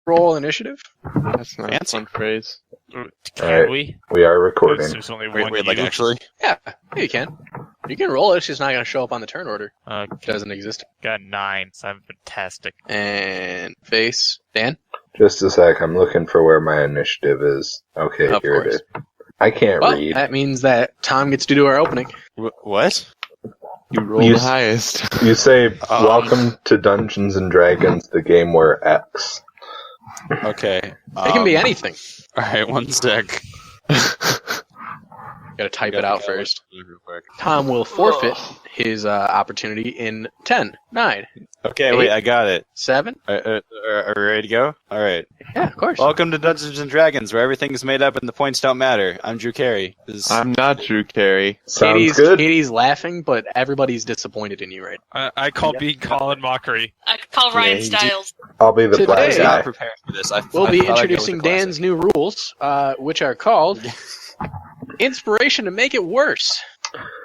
roll initiative? That's not a fun phrase. Can we? We are recording. There's only one Wait, like you. actually? Yeah, you can. You can roll it. It's just not going to show up on the turn order. It Okay. doesn't exist. Got 9, so I'm fantastic. And face. Dan? Just a sec, I'm looking for where my initiative is. Okay, Of here course. it is. I can't Well, read. that means that Tom gets to do our opening. What? You rolled the highest. You say, welcome to Dungeons & Dragons, the game where X. Okay. It can be anything. Alright, one sec. Gotta type it out first. Tom will forfeit his opportunity in 10, 9, Okay, 8, wait, I got it. 7. Are we ready to go? Alright. Yeah, of course. Welcome to Dungeons & Dragons, where everything is made up and the points don't matter. I'm Drew Carey. I'm not Drew Carey. Sounds good. Katie's laughing, but everybody's disappointed in you, right? I call being Colin mockery. I could call Ryan Yeah, Stiles. I'll be the Today- black I was not guy. prepared for this. We'll I be thought I'd go with introducing the classic. Dan's new rules, which are called Inspiration to Make It Worse.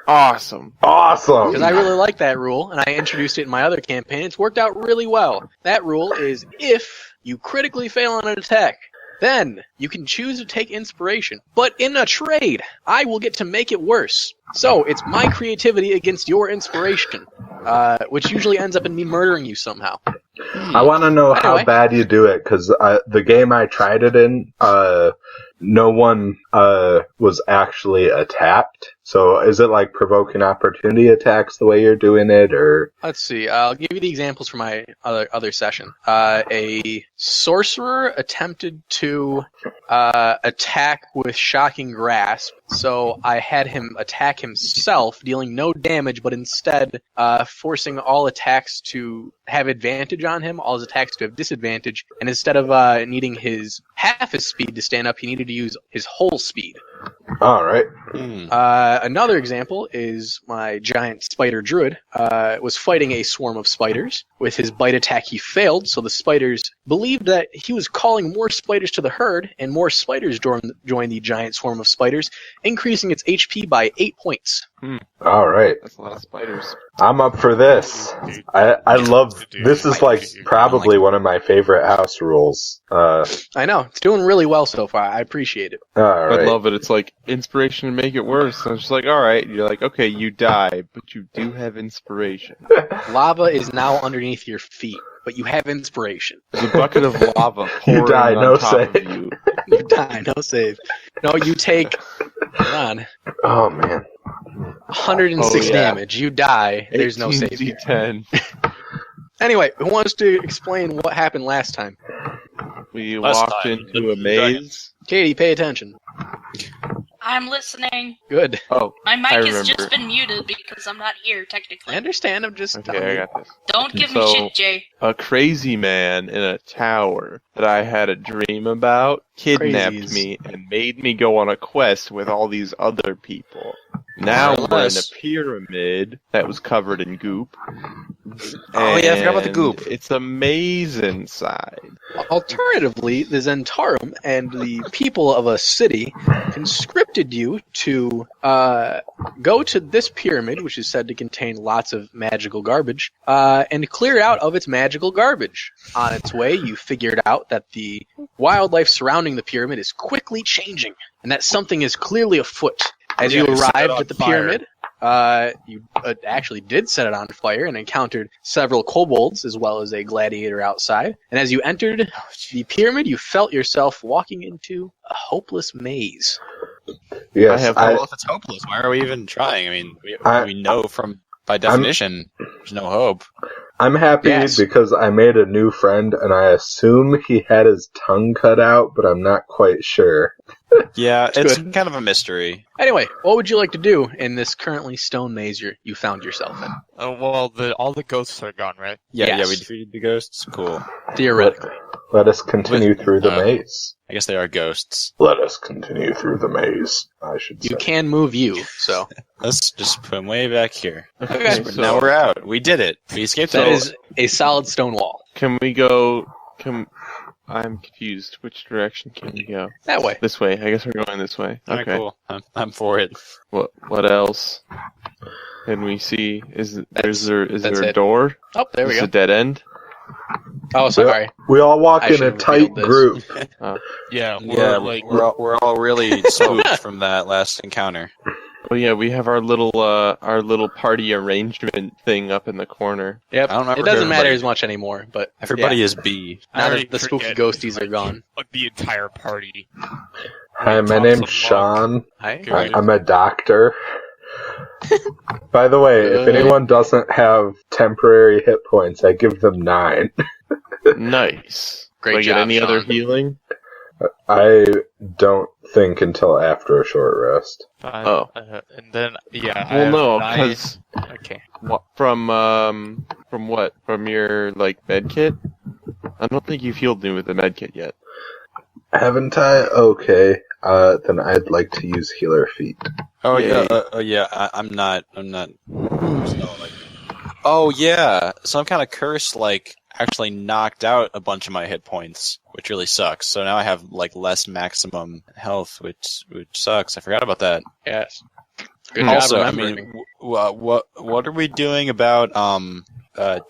Awesome. Awesome! Because I really like that rule, and I introduced it in my other campaign. It's worked out really well. That rule is if you critically fail on an attack, then you can choose to take inspiration. But in a trade, I will get to make it worse. So it's my creativity against your inspiration, which usually ends up in me murdering you somehow. I want to know how Anyway. bad you do it, because the game I tried it in, no one was actually attacked. So is it like provoking opportunity attacks the way you're doing it, or? Let's see. I'll give you the examples from my other session. A sorcerer attempted to attack with shocking grasp, so I had him attack himself, dealing no damage, but instead forcing all attacks to have advantage on him, all his attacks to have disadvantage, and instead of needing his half his speed to stand up, he needed to use his whole speed. Alright. Another example is my giant spider druid was fighting a swarm of spiders. With his bite attack, he failed, so the spiders believed that he was calling more spiders to the herd, and more spiders joined the giant swarm of spiders, increasing its HP by 8 points. Alright. That's a lot of spiders. I'm up for this. I love, this is like probably one of my favorite house rules. I know, it's doing really well so far. I appreciate it. I Alright. love it. It's like inspiration to make it worse. So I'm just like, alright. You're like, okay, you die, but you do have inspiration. Lava is now underneath your feet, but you have inspiration. There's a bucket of lava pouring die, on no top save. of you. You die, no save. No, you take, hold on, Oh man. 106 Oh, yeah. damage. You die, there's no save here. 10. Anyway, who wants to explain what happened last time? We Last walked time, into a the maze. Katie, pay attention. I'm listening. Good. Oh, My mic I has remember. just been muted because I'm not here, I technically. understand, I'm just telling okay, I you. got this. Don't give So- me shit, Jay. A crazy man in a tower that I had a dream about kidnapped Crazies. me and made me go on a quest with all these other people. Now More or we're in a less. pyramid that was covered in goop. Oh, yeah, I forgot about the And goop. It's amazing inside. Alternatively, the Zentarum and the people of a city conscripted you to go to this pyramid, which is said to contain lots of magical garbage, and clear it out of its magical garbage. On its way, you figured out that the wildlife surrounding the pyramid is quickly changing, and that something is clearly afoot. As Yeah, you you set it arrived on at the fire. pyramid, you actually did set it on fire and encountered several kobolds as well as a gladiator outside. And as you entered the pyramid, you felt yourself walking into a hopeless maze. Yes, I have- Well, if it's hopeless, why are we even trying? I mean, we know by definition, there's no hope. I'm happy Yes. because I made a new friend and I assume he had his tongue cut out, but I'm not quite sure. Yeah, It's it's good. kind of a mystery. Anyway, what would you like to do in this currently stone maze you found yourself in? Oh, well, all the ghosts are gone, right? Yeah, Yes. we defeated the ghosts. Cool. Theoretically. Let us continue through the maze. I guess they are ghosts. Let us continue through the maze, I should say. You can move you, so Let's just put them way back here. Okay. But now we're out. We did it. We escaped that it. is a solid stone wall. Can we go? I'm confused. Which direction can we go? That way. This way. I guess we're going this way. Alright, Okay. cool. I'm for it. What else? Can we see? Is there That's a it. door? Oh, there we Is go. this a dead end? Oh, sorry. We all walk I in a should've tight revealed this. group. Yeah, Yeah, like we're all really spooked from that last encounter. Oh yeah, we have our little party arrangement thing up in the corner. Yep. I don't remember It doesn't everybody. matter as much anymore, but Everybody yeah. is B. I Now already that the spooky forget, ghosties are like, gone. like the entire party. Hi, my Thompson name's Monk. Sean. Hi. Good. I'm a doctor. By the way, if anyone doesn't have temporary hit points, I give them 9. Nice. Great Do I job, get any other Sean. healing? I don't think until after a short rest. Oh. And then I Well, have no, 9. because Okay. from what? From your med kit? I don't think you've healed me with the med kit yet. Haven't I? Okay. Then I'd like to use healer feet. Oh Yay. yeah. I'm not. Oh yeah. So I'm kind of cursed. Like actually knocked out a bunch of my hit points, which really sucks. So now I have like less maximum health, which sucks. I forgot about that. Yes. Good Also, job I remembering. mean, what are we doing about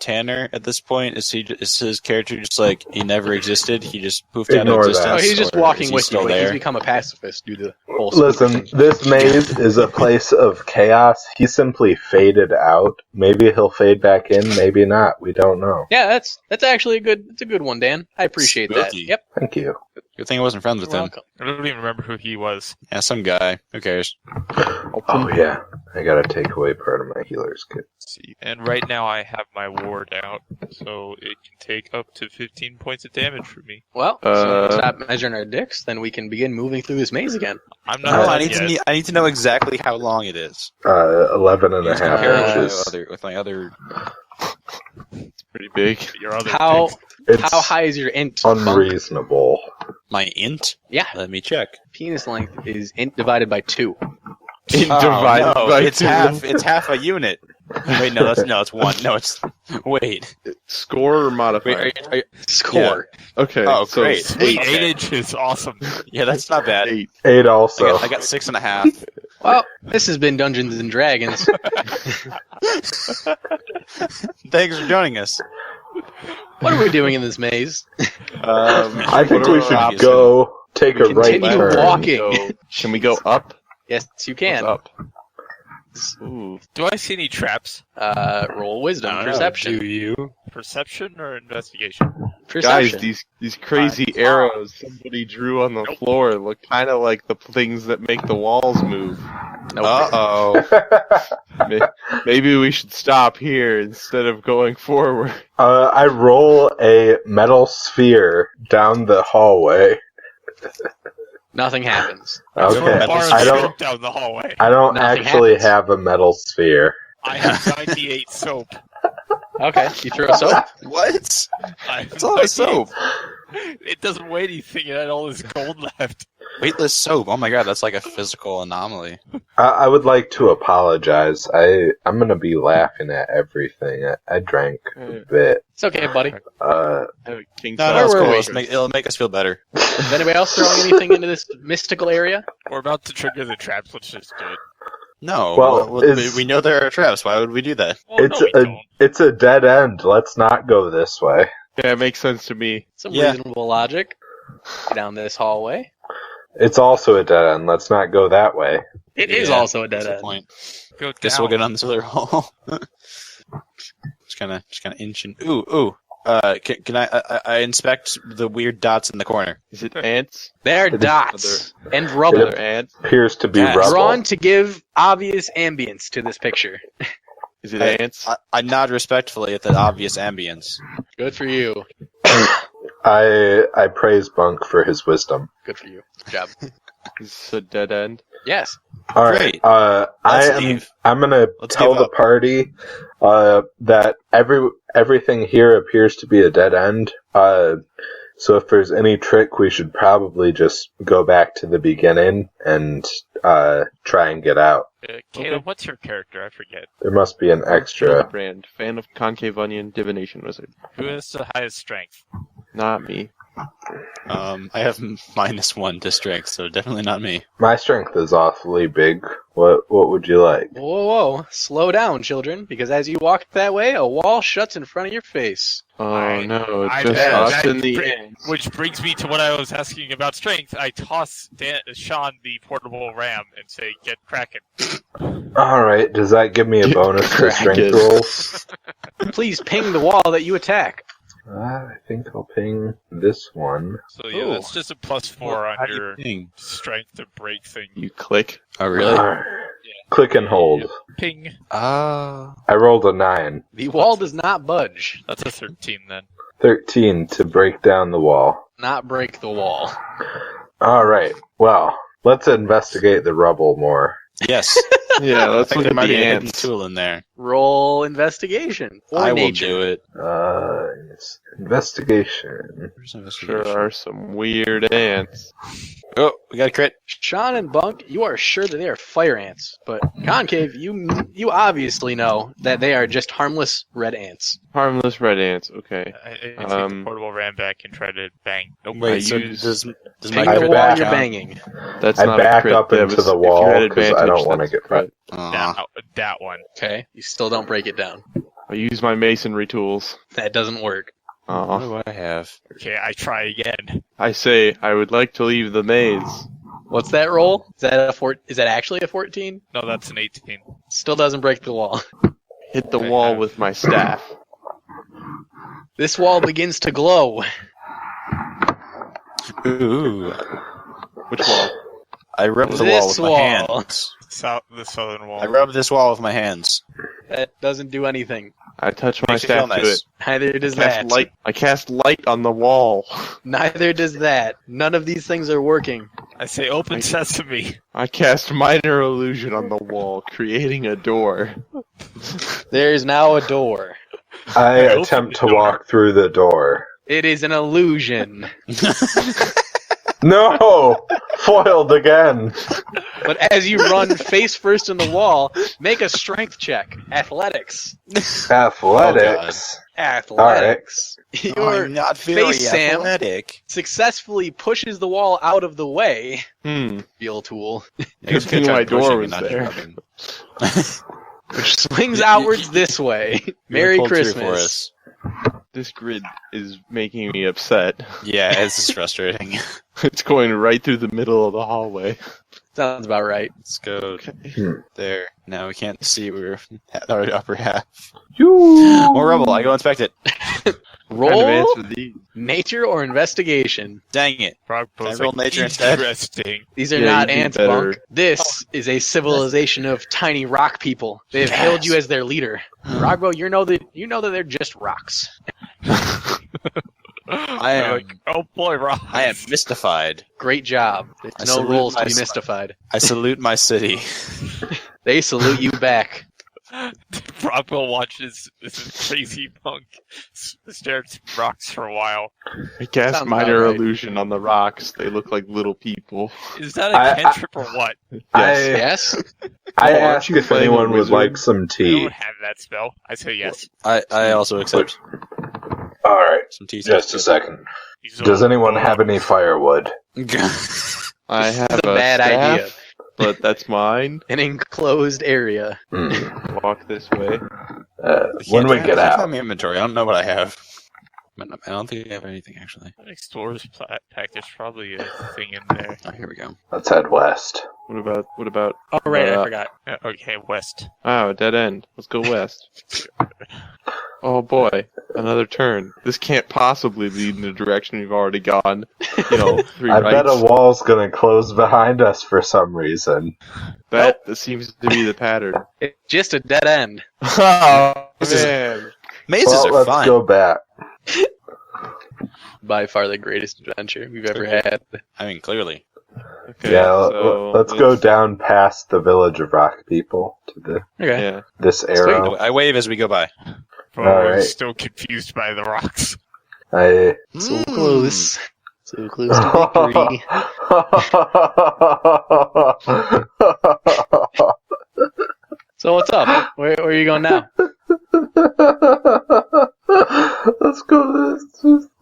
Tanner at this point? Is his character just like he never existed? He just poofed out of Ignore that. existence. Oh, he's just or walking is he with you, still but there? he's become a pacifist due to the whole spooky Listen, thing. this maze is a place of chaos. He simply faded out. Maybe he'll fade back in, maybe not. We don't know. Yeah, that's actually a good one, Dan. I appreciate that. Spooky. Yep. Thank you. Good thing I wasn't friends with You're him. welcome. I don't even remember who he was. Yeah, some guy. Who cares? Oh yeah, I gotta take away part of my healer's kit. Let's see. And right now I have my ward out, so it can take up to 15 points of damage for me. Well, so stop measuring our dicks, then we can begin moving through this maze again. I'm No, not I done yet. need to know exactly how long it is. 11 and a Just half compare it inches. with my other. It's pretty big. Your other How dick. It's how high is your int? Bunk? unreasonable. My int? Yeah, Let me check. penis length is int divided by 2. Divided no, by it's 2. half. It's half a unit. Wait, no, it's 1. No, it's wait. Score or Wait, modifier? are you, Score. Okay. Oh, so great. Sweet, 8 Okay. inches, awesome. yeah, that's not bad. 8. 8 also. I got 6.5. Well, this has been Dungeons and Dragons. Thanks for joining us. What are we doing in this maze? I think what we are should our options? go take a right Continue turn. walking. Can we go up? Yes, you can. Up. Ooh. Do I see any traps? Roll wisdom. I don't know. Perception. Do you? Perception or investigation? Perception. Guys, these crazy arrows somebody drew on the floor look kind of like the things that make the walls move. Nope. Uh-oh. Maybe we should stop here instead of going forward. I roll a metal sphere down the hallway. Nothing happens. Okay. Far as I you don't. down the hallway. I don't Nothing actually happens. have a metal sphere. I have 98 soap. Okay, you throw soap. What? I have It's all the soap. It doesn't weigh anything. It had all this gold left. Weightless soap. Oh my god, that's like a physical anomaly. I would like to apologize. I'm gonna be laughing at everything. I drank a bit. It's okay, buddy. I have a king No, size that's were cool. we? It'll make us feel better. Is anybody else throwing anything into this mystical area? We're about to trigger the traps. Let's just do it. No, Well, we know there are traps. Why would we do that? Well, It's no, we don't. It's a dead end. Let's not go this way. Yeah, it makes sense to me. Some Yeah. reasonable logic. Down this hallway. It's also a dead end. Let's not go that way. It is Yeah, also a That's dead the end. point. Go down. Guess we'll get on this other hall. just kind of inching. Ooh. Can I inspect the weird dots in the corner? Is it ants? There are It is dots and Are rubble there ants? Appears to be Yes. rubble. drawn to give obvious ambience to this picture. Is it ants? I nod respectfully at the obvious ambience. Good for you. I praise Bunk for his wisdom. Good for you. Good job. Is this a dead end? Yes. All right. Great. I'm leave. gonna Let's tell give the up. party that everything here appears to be a dead end. So if there's any trick, we should probably just go back to the beginning and try and get out. Caleb, what's your character? I forget. There must be an extra. Brand. Fan of concave onion, divination wizard. Who has the highest strength? Not me. I have -1 to strength, so definitely not me. My strength is awfully big. What would you like? Whoa, whoa. Slow down, children, because as you walk that way, a wall shuts in front of your face. Oh no, it's I- just that- us that in the bri- end. Which brings me to what I was asking about strength. I toss Sean the portable ram and say, "Get cracking." Alright, does that give me a Get bonus to cracking. strength rolls? Please ping the wall that you attack. I think I'll ping this one. So yeah, that's just a +4 on your Ping. strength to break thing. You click. Oh, really? Alright. Click and hold. Ping. Ah. I rolled a 9. The wall does not budge. That's a 13 then. 13 to break down the wall. Not break the wall. Alright, well, let's investigate the rubble more. Yes. Yeah, let's There look at might the be a hidden ants. tool in there. Roll investigation. Or I will nature. do it. It's investigation. Where's Sure investigation? are some weird ants. Oh, we got a crit. Sean and Bunk, you are sure that they are fire ants, but Concave, you obviously know that they are just harmless red ants. Harmless red ants. Okay. I take the portable ram back and try to bang. Nope. Wait, I so use- does Ping my the crit wall count? you're banging. That's I not back a crit. up That into was- the if you wall had 'cause I advantage, don't wanna that's get a crit. Aw. That one. Okay, you still don't break it down. I use my masonry tools. That doesn't work. What Aw. do I have? Okay, I try again. I say I would like to leave the maze. What's that roll? Is that actually a 14? No, that's an 18. Still doesn't break the wall. Hit the I wall have- with my staff. This wall begins to glow. Ooh. Which wall? I rub the This wall with my wall. hands. The southern wall. I rub this wall with my hands. That doesn't do anything. I touch my Makes you feel staff to nice. it. Neither does Cast that. light. I cast light on the wall. Neither does that. None of these things are working. I say, "Open sesame." I cast minor illusion on the wall, creating a door. There is now a door. I opened attempt the to door. walk through the door. It is an illusion. No! Foiled again! But as you run face first in the wall, make a strength check. Athletics. Athletics. Athletics. Your I'm not very face, Sam. athletic. successfully pushes the wall out of the way. Steel tool. I guess Good thing my door was there. Which swings outwards this way. Merry Christmas. For us. This grid is making me upset. Yeah, this is frustrating. It's going right through the middle of the hallway. Sounds about right. Let's go Hmm. there. Now we can't see. We're at our upper half. Yoo! More rubble. I go inspect it. Roll Kind of answer these. nature or investigation. Dang it. Frog Can I pose roll like, nature instead? interesting. These are Yeah, not you'd be ants, better. Bunk. This is a civilization of tiny rock people. They have hailed you as their leader. Rogbo, you know that they're just rocks. I am- Like, oh boy, Rob. I am mystified. Great job. I There's no salute rules to be myself. mystified. I salute my city. They salute you back. Rockwell watches this crazy punk stare at some rocks for a while. I cast Sounds minor about right. illusion on the rocks. They look like little people. Is that a I- cantrip or what? Yes? I Oh, aren't asked you if playing anyone a would wizard? like some I tea. don't have that spell. I say yes. I also accept Alright, some tea. just a second. He's Does all- anyone have any firewood? I have This is a a bad staff, idea. but that's mine. An enclosed area. Hmm. Walk this way. When we get I have out. my inventory. I don't know what I have. I don't think I have anything actually. An explorer's pack. There's probably a thing in there. Oh, here we go. Let's head west. What about? Oh right, I Uh, forgot. Okay, west. Oh, dead end. Let's go west. Oh boy, another turn. This can't possibly lead in the direction we've already gone. You know, three I rights. bet a wall's gonna close behind us for some reason. That seems to be the pattern. It's just a dead end. Oh This is- man. Mazes Well, are let's fine. go back. By far the greatest adventure we've ever had. I mean, clearly. Okay, Yeah, so let's go down past the village of rock people to Okay. Yeah. this arrow. I wave as we go by. But All I'm right. still confused by the rocks. I So Mm. close. So close to victory. So what's up? Where are you going now? Let's go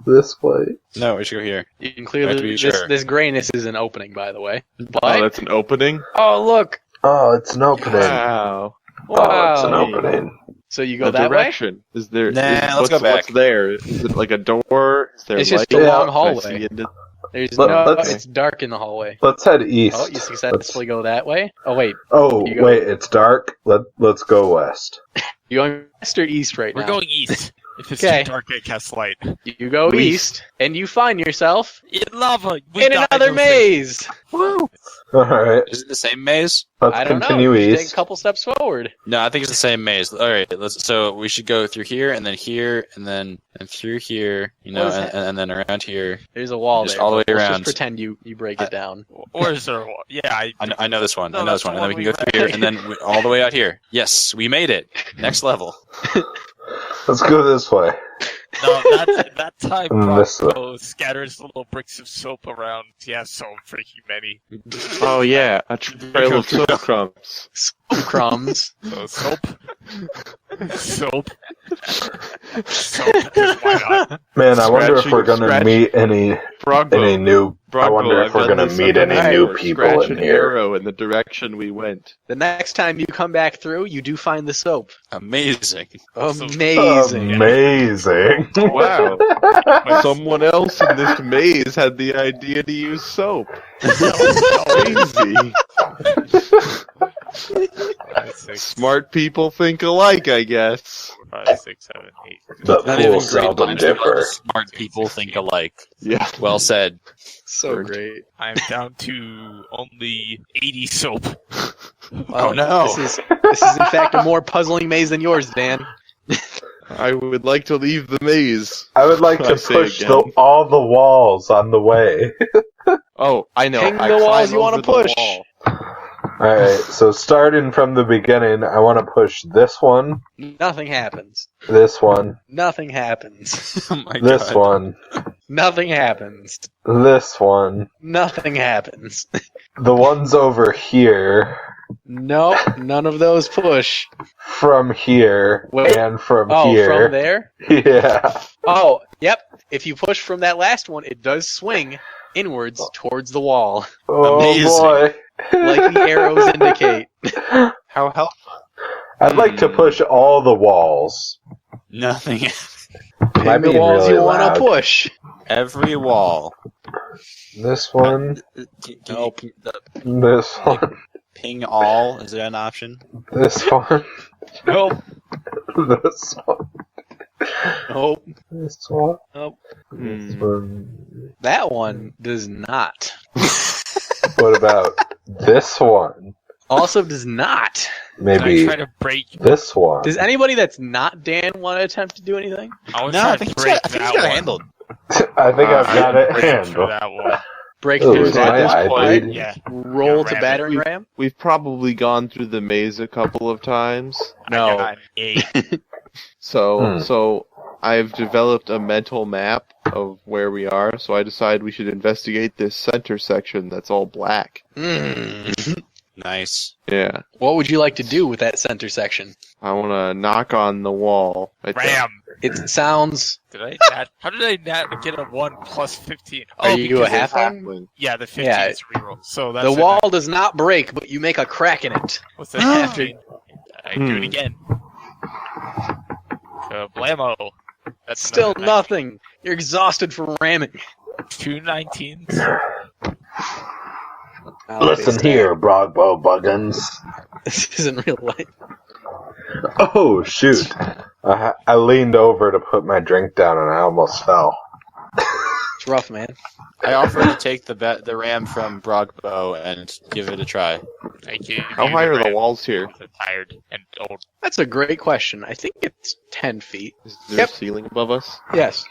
this way. No, we should go here. You can Have to clearly be this sure. this grayness is an opening, by the way. Oh, But that's an opening? oh look, Oh, it's an opening. Wow. Oh, it's an Wow. opening. So you go The that way? direction. Is there? Nah, let's what's, go back. What's there? Is it like a door? Is there It's light? just a long Can I hallway. see into- There's Let's- it's dark in the hallway. Let's head east. Oh, you successfully go that way? Oh, wait. Oh, You go- wait, it's dark. Let's go west. You going west or east right We're now? going east. If it's Okay. too dark, I cast light. You go East. east, and you find yourself In lava. We in died, another no thing. maze. Woo! Alright, Is it the same maze? let's I don't know. continue You should take east. a couple steps forward. No, I think it's the same maze. All right, so we should go through here, and then here, and then through here, you know, What is and, that? and then around here. There's a wall Just there. all the way but let's around. Just pretend you break it down. Or is there a wall? Yeah, I know this one. No, I know this that's one. the And then we one can go we through here, read. and then all the way out here. Yes, we made it. Next level. Let's go this way. No, that time This way. Bravo scatters little bricks of soap around. Yeah, so freaking many. Oh yeah, a trail of soap crumbs. Soap crumbs. So soap. Soap. Soap, because why not? Man, I wonder if we're gonna Scratch- meet any Brogbo. new. I Brogbo, wonder if I've we're done gonna this meet on any the new floor. people Scratch in an here. arrow in the direction we went. The next time you come back through, you do find the soap. Amazing. Amazing. Amazing. Wow. Someone else in this maze had the idea to use soap. Crazy. 5, 6, Smart people think alike, I guess. 5, 6, 7, 8. The Not even fools great seldom minds, but differ. smart people think alike. Yeah. Well said. So great. I'm down to only 80 soap. Oh, no. This is in fact a more puzzling maze than yours, Dan. I would like to leave the maze. I would like to I say push again. all the walls on the way. Oh, I know. Ping I the walls climb you wanna over the push. wall. Alright, so starting from the beginning, I want to push this one, Nothing happens. this one, Nothing happens. Oh my this god. one, Nothing happens. this one, Nothing happens. the ones over here, Nope, none of those push. from here, Wait. and from Oh, here. from there? Yeah. Oh, yep. If you push from that last one, it does swing inwards towards the wall, Oh Amazing. boy. like the arrows indicate. How helpful? I'd like to push all the walls. Nothing. Am I Ping the being walls really you want loud? to push. Every wall. This one, Nope. this one, Ping all. Is that an option? this one, Nope. this one, Nope. this one, Nope. this Hmm. one. That one does not. What about this one? Also does not. Can I Maybe try to break? this one. Does anybody that's not Dan want to attempt to do anything? I was No, I trying think to he's break got, I think that he's got it one. handled. I think I've I got am it Break handled. for that one. Break Oh, through is that my one? eye bleeding? Yeah. Roll Yeah, to ram battering it. ram? We've probably gone through the maze a couple of times. No. I got an 8. So I've developed a mental map of where we are, so I decide we should investigate this center section that's all black. Mm. Nice. Yeah. What would you like to do with that center section? I want to knock on the wall. Right there. Ram. It sounds. Did I not? How did I not get a 1 plus 15? Are Oh, you a because it's- halfling? Yeah, the 15 Yeah. is reroll. So that's The it. wall does not break, but you make a crack in it. What's that? After- I do it again. Kablamo. That's Still another nothing. You're exhausted from ramming. 2 19s. Listen here, Broadbow Buggins. This isn't real life. Oh, shoot. I leaned over to put my drink down and I almost fell. It's rough, man. I offer to take the ram from Brogbo and give it a try. Thank you. How high are the walls here? I'm tired and old. That's a great question. I think it's 10 feet. Is there Yep. a ceiling above us? Yes.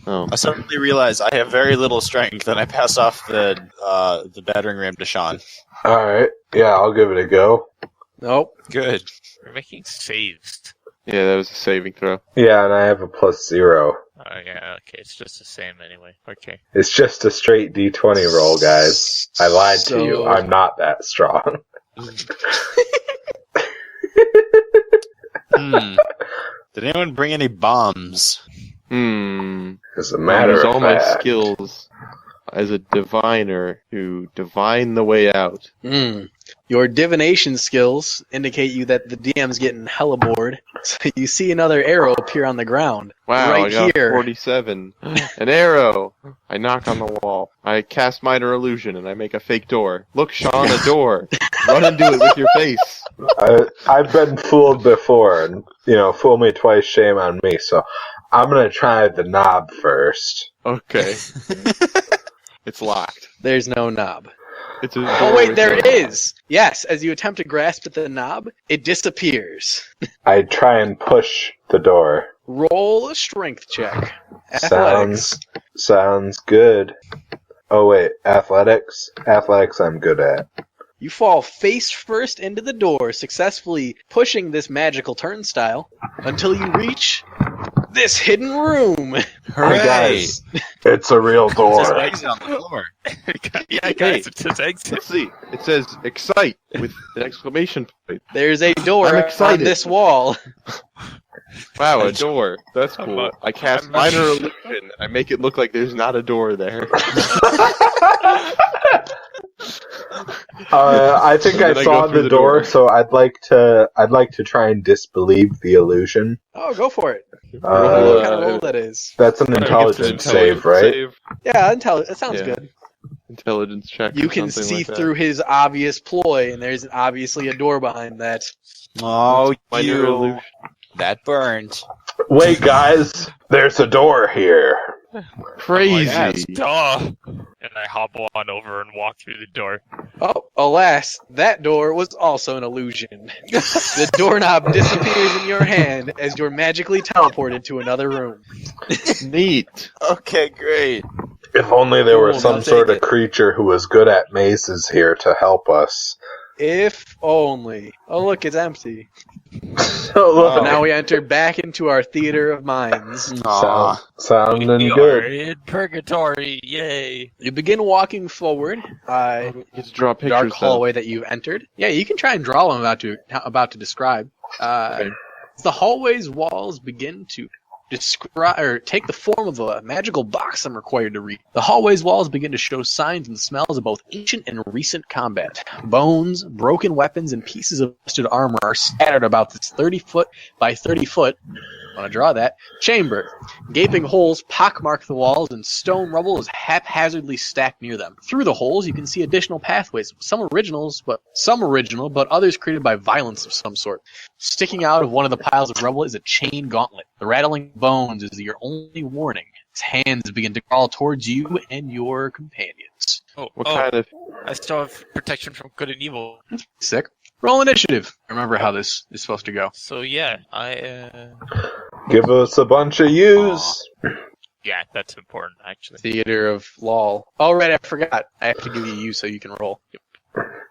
Oh. I suddenly realize I have very little strength, and I pass off the battering ram to Sean. Alright, yeah, I'll give it a go. Nope. Good. We're making saves. Yeah, that was a saving throw. Yeah, and I have a +0. Oh, yeah, okay. It's just the same anyway. Okay. It's just a straight D20 roll, guys. I lied to you. So- I'm not that strong. Did anyone bring any bombs? As a matter Use of all my fact. skills as a diviner to divine the way out. Mm. Your divination skills indicate you that the DM's getting hella bored. So you see another arrow appear on the ground. Wow, right I got here. 47. An arrow. I knock on the wall. I cast minor illusion and I make a fake door. Look, Sean, a door. Run and do it with your face. I've been fooled before, and fool me twice, shame on me. So I'm gonna try the knob first. Okay. It's locked. There's no knob. It's a Oh door wait, with there no it knob. is. Yes, as you attempt to grasp at the knob, it disappears. I try and push the door. Roll a strength check. Athletics. Sounds good. Oh wait, athletics? Athletics I'm good at. You fall face first into the door, successfully pushing this magical turnstile until you reach this hidden room. Hooray! Hey guys, it's a real It says door. exit on the floor. Yeah, guys, it says exit. Let's see. It says excite with an exclamation point. There's a door I'm on excited. this wall. Wow, a door. That's I'm cool. not- I cast I'm minor not- illusion. I make it look like there's not a door there. I think And I then I saw go through the the door, door. so I'd like to try and disbelieve the illusion. Oh, go for it. What Uh, kind of roll that is? That's an Whatever, intelligence it's an save, right? save. Yeah, that sounds Yeah. good. Intelligence check. You or can something see like that. through his obvious ploy, and there's obviously a door behind that. Oh, Minor you. illusion. That burned. Wait, guys, there's a door here. Crazy. yes. Duh! And I hobble on over and walk through the door. Oh, alas, that door was also an illusion. The doorknob disappears in your hand as you're magically teleported to another room. Neat. Okay, great. If only there were Cool, some I'll sort take of creature who was good at mazes here to help us. If only. Oh, look, it's empty. Oh, look, So now we enter back into our theater of minds. Aw. sounding We are good. in purgatory, yay! You begin walking forward. You get to draw pictures. Dark then. hallway that you've entered. Yeah, you can try and draw what I'm about to describe. Okay. The hallway's walls begin to describe or take the form of a magical box I'm required to read. The hallway's walls begin to show signs and smells of both ancient and recent combat. Bones, broken weapons, and pieces of rusted armor are scattered about this 30-foot by 30-foot. Want to draw that chamber. Gaping holes pockmark the walls, and stone rubble is haphazardly stacked near them. Through the holes, you can see additional pathways, some original, but others created by violence of some sort. Sticking out of one of the piles of rubble is a chain gauntlet. The rattling bones is your only warning. Its hands begin to crawl towards you and your companions. What kind of? I still have protection from good and evil. Sick. Roll initiative. Remember how this is supposed to go. So yeah, Give us a bunch of use. yeah, that's important actually. Theater of lol. Oh, right, I forgot. I have to give you so you can roll.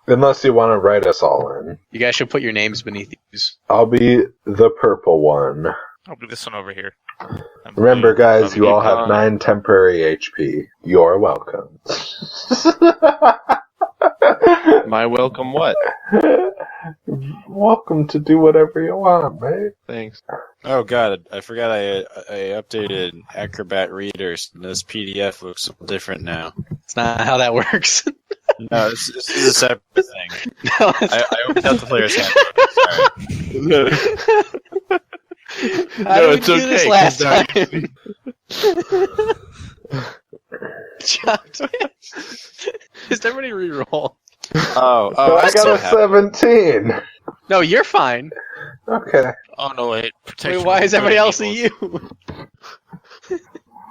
Unless you want to write us all in. You guys should put your names beneath these. I'll be the purple one. I'll do this one over here. I'm Remember, blue. guys, you all have Fine. 9 temporary HP. You're welcome. My welcome what? Welcome to do whatever you want, mate. Thanks. Oh god, I forgot I updated Acrobat Readers. This PDF looks different now. It's not how that works. No, this is a separate thing. No, it's- I opened up the player's handbook. Sorry. How did we it's do okay. this last 'cause time? John, just everybody re-roll. Oh, I got still a have it. 17. No, you're fine. Okay. Oh no, wait. Protection Wait, why from is good everybody and else a evil. you?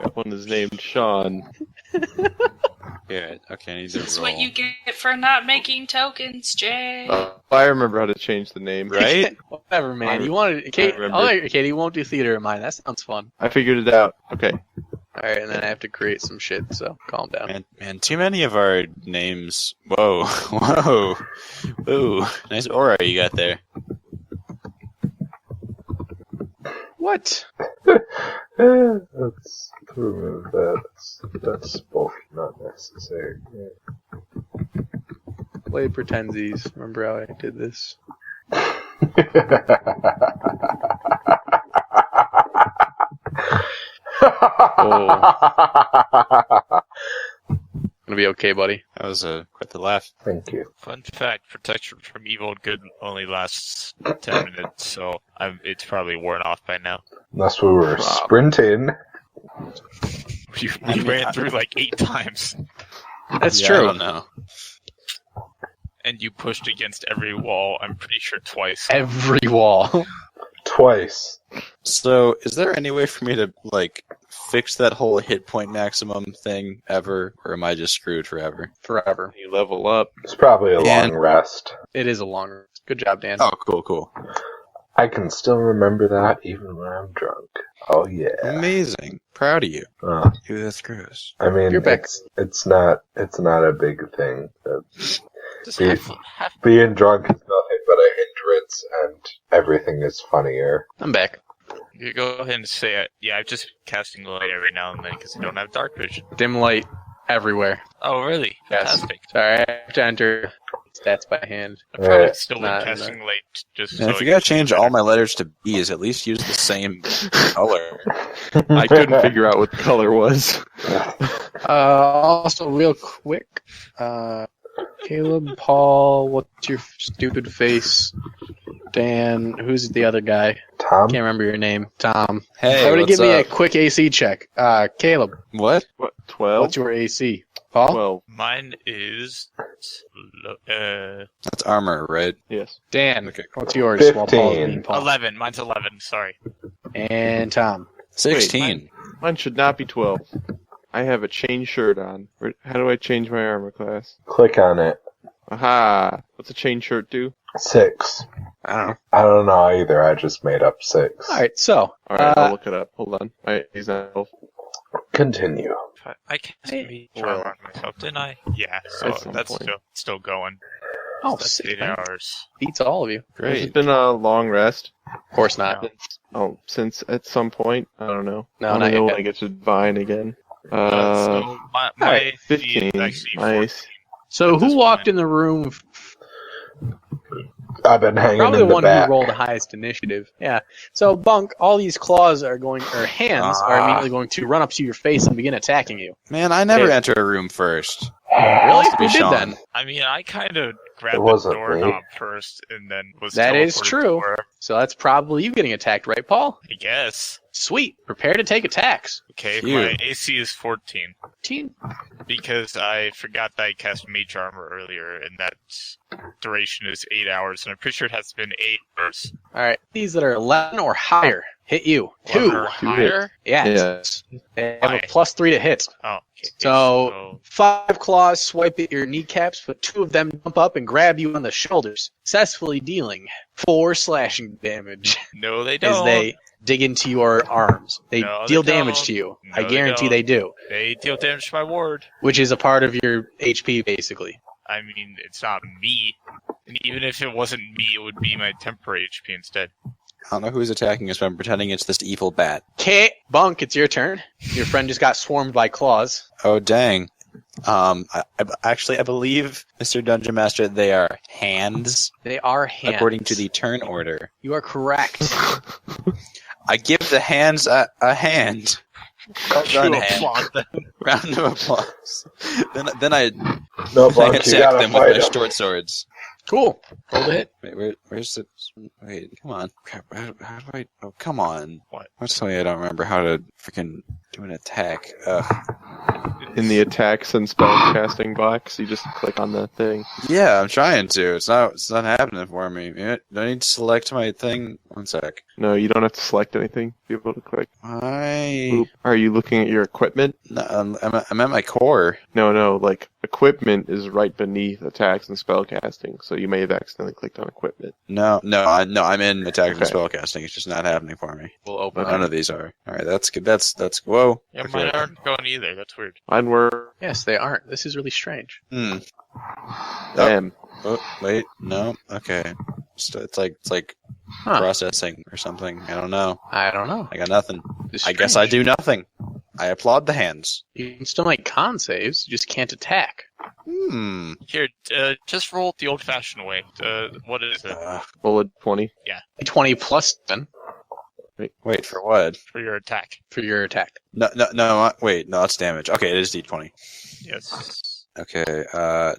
That one is named Sean. Yeah, okay, I need to That's roll. what you get for not making tokens, Jay. I remember how to change the name. Right? Whatever, man. I- You wanted Katie? remember. Oh, Katie won't do theater of mine. That sounds fun. I figured it out. Okay. All right, and then I have to create some shit. So calm down. Man, too many of our names. Whoa, whoa, ooh, nice aura you got there. What? Let's remove that. That's both not necessary. Play pretensies. Remember how I did this? Gonna be okay, buddy. That was quite the laugh. Thank you. Fun fact: protection from evil and good only lasts 10 minutes, so it's probably worn off by now. Unless we were sprinting. You ran through like 8 times, That's Yeah, true. I don't know. and you pushed against every wall. I'm pretty sure twice. Every wall. Twice. So, is there any way for me to, like, fix that whole hit point maximum thing ever, or am I just screwed forever? Forever. You level up. It's probably a Dan. long rest. It is a long rest. Good job, Dan. Oh, cool. I can still remember that even when I'm drunk. Oh yeah. Amazing. Proud of you. You that's gross. I mean, You're back. it's not a big thing. Just Be- have Being drunk is nothing but a hindrance, and everything is funnier. I'm back. you go ahead and say it. Yeah, I'm just casting light every now and then because I don't have dark vision. Dim light everywhere. Oh, really? Yes. Fantastic. Sorry, I have to enter stats by hand. I'm probably Right. still Nah, casting light just And so if you gotta change all my letters to B's, at least use the same color. I couldn't figure out what the color was. Also, real quick, Caleb, Paul, what's your stupid face? Dan, who's the other guy? Tom? Can't remember your name. Tom. Hey, Everybody what's give me up? a quick AC check. Caleb, What? What? 12? what's your AC? Paul? 12. Mine is That's armor, right? Yes. Dan, Okay. what's yours? 15. While Paul's being Paul. 11. Mine's 11. Sorry. And Tom. 16. Mine should not be 12. I have a chain shirt on. How do I change my armor class? Click on it. Aha! What's a chain shirt do? 6. I don't know. I don't know either. I just made up 6. Alright, so. Alright, I'll look it up. Hold on. He's not 12. Continue. I cast Hey. Mage Armor on myself, didn't I? Yeah, so At some that's point. still going. Oh, That's sick, 8 man. hours. Beats all of you. It's been a long rest. Of course not. Since at some point, I don't know. No, I not don't know yet. when I get to Divine again. So my alright, fee is 15. actually 14. Nice. So, At this who walked point. in the room? I've been hanging Probably in the the one back. who rolled the highest initiative. Yeah. So, Bunk, all these claws are going, or hands are immediately going to run up to your face and begin attacking you. Man, I never Okay. enter a room first. Really? to be Who did Sean. then? I mean, I kind of grabbed It the wasn't doorknob me. first and then was That is teleported true. to where- So that's probably you getting attacked, right, Paul? I guess. Sweet. Prepare to take attacks. Okay, Phew. my AC is 14 Teen. because I forgot that I cast Mage Armor earlier, and that duration is 8 hours, and I'm pretty sure it has been 8 hours. All right. These that are 11 or higher hit you. 11 or 2. higher? Yeah. Yeah. They have Why? a +3 to hit. Oh, okay. So 5 claws swipe at your kneecaps, but 2 of them jump up and grab you on the shoulders, successfully dealing 4 slashing damage no, they don't. as they dig into your arms. They No, deal they damage don't. to you. No, I they guarantee don't. they do, They deal damage to my ward. which is a part of your HP, basically. I mean, it's not me. And even if it wasn't me, it would be my temporary HP instead. I don't know who's attacking us, but I'm pretending it's this evil bat. Bunk, it's your turn. Your friend just got swarmed by claws. Oh, dang. I believe, Mr. Dungeon Master, they are hands, They are hands. according to the turn order. You are correct. I give the hands a hand. Well done, You hand. applaud them. Round of applause. Then I No, Buck, you attack gotta them with fight my him. short swords. Cool. Roll the hit. Wait, where's the... Wait, come on. Crap, how do I... Oh, come on. What? Don't tell me I don't remember how to freaking do an attack. In the attacks and spell casting box, you just click on the thing. Yeah, I'm trying to. It's not happening for me. Do I need to select my thing? One sec. No, you don't have to select anything. Be able to click. I... Are you looking at your equipment? No, I'm at my core. No, like, equipment is right beneath attacks and spell casting, so you may have accidentally clicked on equipment. No, I'm in attack and Okay. spellcasting. It's just not happening for me. We'll open None up. of these are. Alright, that's good. That's whoa. Yeah, Okay. mine aren't going either. That's weird. Mine were Yes, they aren't. This is really strange. them. Oh, wait, no, okay. It's like Huh. processing or something. I don't know. I don't know. I got nothing. It's I guess I strange. do nothing. I applaud the hands. You can still make con saves. You just can't attack. Here, just roll it the old-fashioned way. What is it Roll a 20. 20 plus 7 Wait, for what? for your attack? for your attack. No, wait, no, it's damage. Okay, it is D20. Yes. Okay,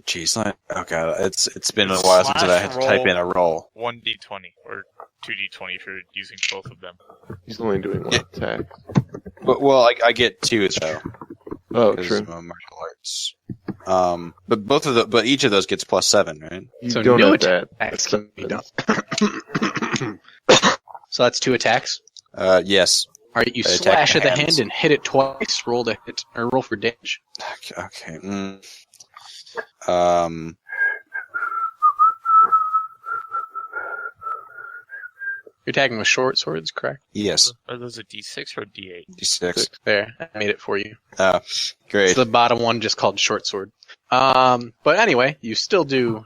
geez, oh god, it's been a while since I had to type in a roll. 1d20 or 2d20 for using both of them. He's only doing one attack. Well, I get 2 though. Oh, because true. of martial arts. But each of those gets +7, right? You So don't no have that. attacks can be done. So that's 2 attacks. Yes. All right, you Attack slash the at the hands. hand and hit it twice. Roll to hit or roll for damage. Okay. You're attacking with short swords, correct? Yes. Are those a d6 or a d8? D6. There, I made it for you. Great. It's the bottom one, just called short sword. But anyway, you still do.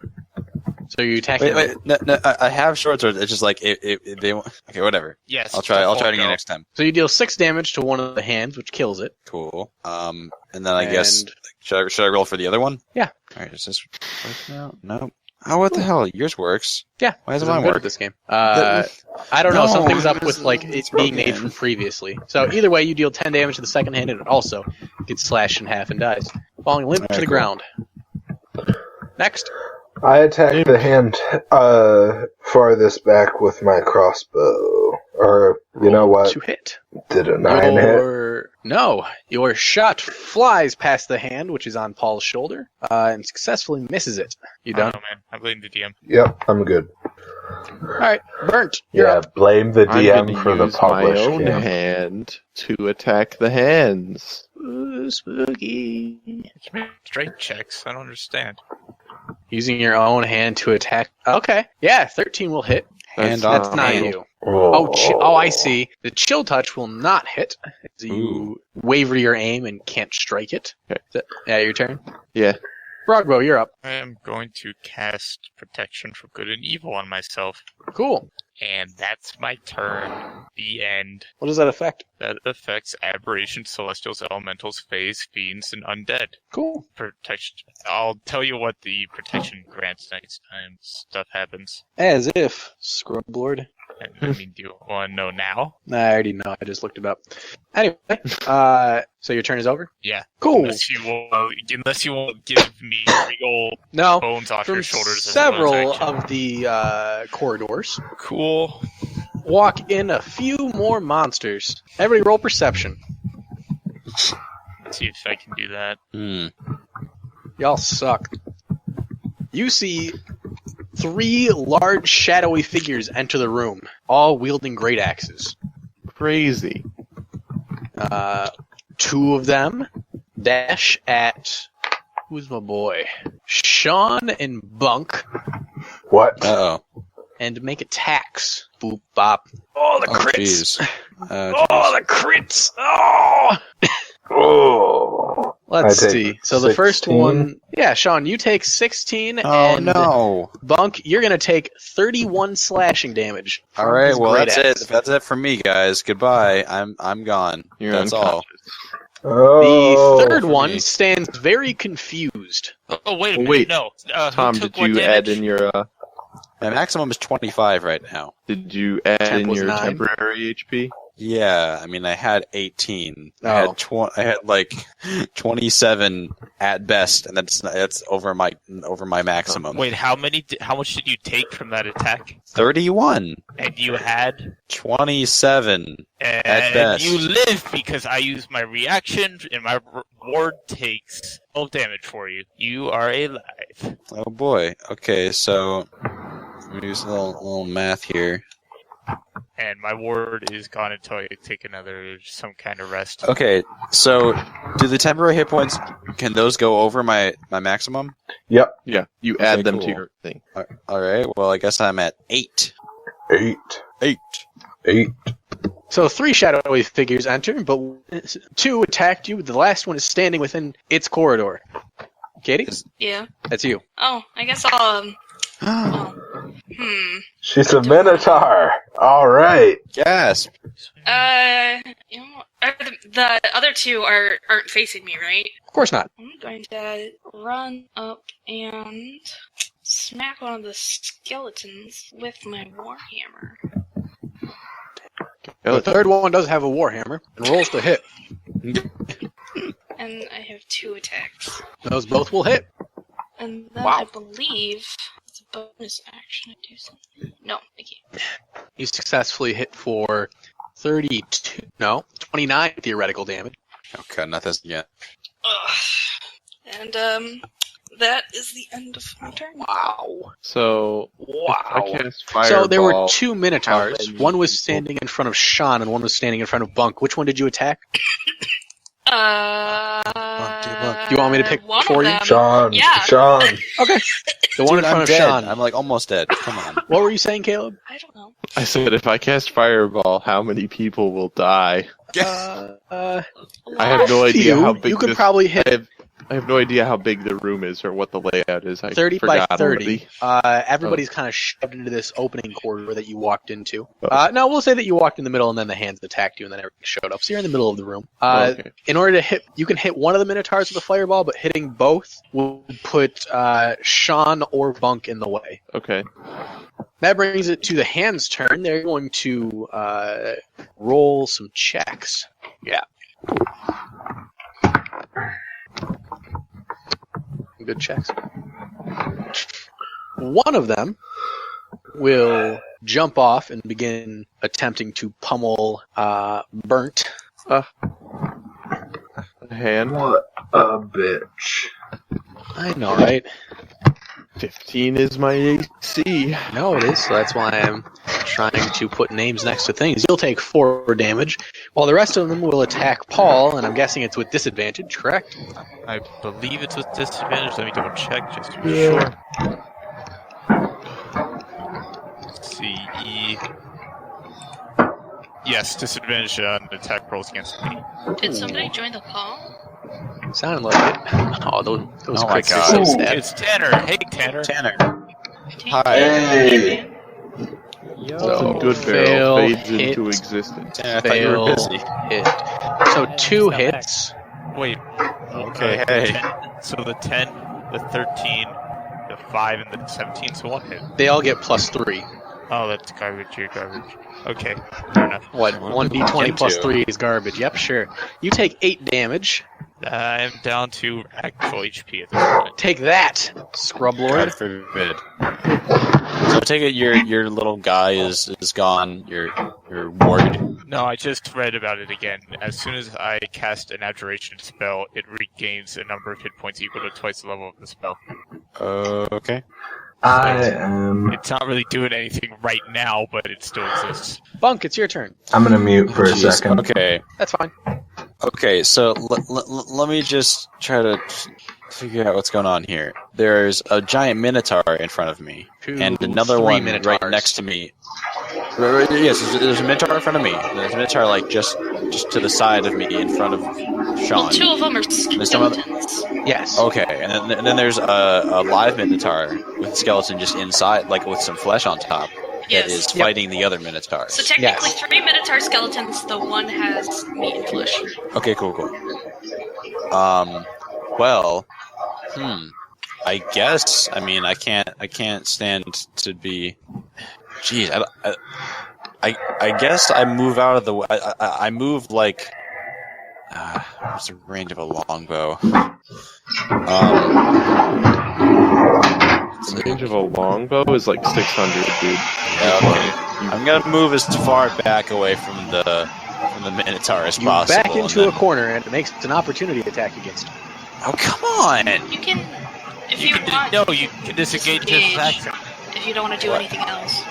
So you attacking. Wait. No, I have short swords. It's just like if they want. Okay, whatever. Yes. I'll try it again next time. So you deal 6 damage to one of the hands, which kills it. Cool. And then I guess should I roll for the other one? Yeah. All right. Does this work now? No. Oh, what the hell? Yours works. Yeah. Why doesn't I'm mine good work? at this game? I don't know. No, Something's up it with like it's it being made broken. from previously. So either way, you deal 10 damage to the second hand, and it also gets slashed in half and dies, falling limp to Alright, the cool. ground. Next. I attack the hand farthest back with my crossbow. Or, you know what? To hit. Did a 9 hit? No, your shot flies past the hand, which is on Paul's shoulder, and successfully misses it. You I done? don't know, man. I blame the DM. Yep, I'm good. All right, Burnt. You're Yeah, up. blame the I'm DM gonna for the use my published own game. hand to attack the hands. Ooh, spooky. It's me. Strength checks. I don't understand. Using your own hand to attack. Okay, yeah, 13 will hit. Hand That's on not hand. you. Oh, I see. The chill touch will not hit. As you Ooh. waver your aim and can't strike it. Okay. Yeah, your turn. Yeah. Brogbo, you're up. I am going to cast Protection from Good and Evil on myself. Cool. And that's my turn. The end. What does that affect? That affects aberrations, celestials, elementals, fays, fiends, and undead. Cool. Protection. I'll tell you what the protection grants next time stuff happens. As if, Scrub Lord. I mean, do you want to know now? Nah, I already know. I just looked it up. Anyway, so your turn is over? Yeah. Cool. Unless you won't give me real No, bones off from your shoulders. as a bonus several action. of the corridors, Cool. walk in a few more monsters. Everybody roll perception. Let's see if I can do that. Y'all suck. You see 3 large shadowy figures enter the room, all wielding great axes. Crazy. 2 of them dash at... Who's my boy? Sean and Bunk, What? Uh-oh. and make attacks. Boop, bop. Oh, the Oh, crits! jeez. Oh, the crits! Oh! Oh. Let's I take see. So the first 16. one... Yeah, Sean, you take 16, Oh, and no. Bunk, you're going to take 31 slashing damage. All from right, his well, great that's axe. it. That's it for me, guys. Goodbye. I'm gone. You're That's all. Oh. The third for one me. stands very confused. Oh, wait a minute. Wait. No. Tom, who took did what you damage? add in your My maximum is 25 right now. did you add Temp in was your 9. temporary HP? Yeah, I mean, I had 18. Oh. I had like 27 at best, and that's over my maximum. Wait, how much did you take from that attack? 31, And you had... 27 at And best. you live because I used my reaction, and my ward takes 12 damage for you. You are alive. Oh boy. Okay, so let me do some little math here. And my ward is gone until I take some kind of rest. Okay, so do the temporary hit points, can those go over my maximum? Yep. Yeah. You Okay, add them cool. to your thing. Alright, well, I guess I'm at 8. 8. 8. So 3 shadowy figures enter, but 2 attacked you. The last one is standing within its corridor. Katie? Yeah. That's you. Oh, I guess I'll, She's a Minotaur. All right. Gasp. you know, the other 2 aren't facing me, right? Of course not. I'm going to run up and smack one of the skeletons with my warhammer. The third one does have a warhammer and rolls to hit. and I have 2 attacks. Those both will hit. And then Wow. I believe it's a bonus action to do something. No, I can't. You successfully hit for 29 theoretical damage. Okay, not this yet. Ugh. And, that is the end of my turn. Wow. So, Wow. I cast Fireball. So there were 2 Minotaurs. How many One was people? standing in front of Sean, and one was standing in front of Bunk. Which one did you attack? Do Do you want me to pick one for of you? them. Sean. Yeah. Sean. Okay. The one Dude, in front I'm of dead. Sean. I'm like almost dead. Come on. What were you saying, Caleb? I don't know. I said if I cast Fireball, how many people will die? A I have no idea few. how big You could this- probably hit I have no idea how big the room is or what the layout is. I 30 by forgot 30. already. Everybody's kind of shoved into this opening corridor that you walked into. Oh. No, we'll say that you walked in the middle and then the hands attacked you and then everything showed up. So you're in the middle of the room. Okay. In order to hit, you can hit one of the Minotaurs with a fireball, but hitting both will put Sean or Bunk in the way. Okay. That brings it to the hand's turn. They're going to roll some checks. Yeah. Good checks. One of them will jump off and begin attempting to pummel Burnt. Hand. What a bitch. I know, right? 15 is my AC. No, it is. So that's why I'm trying to put names next to things. You'll take 4 damage, while the rest of them will attack Paul, and I'm guessing it's with disadvantage, correct? I believe it's with disadvantage. Let me double check just to be sure. Let's see. Yes, disadvantage on attack rolls against me. Did somebody join the call? Sounded like it. Oh, those Oh my crits are so God. sad. It's Tanner. Hey, Tanner. Tanner. Hi. Hey. So, The good fail, barrel fades hit, into existence. Tanner, I thought you were busy. Hit. So 2 hits. Wait. Okay, the hey. 10 so the 10, the 13, the 5, and the 17. So what hit? They all get +3. Oh, that's garbage. You're garbage. Okay, fair enough. What? 1d20 plus Into. 3 is garbage. Yep, sure. You take 8 damage. I'm down to actual HP at this point. Take that, Scrub God Lord. forbid. So I take it your little guy is gone. Your ward. No, I just read about it again. As soon as I cast an abjuration spell, it regains a number of hit points equal to twice the level of the spell. Okay. I am. It's not really doing anything right now, but it still exists. Bunk, it's your turn. I'm gonna mute for a Jeez, second. Okay. That's fine. Okay, so let me just try to figure out what's going on here. There's a giant minotaur in front of me, 2, and another 3 one Minotaurs. right next to me. Yes, there's a minotaur in front of me. There's a minotaur like just to the side of me, in front of Sean. Well, 2 of them are There's some other- skeletons. Yes. Okay, and then there's a live minotaur with a skeleton just inside, like with some flesh on top, Yes. that is Yep. fighting the other minotaurs. So technically, Yes. 3 Minotaur skeletons. The one has meat and flesh. Okay, cool. Well, I guess. I mean, I can't stand to be. Jeez, I guess I move out of the way. I move like. What's the range of a longbow? The range of a longbow is like 600, dude. Yeah, okay. I'm gonna move as far back away from the minotaur as You possible. back and into then- a corner, and it makes an opportunity attack against you. Oh, come on! You can, if You you, can want. no, you can disengage as an action. If you don't want to do What? anything else.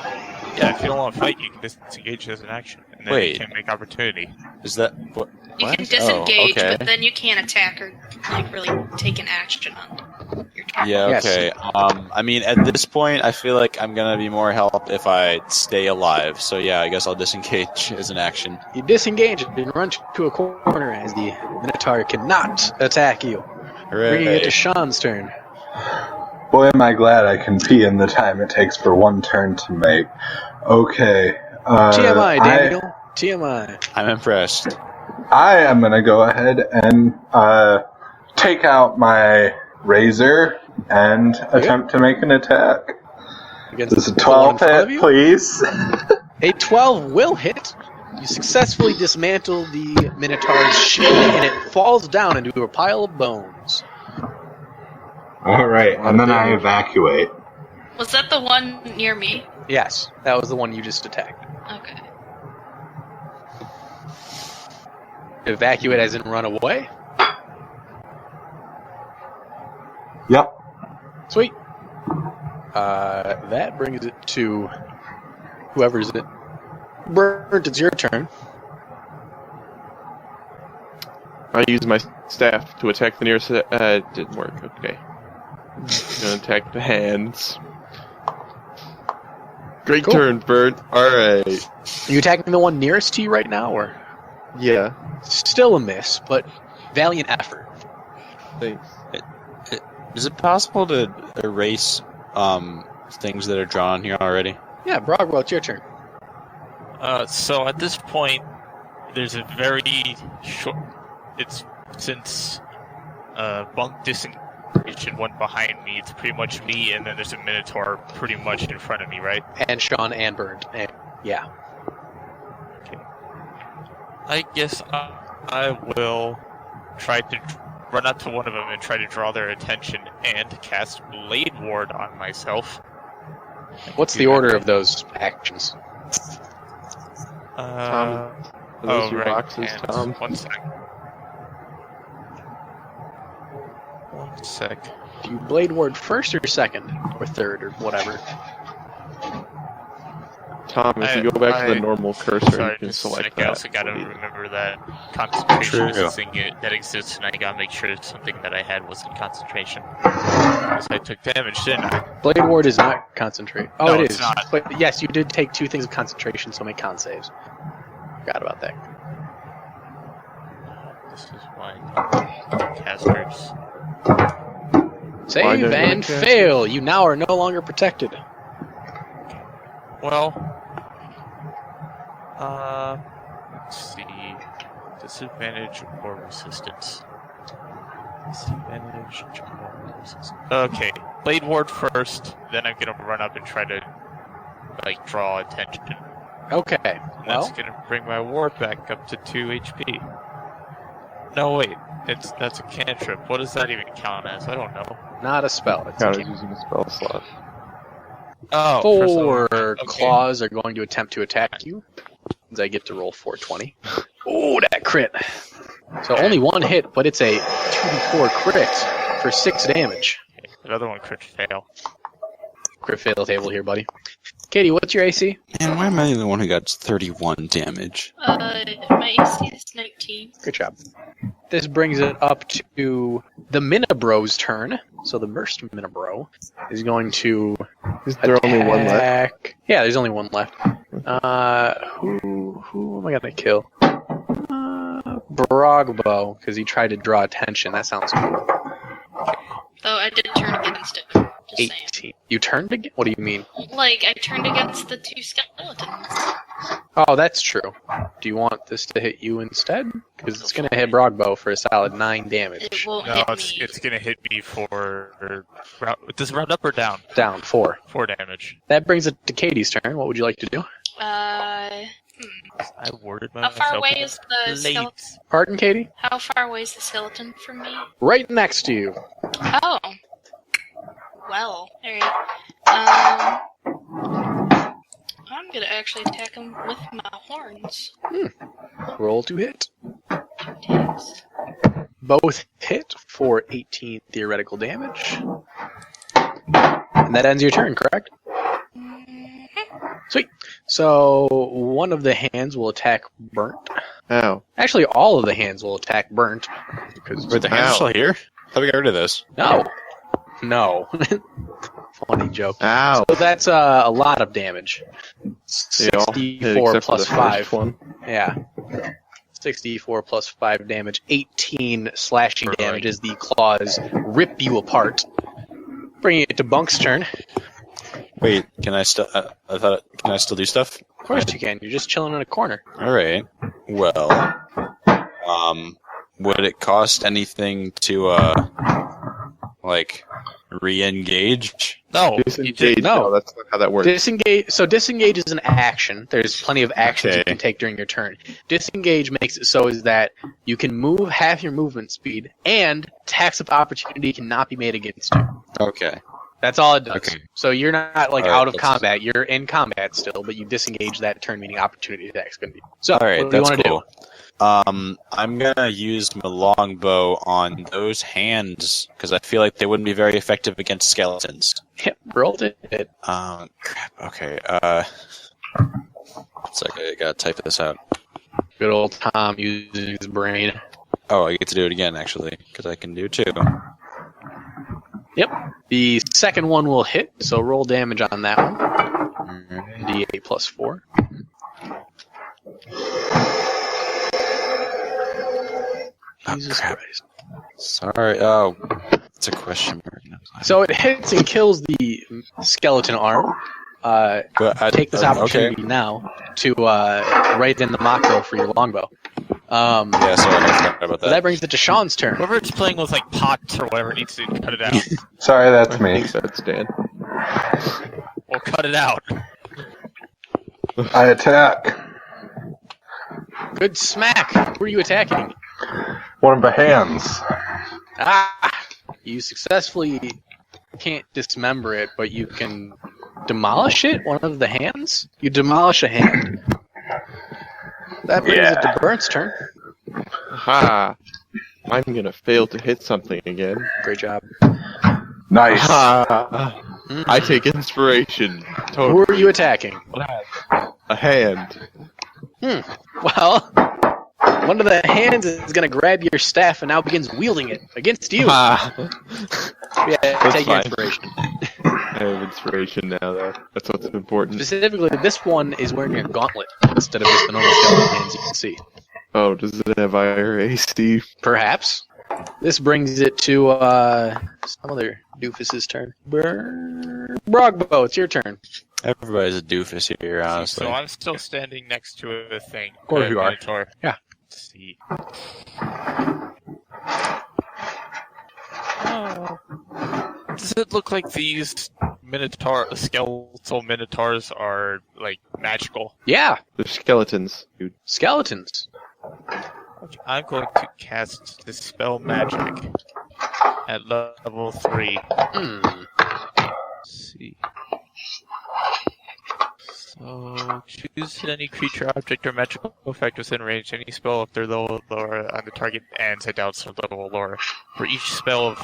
Yeah, if you don't want to fight, you can disengage as an action, and then Wait. you can make opportunity. Is that what? You what? can disengage, Oh, okay. but then you can't attack or like really take an action on your turn. Yeah, Yes. okay. I mean, at this point, I feel like I'm gonna be more help if I stay alive. So yeah, I guess I'll disengage as an action. You disengage and run to a corner as the Minotaur cannot attack you. Bringing it to Sean's turn. Boy, am I glad I can pee in the time it takes for one turn to make. Okay. TMI, Daniel. TMI. I'm impressed. I am gonna go ahead and take out my razor and attempt to make an attack. Against Does a the one in 12 front of hit, you? please? A 12 will hit. You successfully dismantle the Minotaur's shield, and it falls down into a pile of bones. Alright, and then I evacuate. Was that the one near me? Yes, that was the one you just attacked. Okay. Evacuate as in run away? Yep. Sweet. That brings it to whoever's it. Burnt, it's your turn. I use my staff to attack the nearest. Didn't work. Okay. Gonna attack the hands. Great Cool. turn, Bert. Alright. Are you attacking the one nearest to you right now, or? Yeah. Still a miss, but valiant effort. Thanks. Is it possible to erase things that are drawn here already? Yeah, Brogwell, it's your turn. So at this point, there's a very short. It's since Bunk disengaged one behind me. It's pretty much me, and then there's a Minotaur pretty much in front of me, right? And Sean and Burnt. And, yeah. I guess I will try to run up to one of them and try to draw their attention and cast Blade Ward on myself. What's the order of those actions? Tom, are those your boxes, and Tom? One sec. One sec. Do you Blade Ward first or second? Or third, or whatever? Tom, if you go back to the normal cursor, Sorry, you can just a select sec. that. I also gotta remember that concentration is True. a thing that exists, and I gotta make sure something that I had was in concentration. Because I took damage, didn't I? Blade Ward is not concentrate. Oh, No, it it's is. not. But yes, you did take 2 things of concentration, so make con saves. Forgot about that. This is why casters. Save don't you and cast fail. You now are no longer protected. Well, let's see. Disadvantage or resistance. Disadvantage or resistance. Okay, Blade Ward first, then I'm gonna run up and try to, draw attention. Okay. And Well, that's gonna bring my ward back up to 2 HP. No, wait. That's a cantrip. What does that even count as? I don't know. not a spell. It's Count a as using a spell slot. Oh, 4 okay. claws are going to attempt to attack you. As I get to roll 420. Oh, that crit. So only 1 hit, but it's a 2d4 crit for 6 damage. Okay, another one crit fail. Crit fail table here, buddy. Katie, what's your AC? Man, why am I the one who got 31 damage? My AC is 19. Good job. This brings it up to the Minabro's turn. So the first Minabro is going to Is there only one left? attack. Yeah, there's only one left. Who am I gonna kill? Brogbo, because he tried to draw attention. That sounds cool. Though I did turn against it. Just saying. 18. You turned again? What do you mean? Like, I turned against the 2 skeletons. Oh, that's true. Do you want this to hit you instead? Because it's gonna hit Brogbo for a solid 9 It damage. won't No, hit it's me. gonna hit me for. Does it round up or down? Down 4. 4 damage. That brings it to Katie's turn. What would you like to do? Uh, I worded how myself. far away is the late. skeleton? Pardon, Katie? How far away is the skeleton from me? Right next to you. Oh. Well, alright. I'm gonna actually attack him with my horns. Roll to hit. Takes. Both hit for 18 theoretical damage. And that ends your turn, correct? Mhm. Sweet. So one of the hands will attack Burnt. Ow. Actually, all of the hands will attack Burnt. Because Wait, the hands are still here? I thought we got rid of this. No. Funny joke. Ow. So that's a lot of damage. They all hit 64 except for plus the 5. first one. Yeah. 64 plus 5 damage. 18 slashing Right. damage as the claws rip you apart. Bringing it to Bunk's turn. Wait, can I still? Can I still do stuff? Of course you can. You're just chilling in a corner. All right. Well, would it cost anything to re-engage? No, Disengage. no. No, that's not how that works. Disengage. So disengage is an action. There's plenty of actions you Okay. can take during your turn. Disengage makes it so is that you can move half your movement speed, and attacks of opportunity cannot be made against you. Okay. That's all it does. Okay. So you're not like All right, out of that's- combat. You're in combat still, but you disengage that turn, meaning opportunity attacks can be. So All right, what do you that's want to cool. I'm gonna use my longbow on those hands because I feel like they wouldn't be very effective against skeletons. do? Yeah, rolled it. Crap. Okay. It's like I gotta type this out. Good old Tom using his brain. Oh, I get to do it again actually because I can do two. Yep. The second one will hit, so roll damage on that one. D8 plus 4. Jesus crap. Christ. Sorry. Oh, it's a question mark. So it hits and kills the skeleton arm. But I Take this okay. opportunity now to write in the macro for your longbow. Yeah, sorry, I forgot about So that brings it to Sean's turn. Whoever's playing with like pots or whatever needs to cut it out. Sorry, that's I me. think that's Dan. Or cut it out. I attack. Good smack. Who are you attacking? One of the hands. Ah! You successfully can't dismember it, but you can demolish it? One of the hands? You demolish a hand. That brings it to Burnt's turn. Ha! I'm gonna fail to hit something again. Great job. Nice. Ha! I take inspiration. Who Totally. are you attacking? A hand. Well, one of the hands is going to grab your staff and now begins wielding it against you. Ha! Yeah, take your fine. inspiration. I have inspiration now, though. That's what's important. Specifically, this one is wearing a gauntlet instead of just the normal skeleton hands you can see. Oh, does it have higher AC? Perhaps. This brings it to some other doofus's turn. Brogbo, it's your turn. Everybody's a doofus here, honestly. So I'm still standing next to a thing. Of course you are. Minotaur. Yeah. Let's see. Oh. Does it look like these skeletal minotaurs are like magical? Yeah, They're skeletons, dude. skeletons. Okay, I'm going to cast Dispel Magic at level 3. Let's see. So, choose any creature, object, or magical effect within range. Any spell if they're lower on the target ends at down level lower. For each spell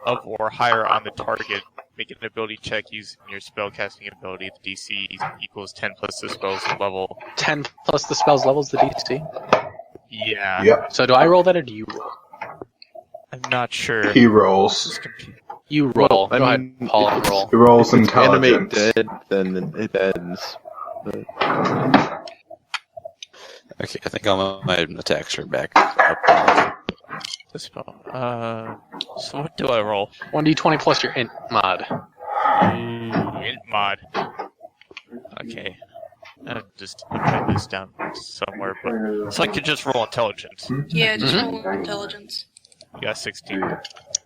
of or higher on the target, make an ability check using your spellcasting ability. The DC equals 10 plus the spell's level. 10 plus the spell's levels, the DC. Yeah. Yep. So do I roll that or do you roll? I'm not sure. He rolls. You roll. Well, Go I ahead, mean, Paul, roll. He rolls Animate intelligence. dead, then it ends. But Okay, I think all my attacks are back up. Dispel. So what do I roll? 1d20 plus your int mod. Int mod. Okay. I'll just write this down somewhere, but so I could just roll intelligence. Yeah, just Mhm. roll intelligence. You got 16.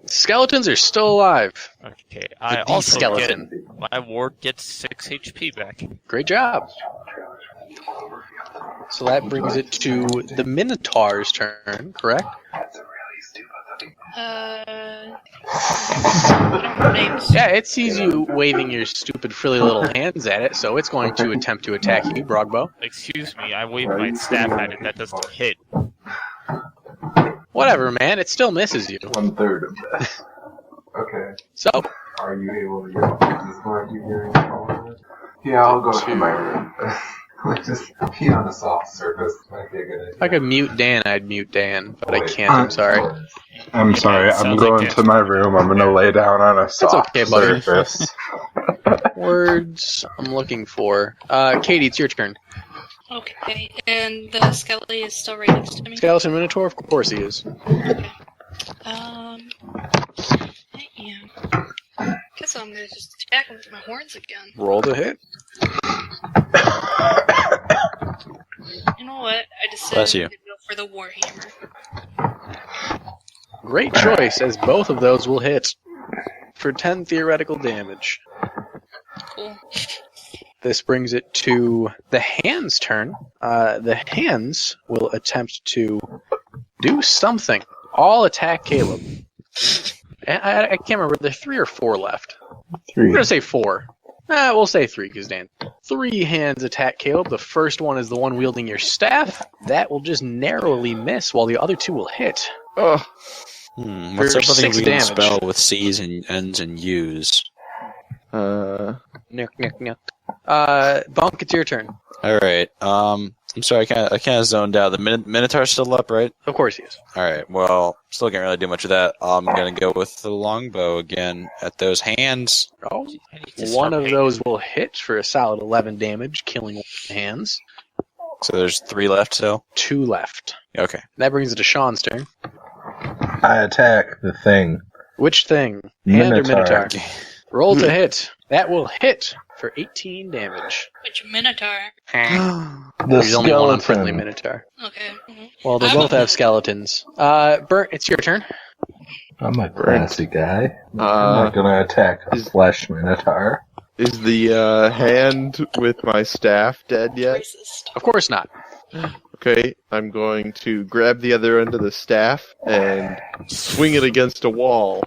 Skeletons are still alive. Okay. I The also skeleton. get my ward gets 6 HP back. Great job. So that brings it to the Minotaur's turn, correct? I don't know names. Yeah, it sees you waving your stupid frilly little hands at it, so it's going to attempt to attack you, Brogbo. Excuse me, I wave my staff at it. That doesn't hit. Whatever, man, it still misses you. 1/3 of that. Okay. So, Are you able to get this one you hearing? Yeah, I'll go to my room. Just pee on a soft surface might be a good idea. if I could mute Dan, I'd mute Dan, but I can't, I'm sorry. I'm sorry, I'm sounds going like to my room. I'm gonna lay down on a soft okay, buddy. surface. Words I'm looking for. Katie, it's your turn. Okay, and the skeleton is still right next to me. Skeleton Minotaur, of course he is. I am. Guess I'm gonna just attack him with my horns again. Roll to hit. You know what? I decided Bless you. to go for the Warhammer. Great choice, as both of those will hit. for 10 theoretical damage. Cool. This brings it to the hand's turn. The hands will attempt to do something. All attack Caleb. I can't remember. There are 3 or 4 left. 3. We're going to say 4. We'll say 3 because Dan. 3 hands attack Caleb. The first one is the one wielding your staff. That will just narrowly miss, while the other 2 will hit. Oh. What's For something 6 we can damage. spell with C's and N's and U's? Nick. Bunk, it's your turn. All right. I'm sorry, I kind of zoned out. The Minotaur's still up, right? Of course he is. All right. Well, still can't really do much of that. I'm gonna go with the longbow again at those hands. Oh, I need to one start of paying- those will hit for a solid 11 damage, killing one of the hands. So there's 3 left still. 2 left. Okay. That brings it to Sean's turn. I attack the thing. Which thing? Hand or Minotaur. Minotaur? Roll to hit. That will hit for 18 damage. Which Minotaur? The There's only one unfriendly skeleton. Minotaur. Okay. Mhm. Well, they I'm both a- have skeletons. Burnt, it's your turn. I'm a classy guy. I'm Uh, not gonna attack a flesh minotaur. is the hand with my staff dead yet? Racist. Of course not. Okay, I'm going to grab the other end of the staff and swing it against a wall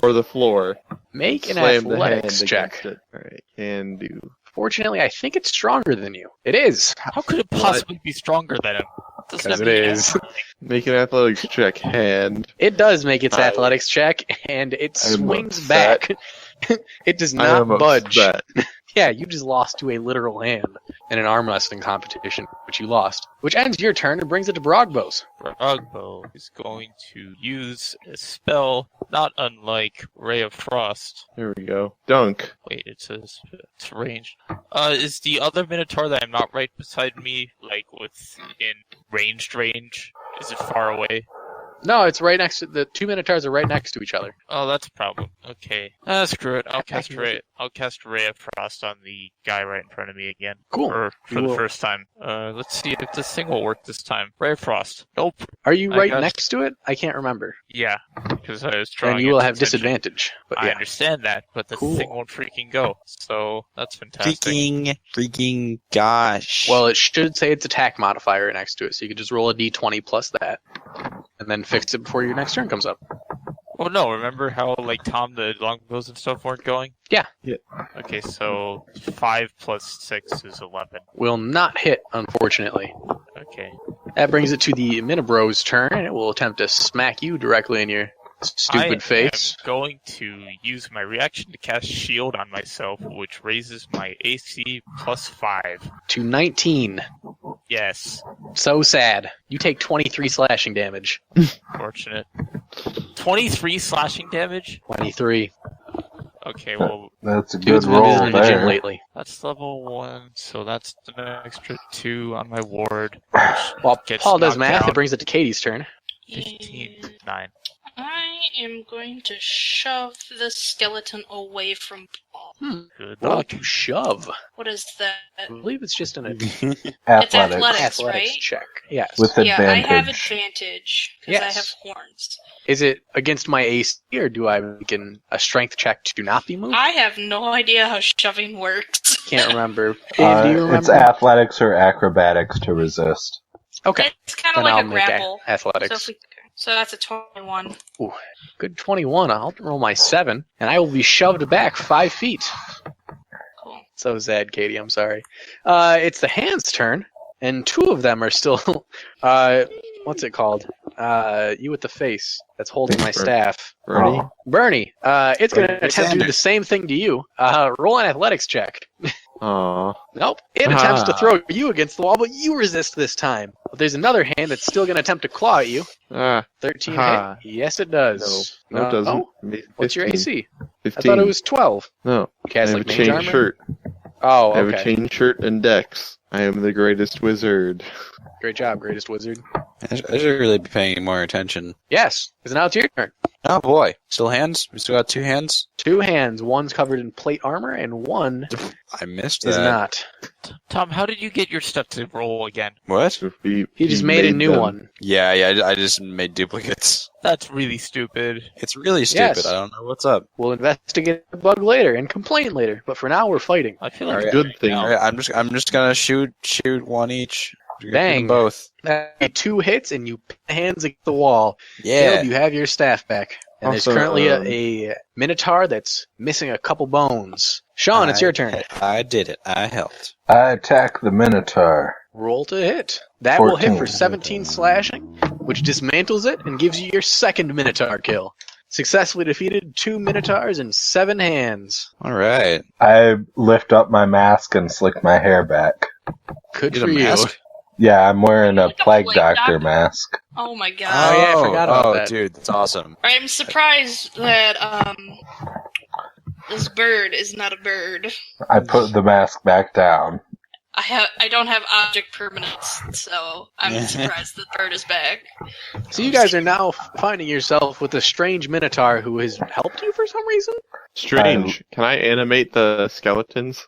or the floor. Make an Slam the athletics hand check. against it. Alright, can do. Fortunately, I think it's stronger than you. It is. How could it possibly be stronger than him? Doesn't Because have it any is. answer. Make an athletics check, hand. It does make its I- athletics check, and it I'm swings upset. back. It does I not am budge. upset. Yeah, you just lost to a literal hand in an arm wrestling competition, which you lost. Which ends your turn and brings it to Brogbos. Brogbo is going to use a spell not unlike Ray of Frost. There we go. Dunk. Wait, it says it's ranged. Is the other Minotaur that I'm not right beside me, like within ranged range? Is it far away? No, it's right next to the 2 Minotaurs are right next to each other. Oh, that's a problem. Okay. Screw it. I'll cast Ray of Frost on the guy right in front of me again. Cool. Or for You the will- first time. Let's see if this thing will work this time. Ray of Frost. Nope. Are you I right got- next to it? I can't remember. Yeah, because I was trying. And you will have disadvantage. But I yeah. understand that, but the Cool. thing won't freaking go. So that's fantastic. Freaking gosh. Well, it should say its attack modifier next to it, so you could just roll a d20 plus that. And then fix it before your next turn comes up. Oh no! Remember how like Tom the longbows and stuff weren't going? Yeah. Yeah. Okay, so 5 plus 6 is 11. Will not hit, unfortunately. Okay. That brings it to the Minibro's turn, and it will attempt to smack you directly in your stupid face. I'm going to use my reaction to cast Shield on myself, which raises my AC plus 5. To 19. Yes, So sad. You take 23 slashing damage. fortunate. 23 slashing damage? 23. Okay, well, That's a good Dude's been roll visiting the gym there. lately. that's level 1, so that's an extra 2 on my ward. While Gets Paul does knocked math, down. it brings it to Katie's turn. 15, And 9. I am going to shove the skeleton away from Paul. Good What luck. about you shove? What is that? I believe it's just an It's Athletics. athletics, athletics right? check. Yes. With Yeah, I have advantage. advantage because I Yes. have horns. Is it against my AC, or do I make a strength check to not be moved? I have no idea how shoving works. Can't remember. Dave, do you remember? It's athletics or acrobatics to resist. Okay. It's kind of Then I'll like a make grapple. So, athletics. so that's a 21. Good 21. I'll roll my 7, and I will be shoved back 5 feet. Cool. So sad, Katie. I'm sorry. It's the hand's turn, and 2 of them are still. What's it called? You with the face that's holding my staff. Bernie? Bernie. It's going to attempt to do Alexander. the same thing to you. Roll an athletics check. Aw. Nope. It attempts to throw you against the wall, but you resist this time. But there's another hand that's still going to attempt to claw at you. Ah. 13 Ha. hit. Yes, it does. No, it doesn't. Oh, what's your 15. AC? 15. I thought it was 12. No. You I cast have like a mage chain armor? shirt. Oh, I have a okay. chain shirt and dex. I am the greatest wizard. Great job, greatest wizard. I should really be paying more attention. Yes, because now it's your turn. Oh boy, still hands? We still got 2 hands? 2 hands. One's covered in plate armor, and one I missed is that. not. Tom, how did you get your stuff to roll again? What? He just made a new them. one. Yeah, I just made duplicates. That's really stupid. It's really stupid. Yes. I don't know what's up. We'll investigate the bug later and complain later, but for now we're fighting. I feel like It's a good thing. All right, I'm just gonna shoot one each. You're gonna shoot Bang. them both. That'd be 2 hits, and you pin the hands against the wall. Yeah. Caleb, you have your staff back. And Also, there's currently a Minotaur that's missing a couple bones. Sean, it's your turn. I did it. I helped. I attack the Minotaur. Roll to hit. That will hit 14. for 17 slashing, which dismantles it and gives you your second Minotaur kill. Successfully defeated 2 Minotaurs in 7 hands. All right. I lift up my mask and slick my hair back. Good Get for a you. mask? Yeah, I'm wearing a Like a Plague Plague Doctor Doctor? mask. Oh my god. Oh, yeah, I forgot about that. dude, that's awesome. I'm surprised that this bird is not a bird. I put the mask back down. I don't have object permanence, so I'm surprised the bird is back. So you guys are now finding yourself with a strange Minotaur who has helped you for some reason? Strange. Can I animate the skeletons?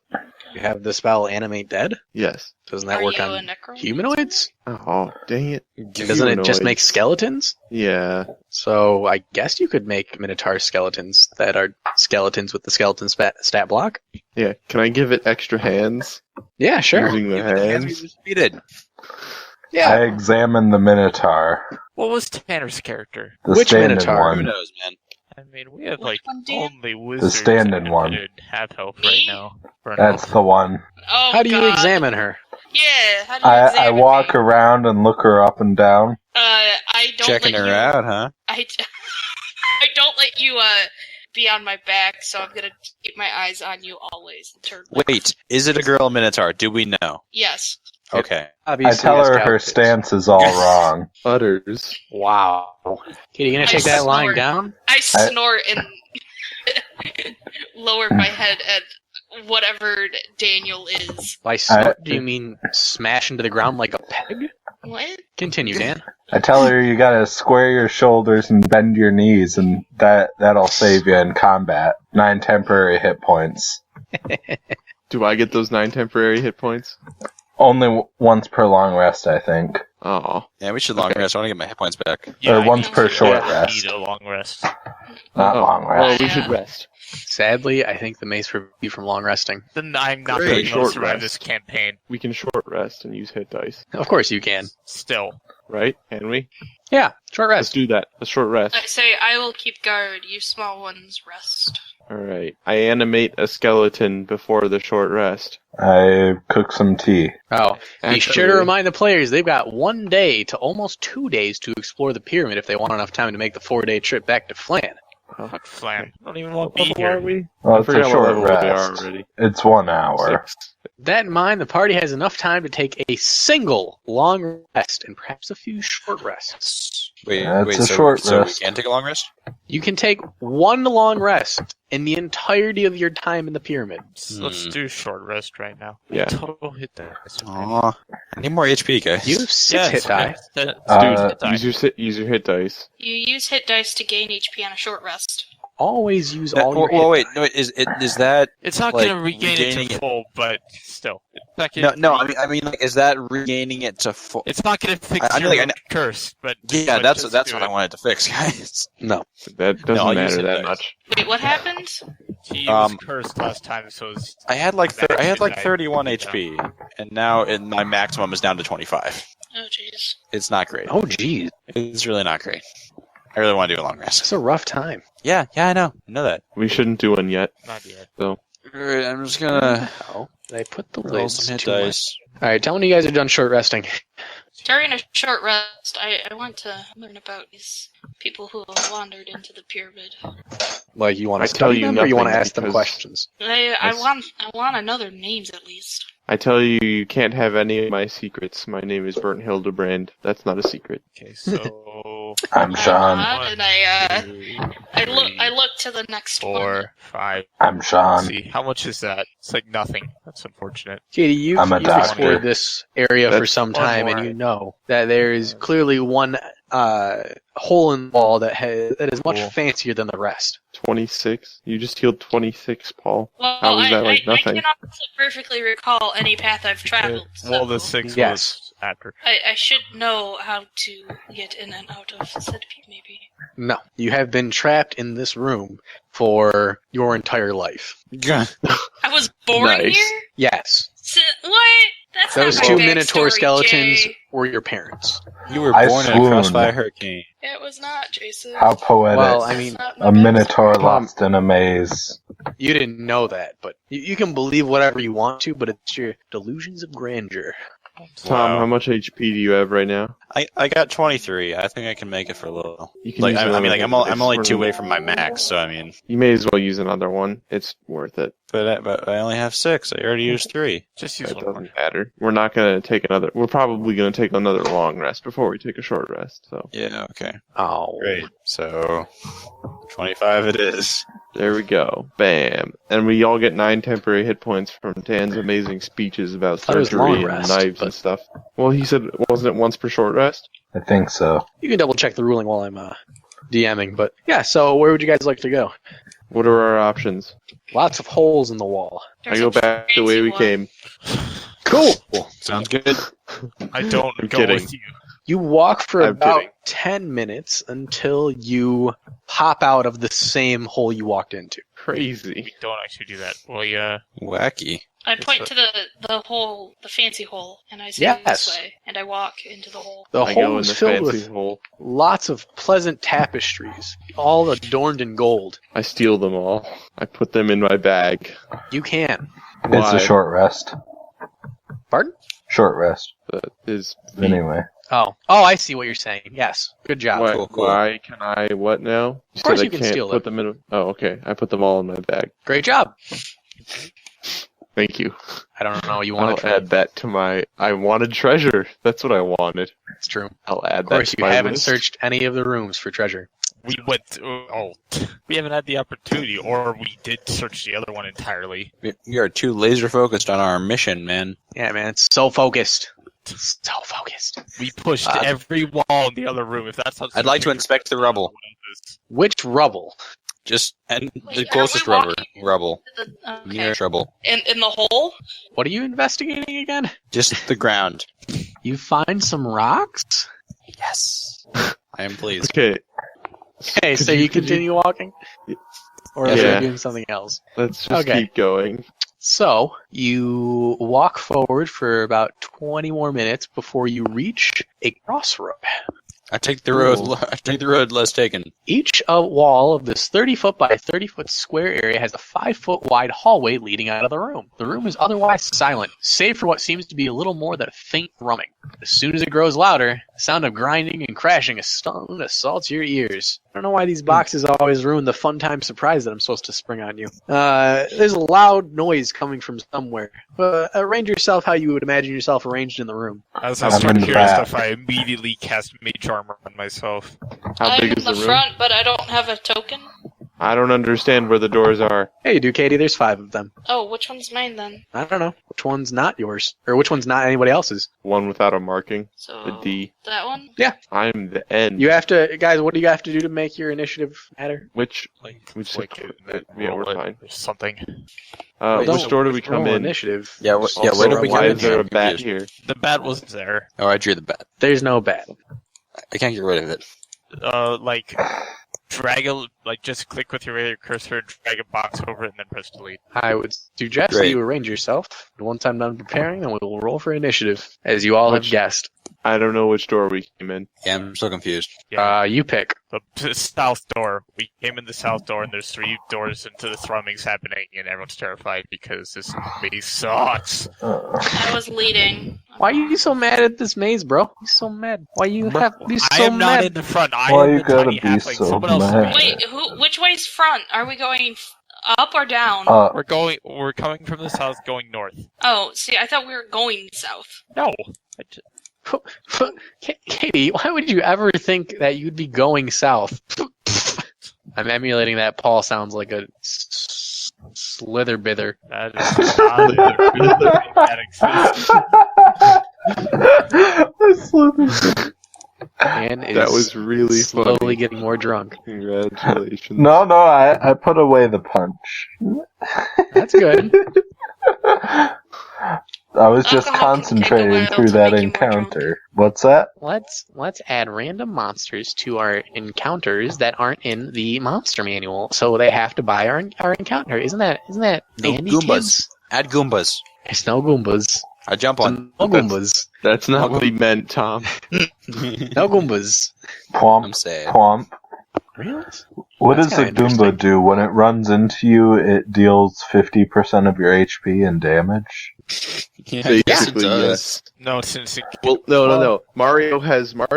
You have the spell Animate Dead? Yes. Doesn't that Are work you on a necro? humanoids? Oh, dang it. Doesn't it just Humanoids. make skeletons? Yeah. So I guess you could make Minotaur skeletons that are skeletons with the skeleton stat block. Yeah. Can I give it extra hands? Yeah, sure. Using the As we hands? just defeated. I Yeah. examine the Minotaur. What was Tanner's character? The Which standing Minotaur? Who one. knows, man? I mean, we have Which like one, Dan? only wizards standing that one. could have help right Me? now. For That's now. the one. Oh How do you god. examine her? Yeah, how do you I examine walk me? around and look her up and down. I don't Checking let her you, out, huh? I don't let you be on my back, so I'm gonna keep my eyes on you always. And turn left. Wait, is it a girl Minotaur? Do we know? Yes. Okay. I Obviously, tell that's her her Galactus. stance is all wrong. Utters. Wow. Katie, you gonna take that lying snort. down? I snort and lower my head at whatever Daniel is. By snort, do you mean smash into the ground like a peg? What? Continue, Dan. I tell her you gotta square your shoulders and bend your knees, and that'll save you in combat. 9 temporary hit points. Do I get those 9 temporary hit points? Only once per long rest, I think. Oh. Yeah, we should long rest. I want to get my hit points back. Or once I per need- short I rest. need a long rest. Not long Well, rest. we should rest. Sadly, I think the mace prevents you from long resting. Then I'm not Great. going to Short survive rest. this campaign. We can short rest and use hit dice. Of course you can. Still. Right? Can we? Yeah, short Let's rest. do that. A short rest. I say I will keep guard. You small ones rest. Alright. I animate a skeleton before the short rest. I cook some tea. Oh, be Actually- sure to remind the players they've got 1 day to almost 2 days to explore the pyramid if they want enough time to make the 4-day trip back to Flan. Fuck Flan. I don't even want What to be level are here. we? Well, I it's a forgot what short level they are rest. already. It's 1 hour. 6. That in mind, the party has enough time to take a single long rest and perhaps a few short rests. Wait, That's a so, short so rest. we can take a long rest? You can take 1 long rest in the entirety of your time in the pyramid. Let's do short rest right now. Yeah. Total hit that. Aw. I need more HP, guys. You have 6 hit die. Use your hit dice. You use hit dice to gain HP on a short rest. Always use all your well, hit wait, no, is that It's not like, going to regain it regaining to it- full, but still. It's not no? gonna I mean, like, is that regaining it to full? It's not going to fix I know, your like, I know- curse, but Yeah, but that's just that's do what it. I wanted to fix, guys. No. That doesn't No, I'll use matter hit that dice. much. Wait, what happened? He Um, was cursed last time, so it's I had like Back I had to like die. 31 HP, and now my maximum is down to 25. Oh jeez. It's not great. Oh, geez. It's really not great. I really want to do a long rest. It's a rough time. Yeah, I know. I know that. We shouldn't do one yet. not yet. Alright, I'm just gonna Oh, they put the roll lids some hit too much. dice. Alright, tell me you guys are done short resting. During a short rest, I want to learn about these people who have wandered into the pyramid. Like, you want I to tell study you them, or you want to nothing ask them because- questions? I Yes. want to know their names at least. I tell you, you can't have any of my secrets. My name is Bernd Hildebrand. That's not a secret. Okay, so I'm Sean. And I look to the next one. 4, 5. I'm Let's Sean. see, how much is that? It's like nothing. That's unfortunate. Katie, you've I'm a doctor. explored this area for That's some one time, more. and you know that there is clearly one hole in the wall that is much Cool. fancier than the rest. 26. You just healed 26, Paul. Well, How was that like I nothing? cannot perfectly recall any path I've traveled. Well, the so 6 Yes. was after. I should know how to get in and out of said peak, maybe. No, you have been trapped in this room for your entire life. I was born Nice. here? Yes, What? That's those not my two backstory, Minotaur skeletons Jay. were your parents. You were I born in a swoon. crossfire hurricane. It was not, Jason. How poetic. Well, I That's mean, not my A backstory. minotaur lost in a maze. you didn't know that, but you can believe whatever you want to, but it's your delusions of grandeur. Tom, Wow. how much HP do you have right now? I got 23. I think I can make it for a little. You can Like use I mean, another like I'm one. only 2 away from my max, so I mean, You may as well use another one. It's worth it. but I only have 6. I already used 3. Just use It one more. doesn't matter. We're not gonna take another. We're probably gonna take another long rest before we take a short rest. So Yeah, okay, Oh, great. So 25 it is. there we go. Bam. And we all get 9 temporary hit points from Dan's amazing speeches about Thought it was surgery long and rest, knives but- and stuff. Well, he said, wasn't it once per short rest? I think so. You can double check the ruling while I'm DMing, but yeah. So where would you guys like to go? What are our options? Lots of holes in the wall. I There's go a back the way fancy we one. came. Cool. Sounds good. I don't I'm go kidding. with you. You walk for I'm about kidding. 10 minutes until you pop out of the same hole you walked into. Crazy. We don't actually do that. Well, yeah. Wacky. I point to the hole, the fancy hole, and I say Yes. this way, and I walk into the hole. The I go hole in is the filled fancy with hole. lots of pleasant tapestries, all adorned in gold. I steal them all. I put them in my bag. You can. It's Why? a short rest. Pardon? Short rest. That is Anyway. Oh, I see what you're saying. Yes, good job. Why, Cool. why can I what now? Of course said you I can can't steal put them. them in. Oh, okay. I put them all in my bag. Great job. Thank you. I don't know. You I'll want to add that to my. I wanted treasure. That's what I wanted. It's true. I'll add Of course, that. you to my haven't list. searched any of the rooms for treasure. We went. We haven't had the opportunity, or we did search the other one entirely. We are too laser focused on our mission, man. Yeah, man, it's so focused. So focused. We pushed Uh, every wall in the other room. If that's how I'd like to inspect the rubble. Which rubble? Just and Wait, the are closest we walking- rubble. Okay. Nearest rubble. In the hole? What are you investigating again? Just the ground. You find some rocks? Yes. I am pleased. Okay. Okay, so you continue walking? Or are Yeah. you doing something else? Let's just Okay. keep going. So, you walk forward for about 20 more minutes before you reach a crossroad. I take the road. I take the road less taken. Each wall of this 30-foot by 30-foot square area has a 5-foot wide hallway leading out of the room. The room is otherwise silent, save for what seems to be a little more than a faint thrumming. As soon as it grows louder, the sound of grinding and crashing assaults your ears. I don't know why these boxes always ruin the fun time surprise that I'm supposed to spring on you. There's a loud noise coming from somewhere. Arrange yourself how you would imagine yourself arranged in the room. As I I'm start in the hearing back. stuff, I immediately cast Mage Armor on myself. How I'm big in is the the room? front, but I don't have a token. I don't understand where the doors are. Hey, you do, Katie. There's 5 of them. Oh, which one's mine then? I don't know. Which one's not yours? Or which one's not anybody else's? One without a marking. So The D. that one? I'm the N. You have to, guys, what do you have to do to make your initiative matter? Which Like, We just like have to- it- yeah, we're roll it fine. or something. which Don't door do we come roll in? Initiative. Yeah, where Also, did we why come in? is there a I'm bat confused. here? The bat wasn't there. Oh, I drew the bat. There's no bat. I can't get rid of it. Like, drag a, like, just click with your regular cursor, drag a box over it, and then press delete. I would suggest that Great. you arrange yourself. Once I'm done preparing, then we will roll for initiative, as you all have Which- guessed. I don't know which door we came in. Yeah, I'm so confused. Yeah. You pick. The south door. We came in the south door, and there's 3 doors into the thrumming's happening, and everyone's terrified because this maze sucks. I was leading. Why are you so mad at this maze, bro? You're so mad. Why you have to be I so am not mad? in the front. I Why am you the gotta tiny be halfling. so Someone else is mad? behind. Wait, which way's front? Are we going up or down? We're coming from the south, going north. Oh, see, I thought we were going south. No. Katie, why would you ever think that you'd be going south? I'm emulating that. Paul sounds like a slitherbither. That is not that exists. And is That was really slowly funny. getting more drunk. Congratulations. No, I put away the punch. That's good. I was just Alcohol can take a concentrating while through to that make you more encounter. What's that? Let's add random monsters to our encounters that aren't in the monster manual, so they have to buy our encounter. Isn't that dandy, Goombas. kids? Add Goombas. It's no Goombas. I jump on. No Goombas. That's not what he meant, Tom. No Goombas. I'm Plomp, saying. plomp. Really? What That's does a kinda Goomba interesting. do? When it runs into you, it deals 50% of your HP in damage? Yes, it Basically, does. yes. No, since it, Well, no. Mario has 1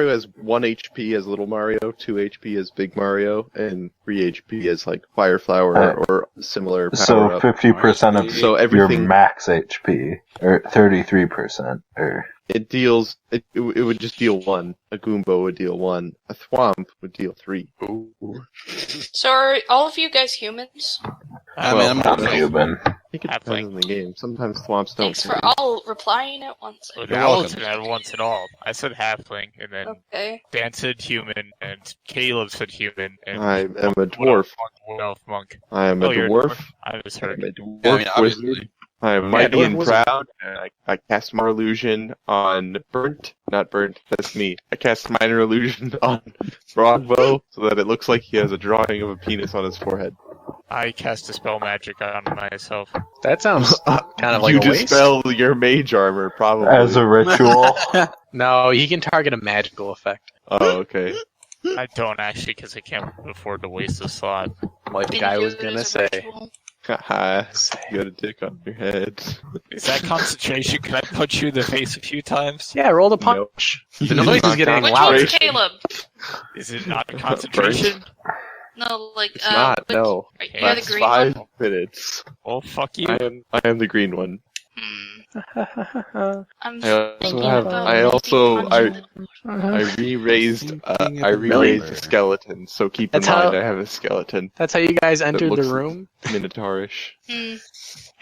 HP as Little Mario, 2 HP as Big Mario, and 3 HP as like Fire Flower or similar power So up. 50% of So your everything max HP, or 33%, or it deals, it would just deal 1. A Goomba would deal 1. A Thwomp would deal 3. So are all of you guys humans? I Well, mean, I'm I'm human. I think it Halfling. depends on the game. Sometimes Thwomps don't. Thanks for all replying at once. Well, You're that welcome. wasn't at once at all. I said halfling, and then Okay. Dan said human, and Caleb said human, and I am a dwarf. Elf monk. I am a Oh, you're a dwarf. I just I heard. am a dwarf Yeah, I mean, wizard. obviously. I am mighty dwarf and wizard. proud, and I cast Minor Illusion on not Burnt, that's me. I cast Minor Illusion on Brogbo so that it looks like he has a drawing of a penis on his forehead. I cast a spell magic on myself. That sounds kind of like you a waste. dispel your mage armor, probably. As a ritual. No, he can target a magical effect. Oh, okay. I don't actually, because I can't afford to waste a slot. Like the Been guy was used gonna as a say. ritual. Haha, you got a dick on your head. Is that concentration? Can I punch you in the face a few times? Yeah, roll the punch. The Nope. noise is getting Which louder. one's Caleb? Is it not concentration? No, like, It's not, which- no. You're the That's green 5 one? minutes. Well, fuck you. I am the green one. I'm I also thinking have- about I maybe also- punching I re-raised Thinking I of a re-raised member. a skeleton, so keep That's in mind how- I have a skeleton. That's how you guys entered the looks- room Minotaurish. Hmm.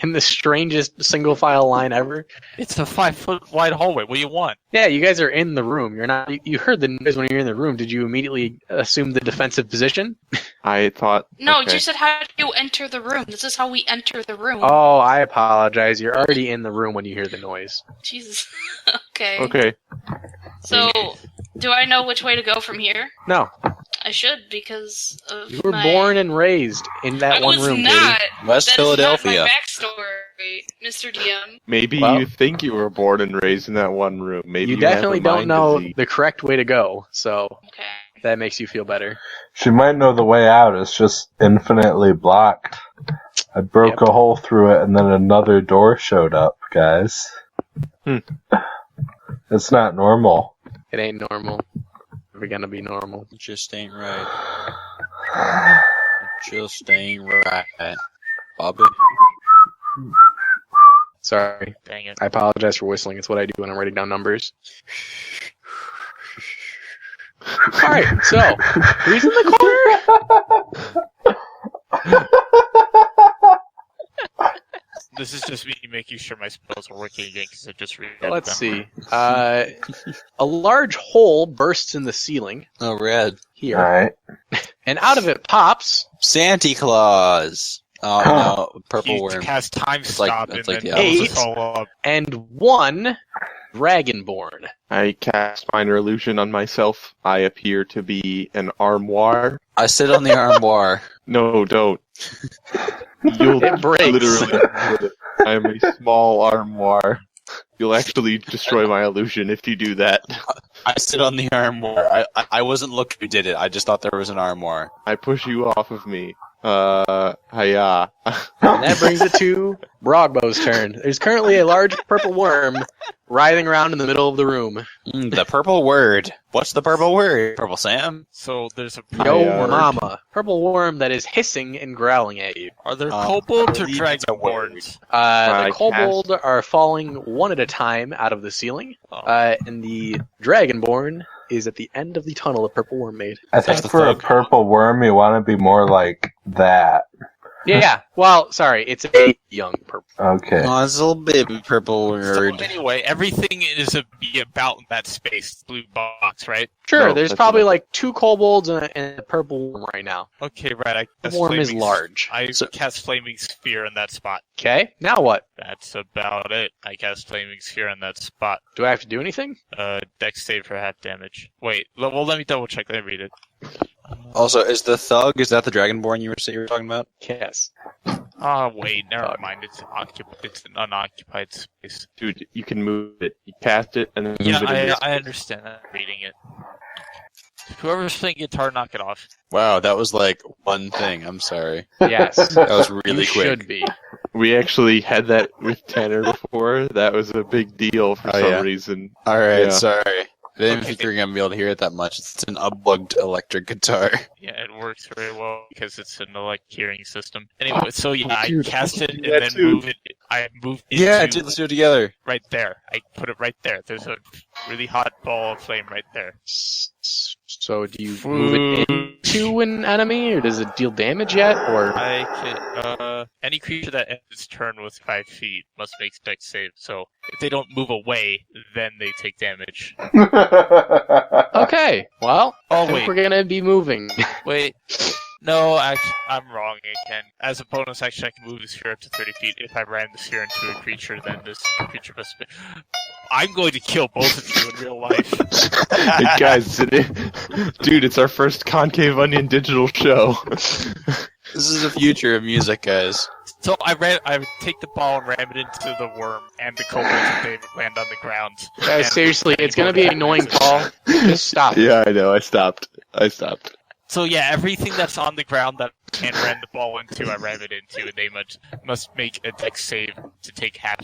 in the strangest single file line ever. It's a 5-foot wide hallway. What do you want? Yeah, you guys are in the room. You're not. You heard the noise when you're in the room. Did you immediately assume the defensive position? I thought. No, okay. you said how do you enter the room? This is how we enter the room. Oh, I apologize. You're already in the room when you hear the noise. Jesus. Okay. Okay. So, do I know which way to go from here? No, I should because of you were my... born and raised in that I one was room, not. Katie. West That is Philadelphia. not my backstory, Mr. DM. Maybe Well- you think you were born and raised in that one room. Maybe You have a definitely don't mind know disease. the correct way to go, so Okay. that makes you feel better. She might know the way out. It's just infinitely blocked. I broke Yep. a hole through it, and then another door showed up, guys. It's not normal. It ain't normal. Never gonna be normal. It just ain't right. It just ain't right. Bobby. Sorry. Dang it. I apologize for whistling. It's what I do when I'm writing down numbers. Alright, so, who's in the corner? This is just me making sure my spells are working again because I just read them. Let's see. A large hole bursts in the ceiling Oh, red. here, Alright. and out of it pops Santa Claus. Oh, no. Purple You worm. cast time It's like- stop it's and like then the close opposite. us all up. and one dragonborn. I cast Minor Illusion on myself. I appear to be an armoire. I sit on the armoire. No, don't. You'll It breaks. literally. I am a small armoire. You'll actually destroy my illusion if you do that. I sit on the armoire. I wasn't looking who did it. I just thought there was an armoire. I push you off of me. Hiya. And that brings it to Brogbo's turn. There's currently a large purple worm writhing around in the middle of the room. The purple word. What's the purple word? Purple Sam? So there's a. Yo, I, mama. Purple worm that is hissing and growling at you. Are there I kobolds or believe it's a word. dragonborns? The I kobold are falling one at a time out of the ceiling, Oh. and the dragonborn is at the end of the tunnel the purple worm made. I think the for a thug. purple worm, you want to be more like that. Yeah. Well, sorry, it's a young purple. Okay. Oh, it's a little baby purple So word. anyway, everything is be about in that space, blue box, right? Sure, No, there's that's probably enough. like 2 kobolds and a purple worm right now. Okay, right. I The cast worm is flaming large. I So- cast flaming sphere in that spot. Okay, now what? That's about it. I cast flaming sphere in that spot. Do I have to do anything? Dex save for half damage. Wait, well, let me double check. Let me read it. Also, is the thug, is that the Dragonborn you were talking about? Yes. Oh, wait, never mind. It's an unoccupied space. Dude, you can move it. You cast it and then move Yeah, it. in I understand that. I'm reading it. Whoever's playing guitar, knock it off. Wow, that was like one thing. I'm sorry. Yes. That was really you quick. should be. We actually had that with Tanner before. That was a big deal for Oh, some yeah. reason. Alright, Yeah. sorry. I didn't Okay. think you were going to be able to hear it that much. It's an unplugged electric guitar. Yeah, it works very well because it's an elect hearing system. Anyway, so yeah, Dude, I cast it do and that then too. move it. I moved into Yeah, dude, let's do it together. right there. I put it right there. There's a really hot ball of flame right there. So do you move it into an enemy, or does it deal damage yet, or... I can, any creature that ends its turn with 5 feet must make dex save. So if they don't move away, then they take damage. Okay, well, I Oh think wait, we're gonna be moving. wait. No, actually, I'm wrong again. As a bonus action, I can move the sphere up to 30 feet. If I ran the sphere into a creature, then this creature must be... I'm going to kill both of you in real life. Hey, guys, dude, it's our first Concave Onion digital show. This is the future of music, guys. So I take the ball and ram it into the worm and the kobolds if they land on the ground. Guys, And- seriously, it's gonna be annoying, Paul. Just stop. Yeah, I know. I stopped. So yeah, everything that's on the ground that I can ram the ball into, I ram it into, and they must make a dex save to take half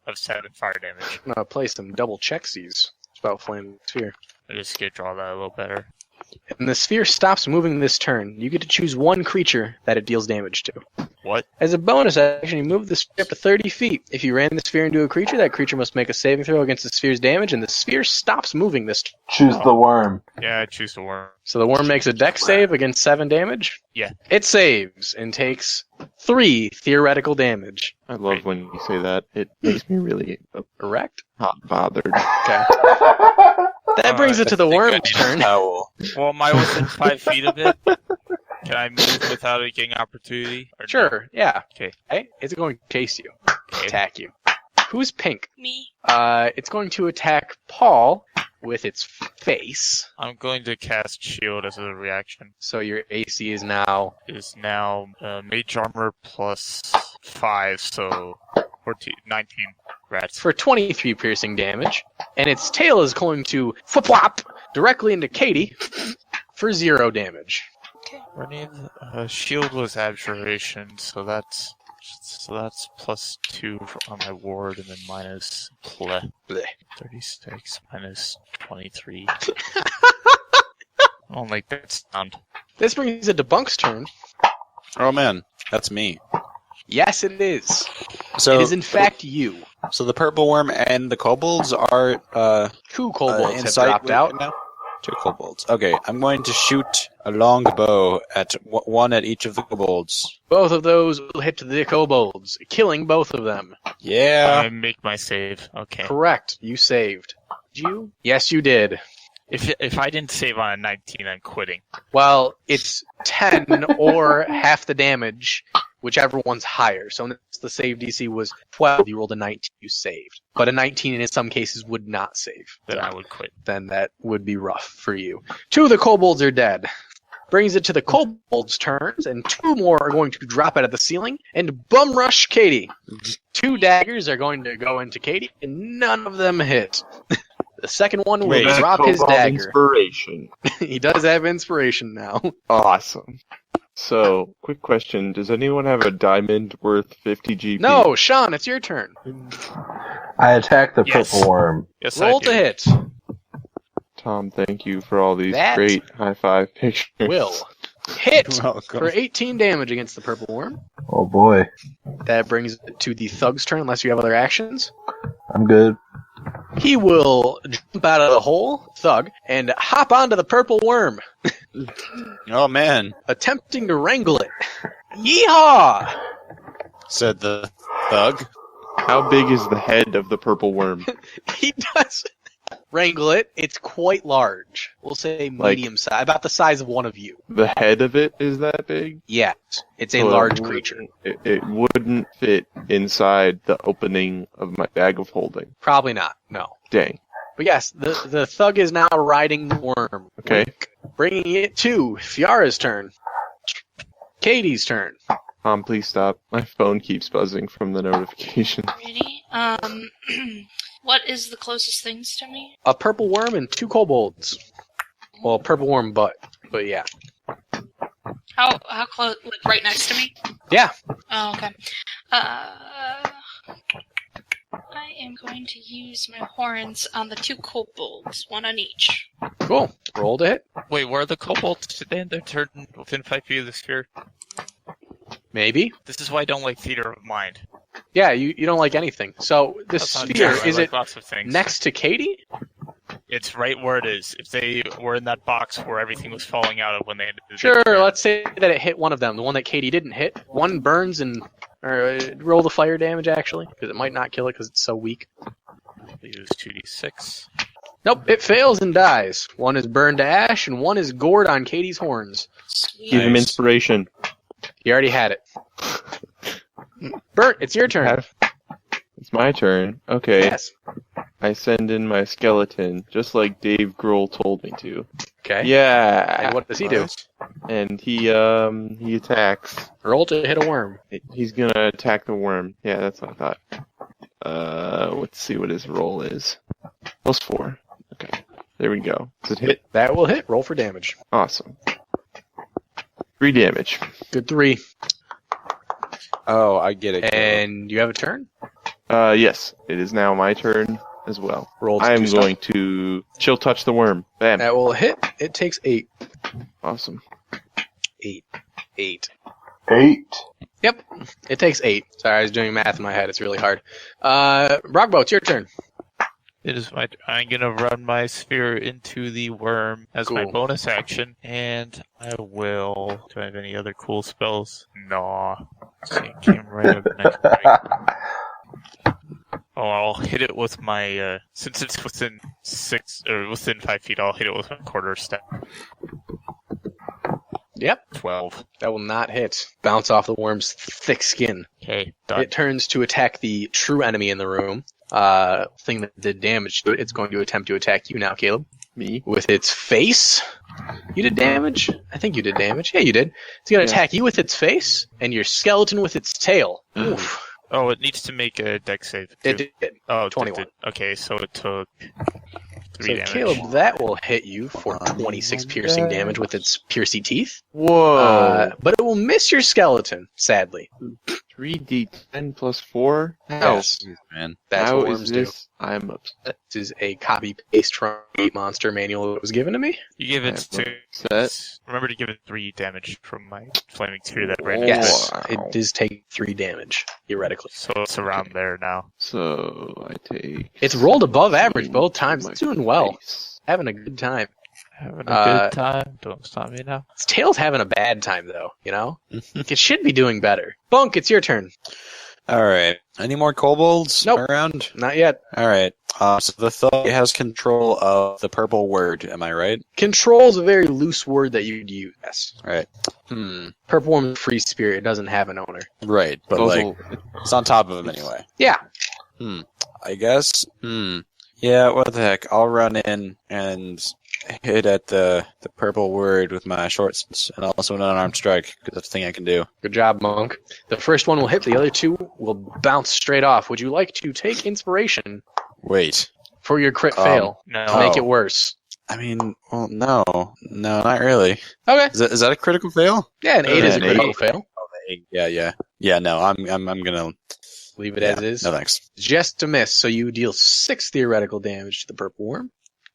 of 7 fire damage. I'm gonna play some double checksies about Flame Sphere. I just get draw that a little better. And the sphere stops moving this turn. You get to choose one creature that it deals damage to. What? As a bonus action, you move the sphere up to 30 feet. If you ran the sphere into a creature, that creature must make a saving throw against the sphere's damage, and the sphere stops moving this turn. Choose the worm. Yeah, I choose the worm. So the worm makes a dex save against 7 damage. Yeah. It saves and takes 3 theoretical damage. I love when you say that. It makes me really Correct? hot bothered. Okay. That brings it to the I think I worm's need a turn. towel. Well, am I within 5 feet of it? Can I move without it getting opportunity? Or no? Sure, yeah. Okay. Hey, it's going to chase you. Okay. Attack you. Who's pink? Me. It's going to attack Paul with its face. I'm going to cast shield as a reaction. So your AC is now... Is now mage armor plus 5, so 14, 19 rats. for 23 piercing damage, and its tail is going to flip-flop directly into Katie for 0 damage. Running shield was abjuration, so that's plus 2 on my ward, and then minus Blech. 36 minus 23. I don't like that sound. This brings it to Bunk's turn. Oh man, that's me. Yes, it is. So, It is in fact you. so the purple worm and the kobolds are 2 kobolds in have sight dropped with out. me now? 2 kobolds. Okay, I'm going to shoot a long bow at one at each of the kobolds. Both of those will hit the kobolds, killing both of them. Yeah. I make my save. Okay. Correct. You saved. Did you? Yes, you did. If I didn't save on a 19, I'm quitting. Well, it's 10 or half the damage, whichever one's higher. So the save DC was 12. You rolled a 19, you saved. But a 19 in some cases would not save. Then I would quit. Then that would be rough for you. 2 of the kobolds are dead. Brings it to the kobolds' turns, and 2 more are going to drop out of the ceiling and bum rush Katie. 2 daggers are going to go into Katie, and none of them hit. The second one will Wait. drop his dagger. Inspiration. He does have inspiration now. Awesome. So, quick question. Does anyone have a diamond worth 50 GP? No, Sean, it's your turn. I attack the Yes. purple worm. Yes, Roll I do. to hit. Tom, thank you for all these That great high-five pictures. Will hit Welcome. for 18 damage against the purple worm. Oh boy. That brings it to the thug's turn, unless you have other actions. I'm good. He will jump out of the hole, thug, and hop onto the purple worm, Oh man. attempting to wrangle it. Yeehaw! Said the thug. How big is the head of the purple worm? He does wrangle it. It's quite large. We'll say medium size, about the size of one of you. The head of it is that big? Yes, it's a So large creature. It wouldn't fit inside the opening of my bag of holding. Probably not. No. Dang. But yes, the thug is now riding the worm. Okay. Bringing it to Fiara's turn. Katie's turn. Please stop. My phone keeps buzzing from the notification. Ready? What is the closest things to me? A purple worm and 2 kobolds. Well, purple worm butt, but yeah. How close? Like right next to me? Yeah. Oh, okay. I am going to use my horns on the 2 kobolds, 1 on each. Cool. Roll to hit. Wait, where are the kobolds today? They're turned within 5 feet of the sphere. Maybe. This is why I don't like theater of mind. Yeah, you don't like anything. So the That's not sphere, true. I is like it lots of things. next to Katie? It's right where it is. If they were in that box where everything was falling out of when they ended the Sure, turn. let's say that it hit one of them, the one that Katie didn't hit. One burns and... Or roll the fire damage, actually, because it might not kill it because it's so weak. Use 2d6. Nope, it fails and dies. One is burned to ash, and one is gored on Katie's horns. Give him Nice. inspiration. You already had it. Bert, it's your turn. It's my turn. Okay. Yes. I send in my skeleton, just like Dave Grohl told me to. Okay. Yeah. And what does he do? And he attacks. Roll to hit a worm. He's gonna attack the worm. Yeah, that's what I thought. Let's see what his roll is. +4. Okay. There we go. Does it hit? That will hit. Roll for damage. Awesome. 3 damage. Good 3. Oh, I get it. And you have a turn? Yes. It is now my turn as well. Roll to I am do going to chill touch the worm. Bam. That will hit. It takes 8. Awesome. 8. 8. 8. Yep. It takes 8. Sorry, I was doing math in my head. It's really hard. Rockbow, it's your turn. It is my. I'm gonna run my sphere into the worm as my Cool. bonus action, and I will. Do I have any other cool spells? No. See, it came right up next to me. Oh, I'll hit it with my. Since it's within 5 feet, I'll hit it with my quarter step. Yep. 12. That will not hit. Bounce off the worm's thick skin. Okay, done. It turns to attack the true enemy in the room. Thing that did damage to it. It's going to attempt to attack you now, Caleb. Me. With its face. You did damage? I think you did damage. Yeah, you did. It's going to attack you with its face, and your skeleton with its tail. Oof. Oh, it needs to make a dex save. It too. did. Oh, 21. Okay, so it took 3 So, damage. Caleb, that will hit you for 26 piercing damage with its piercy teeth. Whoa. But it will miss your skeleton, sadly. 3d10 +4? Yes. Jeez, man. That's How what is worms do. this? I'm upset. This is a copy-paste from a monster manual that was given to me. You give it I'm to. upset. Remember to give it 3 damage from my flaming spear that ran. Yes, Wow. it does take 3 damage, theoretically. So it's around there now. So I take. It's rolled above average 16 both times. to It's my doing well. face. Having a good time. Having a Uh, good time. Don't stop me now. Its tail's having a bad time, though, you know? It should be doing better. Bunk, it's your turn. All right. Any more kobolds Nope. around? Not yet. All right. So the thug has control of the purple word. Am I right? Control's a very loose word that you'd use. Yes. All right. Purple Woman's free spirit. It doesn't have an owner. Right. But Also, it's on top of him anyway. Yeah. I guess. Yeah. What the heck? I'll run in and hit at the purple word with my shorts and also an unarmed strike because that's the thing I can do. Good job, Monk. The first one will hit. The other 2 will bounce straight off. Would you like to take inspiration Wait. for your crit fail No. to make it worse? I mean, well, no, not really. Okay. Is that a critical fail? Yeah, an 8 is a an critical 8. fail. Yeah. No, I'm gonna Leave it as is. No thanks. Just a miss, so you deal 6 theoretical damage to the purple worm.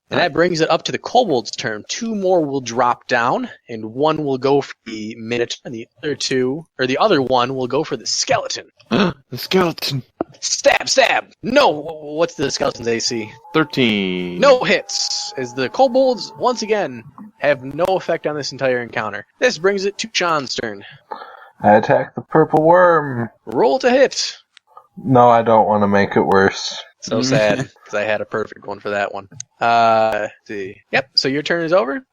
And that brings it up to the kobold's turn. 2 more will drop down, and 1 will go for the minotaur, and the other 1 will go for the skeleton. the skeleton. Stab! No! What's the skeleton's AC? 13. No hits, as the kobolds, once again, have no effect on this entire encounter. This brings it to John's turn. I attack the purple worm. Roll to hit. No, I don't want to make it worse. So sad, because I had a perfect one for that one. Let's see. Yep, so your turn is over.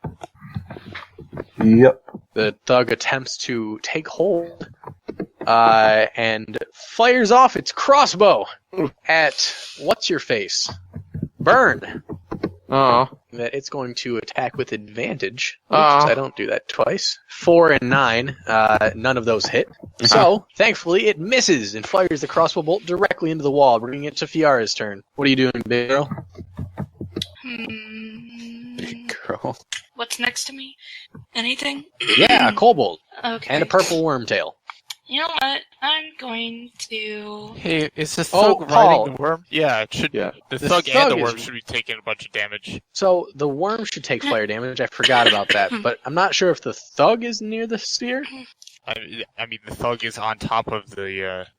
Yep. The thug attempts to take hold and fires off its crossbow at what's-your-face? Burn. Oh. That it's going to attack with advantage. Oops, I don't do that twice. 4 and 9, none of those hit. So, thankfully, it misses and fires the crossbow bolt directly into the wall, bringing it to Fiara's turn. What are you doing, big girl? Big girl. What's next to me? Anything? Yeah, a kobold Okay. and a purple worm tail. You know what? I'm going to... Hey, is the Oh, thug Paul. riding the worm? Yeah, it should. Yeah. The The thug thug and the is- worm should be taking a bunch of damage. So the worm should take fire damage. I forgot about that, but I'm not sure if the thug is near the sphere. I mean, the thug is on top of the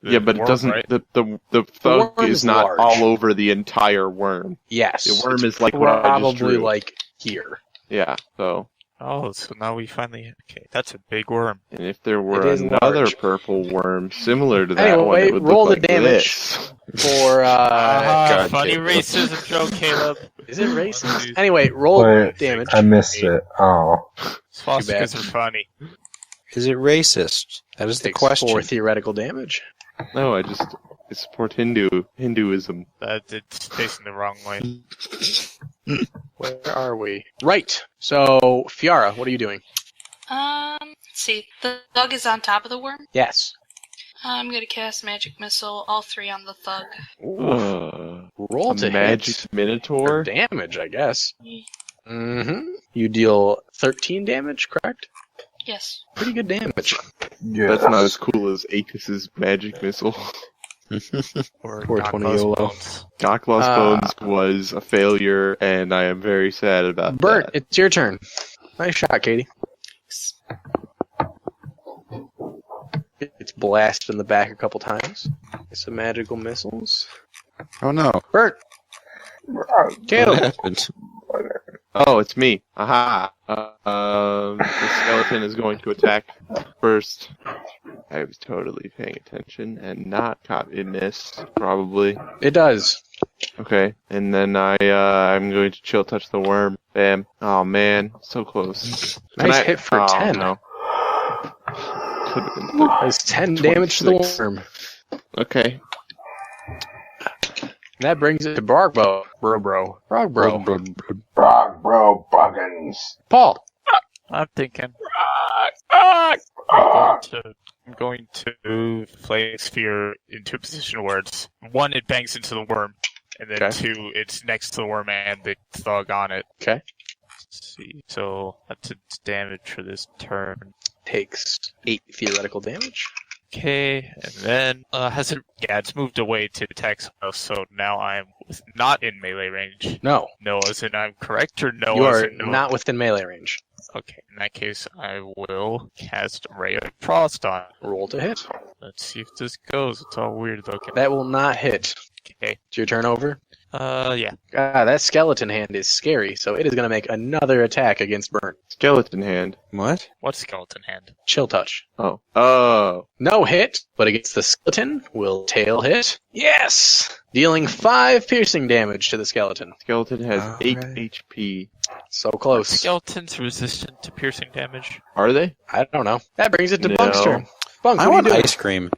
Yeah, but worm, it doesn't. Right? The thug worm is is not large. all over the entire worm. Yes, The worm it's is like what I just probably drew. like here. Yeah. So, Oh, so now we finally. Okay, that's a big worm. and if there were It is another large. purple worm similar to that Anyway, one, it would roll look the like damage. this. For God, funny Caleb. racism joke, Caleb. is it racist? Anyway, roll Wait, damage. I missed it. Oh. Swastikas are funny. Is it racist? That is the Takes question. 4 theoretical damage. No, I support Hinduism. It's facing the wrong way. Where are we? Right. So, Fiara, what are you doing? Let's see. The thug is on top of the worm. Yes. I'm going to cast Magic Missile, all 3 on the thug. Roll A to magic hit. Or minotaur. damage, I guess. You deal 13 damage, correct? Yes. Pretty good damage. Yeah. That's not as cool as Aethys's magic missile. Or 420 Knock YOLO. Bones. Goklos Uh, Bones was a failure, and I am very sad about Bert, that. it's your turn. Nice shot, Katie. It's blasted in the back a couple times. Some magical missiles. Oh no. Bert! What Caleb! happened? Oh, it's me. Aha. The skeleton is going to attack first. I was totally paying attention and not it missed, probably. It does. Okay, and then I'm going to chill touch the worm. Bam. Oh man, so close. Nice hit for 10. No. Could have been 30. That's 10 damage to the 26. worm. Okay. That brings it to Brogbro. Brogbro. Frog bro buggins. Paul! I'm thinking. I'm going to play a sphere into a position where it's one, it bangs into the worm, and then Okay. 2, it's next to the worm and the thug on it. Okay. Let's see. So that's its damage for this turn. Takes 8 theoretical damage. Okay, and then it's moved away to attack someone else, so now I'm not in melee range. No. No, as in I'm correct, or no, You as are in no? not within melee range. Okay, in that case, I will cast Ray of Frost on it. Roll to hit. Let's see if this goes. It's all weird looking. That will not hit. Okay. It's your turn over. Yeah. That skeleton hand is scary, so it is going to make another attack against Burnt. Skeleton hand. What? What skeleton hand? Chill touch. Oh. Oh. No hit, but against the skeleton will tail hit. Yes! Dealing 5 piercing damage to the skeleton. Skeleton has All 8 right. HP. So close. Skeletons resistant to piercing damage. Are they? I don't know. That brings it to No. Bunk's turn. Bunk, I what want are you doing? ice cream.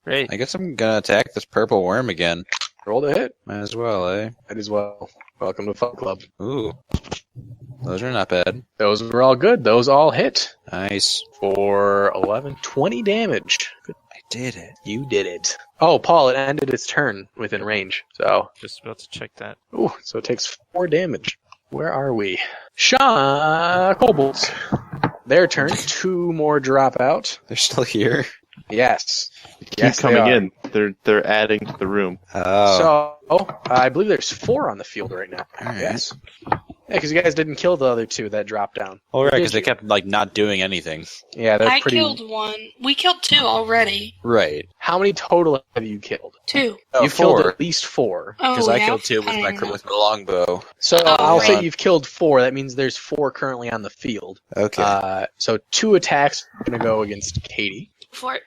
Great. I guess I'm gonna attack this purple worm again. Roll to hit. Might as well, eh? Might as well. Welcome to Fun Club. Ooh. Those are not bad. Those were all good. Those all hit. Nice. For 11, 20 damage. Good. I did it. You did it. Oh, Paul, it ended its turn within range. So, Just about to check that. ooh, so it takes 4 damage. Where are we? Kobolds. Their turn. 2 more drop out. They're still here. Yes. Keep Yes, they coming are. in. They're adding to the room. Oh. So, I believe there's 4 on the field right now. Alright. Yes. Yeah, because you guys didn't kill the other 2 that dropped down. All right, because Did they you? kept like not doing anything. Yeah, they're I pretty. killed 1. We killed 2 already. Right. How many total have you killed? 2. You've killed at least 4. Oh, Because I yeah? killed 2 with I my don't know. with the longbow. So Oh, I'll say right. you've killed 4. That means there's 4 currently on the field. Okay. So 2 attacks are going to go against Katie. For it.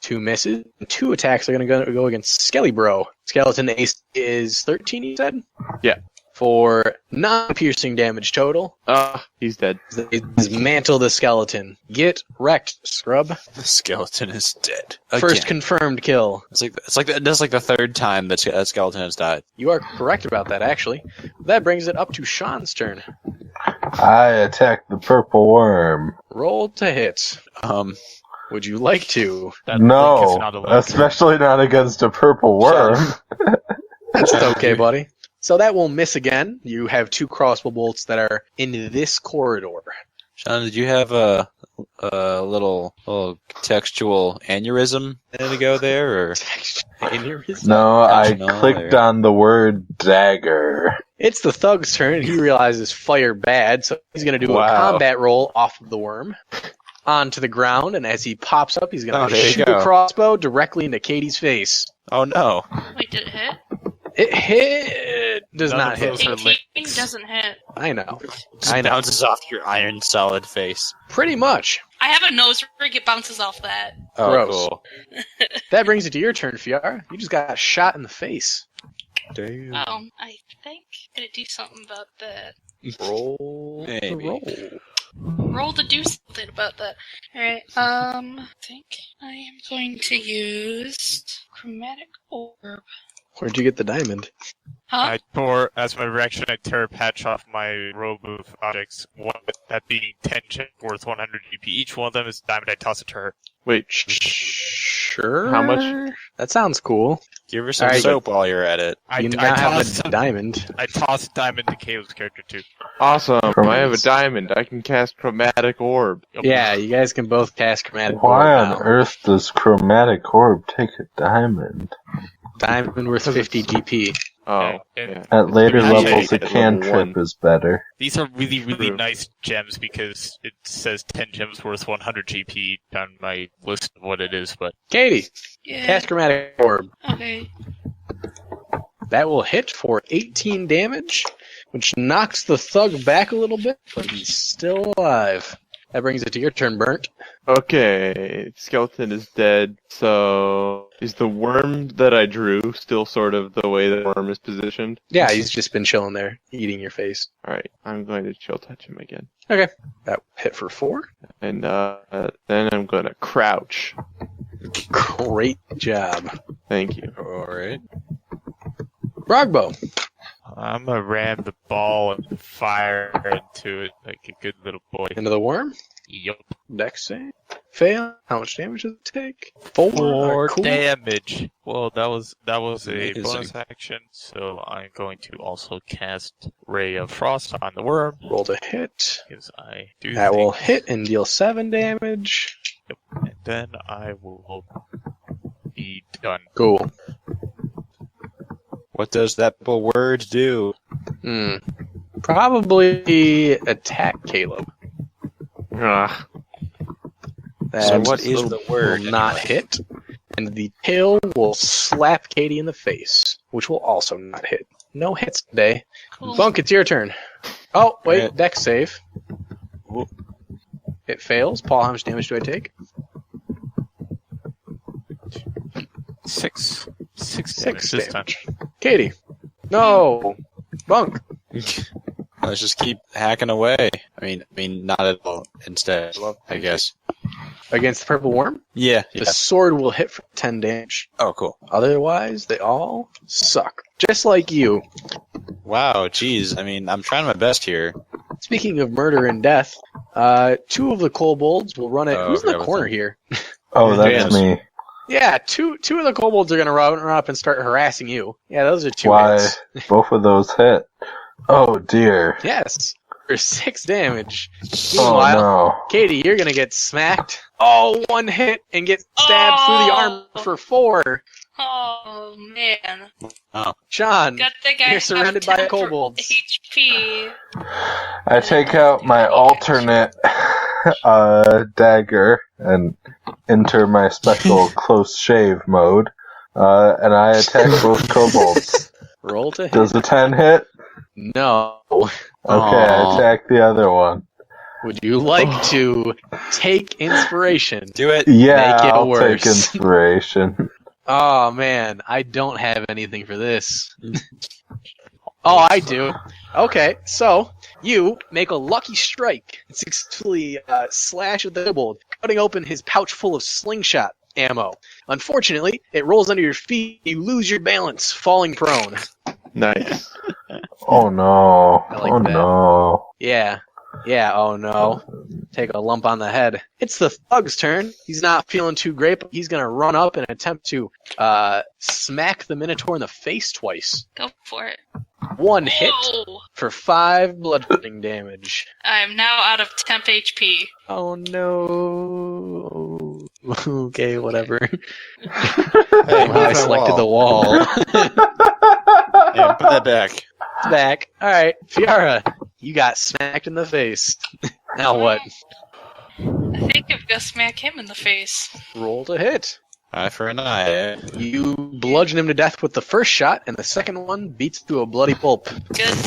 2 misses. 2 attacks are going to go against Skelly Bro. Skeleton ace is 13, you said? Yeah. For non-piercing damage total. He's dead. Dismantle the skeleton. Get wrecked, scrub. The skeleton is dead. First Again. confirmed kill. That's like the third time that skeleton has died. You are correct about that, actually. That brings it up to Sean's turn. I attack the purple worm. Roll to hit. Would you like to? That link is No, not allowed. especially not against a purple worm. That's okay, buddy. So that will miss again. You have 2 crossbow bolts that are in this corridor. Sean, did you have a little textual aneurysm to go there, or No, I Intentional, clicked or- on the word dagger. It's the thug's turn. He realizes fire bad, so he's going to do a Wow. combat roll off of the worm. Onto the ground, and as he pops up, he's going Oh, to there you shoot go. a crossbow directly into Katie's face. Oh no! Wait, did it hit? It hit. Does None not of hit. those are 18 links. doesn't hit. I know. Just I know. bounces off your iron solid face. Pretty much. I have a nose ring, it bounces off that. Oh, Gross. cool. That brings it to your turn, Fiara. You just got shot in the face. Damn. I think I'm gonna do something about that. Roll. the Maybe. roll. Roll to do something about that. Alright, I think I am going to use Chromatic Orb. Where'd you get the diamond? Huh? As my reaction, I tear a patch off my robe of objects. One that being 10 gems worth 100 GP. Each one of them is a diamond. I toss it to her. Wait, Sure. How much? That sounds cool. Give her some Alright. soap while you're at it. I You now have toss a diamond. I toss a diamond to Caleb's character too. awesome! I have a Chromatic. diamond. I can cast Chromatic Orb. Yeah, you guys can both cast Chromatic Why Orb on now. earth does chromatic orb take a diamond? Diamond worth 50 GP. Oh, And- yeah. At later Yeah, levels, yeah, a yeah, cantrip level 1. is better. These are really, really True. nice gems because it says 10 gems worth 100 GP on my list of what it is, but Katie, Yeah. cast Chromatic Orb. Okay. That will hit for 18 damage, which knocks the thug back a little bit, but he's still alive. That brings it to your turn, Burnt. Okay, skeleton is dead. So is the worm that I drew still sort of the way the worm is positioned? Yeah, he's just been chilling there, eating your face. All right, I'm going to chill touch him again, That hit for 4. and then I'm going to crouch. Great job. Thank you. Alright. Brogbo. I'm gonna ram the ball and fire into it like a good little boy. Into the worm. Yup. Dex save. Fail. How much damage does it take? 4. 4 Cool. damage. Well, that was a Amazing. bonus action, so I'm going to also cast Ray of Frost on the worm Roll to hit. because I do That will think- hit and deal 7 damage. and then I will be done. Cool. What does that word do? Probably attack Caleb. Ugh. That what is the word, Will not anyway? hit. And the tail will slap Katie in the face, which will also not hit. No hits today. Cool. Bunk, it's your turn. Oh, wait, Alright. Dex save. Ooh. It fails. Paul, how much damage do I take? 6 6 damage this time. damage. Katie. No. Bunk. Let's just keep hacking away. I mean, not at all. Instead, I guess. Against the purple worm, Yeah. the sword will hit for 10 damage. Oh, cool. Otherwise, they all suck. Just like you. Wow. Geez. I mean, I'm trying my best here. Speaking of murder and death, 2 of the kobolds will run it. Oh, Who's in the yeah, corner with here? Oh, that's Yes. me. Yeah, two of the kobolds are gonna run up and start harassing you. Yeah, those are 2 Why? hits. Both of those hit. Oh dear. Yes, for 6 damage. Oh Meanwhile, no. Katie, you're gonna get smacked. Oh, 1 hit and get stabbed through the arm for 4. Oh man. Sean, Good thing I you're surrounded by have 10 kobolds. HP. I take out my alternate dagger and enter my special close shave mode, and I attack both kobolds. roll to hit. Does a 10 hit? No. Okay, I Aw. attack the other one. Would you like to take inspiration? Do it. Yeah, Make it I'll worse. take inspiration. Oh man, I don't have anything for this. Oh, I do. Okay, so you make a lucky strike and successfully slash at the kobold, cutting open his pouch full of slingshot ammo. Unfortunately, it rolls under your feet. You lose your balance, falling prone. Nice. Oh no. I like Oh that. no. Yeah. Yeah, oh no. Take a lump on the head. It's the thug's turn. He's not feeling too great, but he's going to run up and attempt to smack the Minotaur in the face twice. Go for it. One hit Whoa! for 5 bludgeoning damage. I'm now out of temp HP. Oh no. Okay, whatever. Hey, Somehow I selected the wall. Yeah, put that back. It's back. Alright, Fiara, you got smacked in the face. Now what? I think I'm gonna smack him in the face. Roll to hit. Eye for an eye. You bludgeon him to death with the first shot, and the second one beats to a bloody pulp. Good.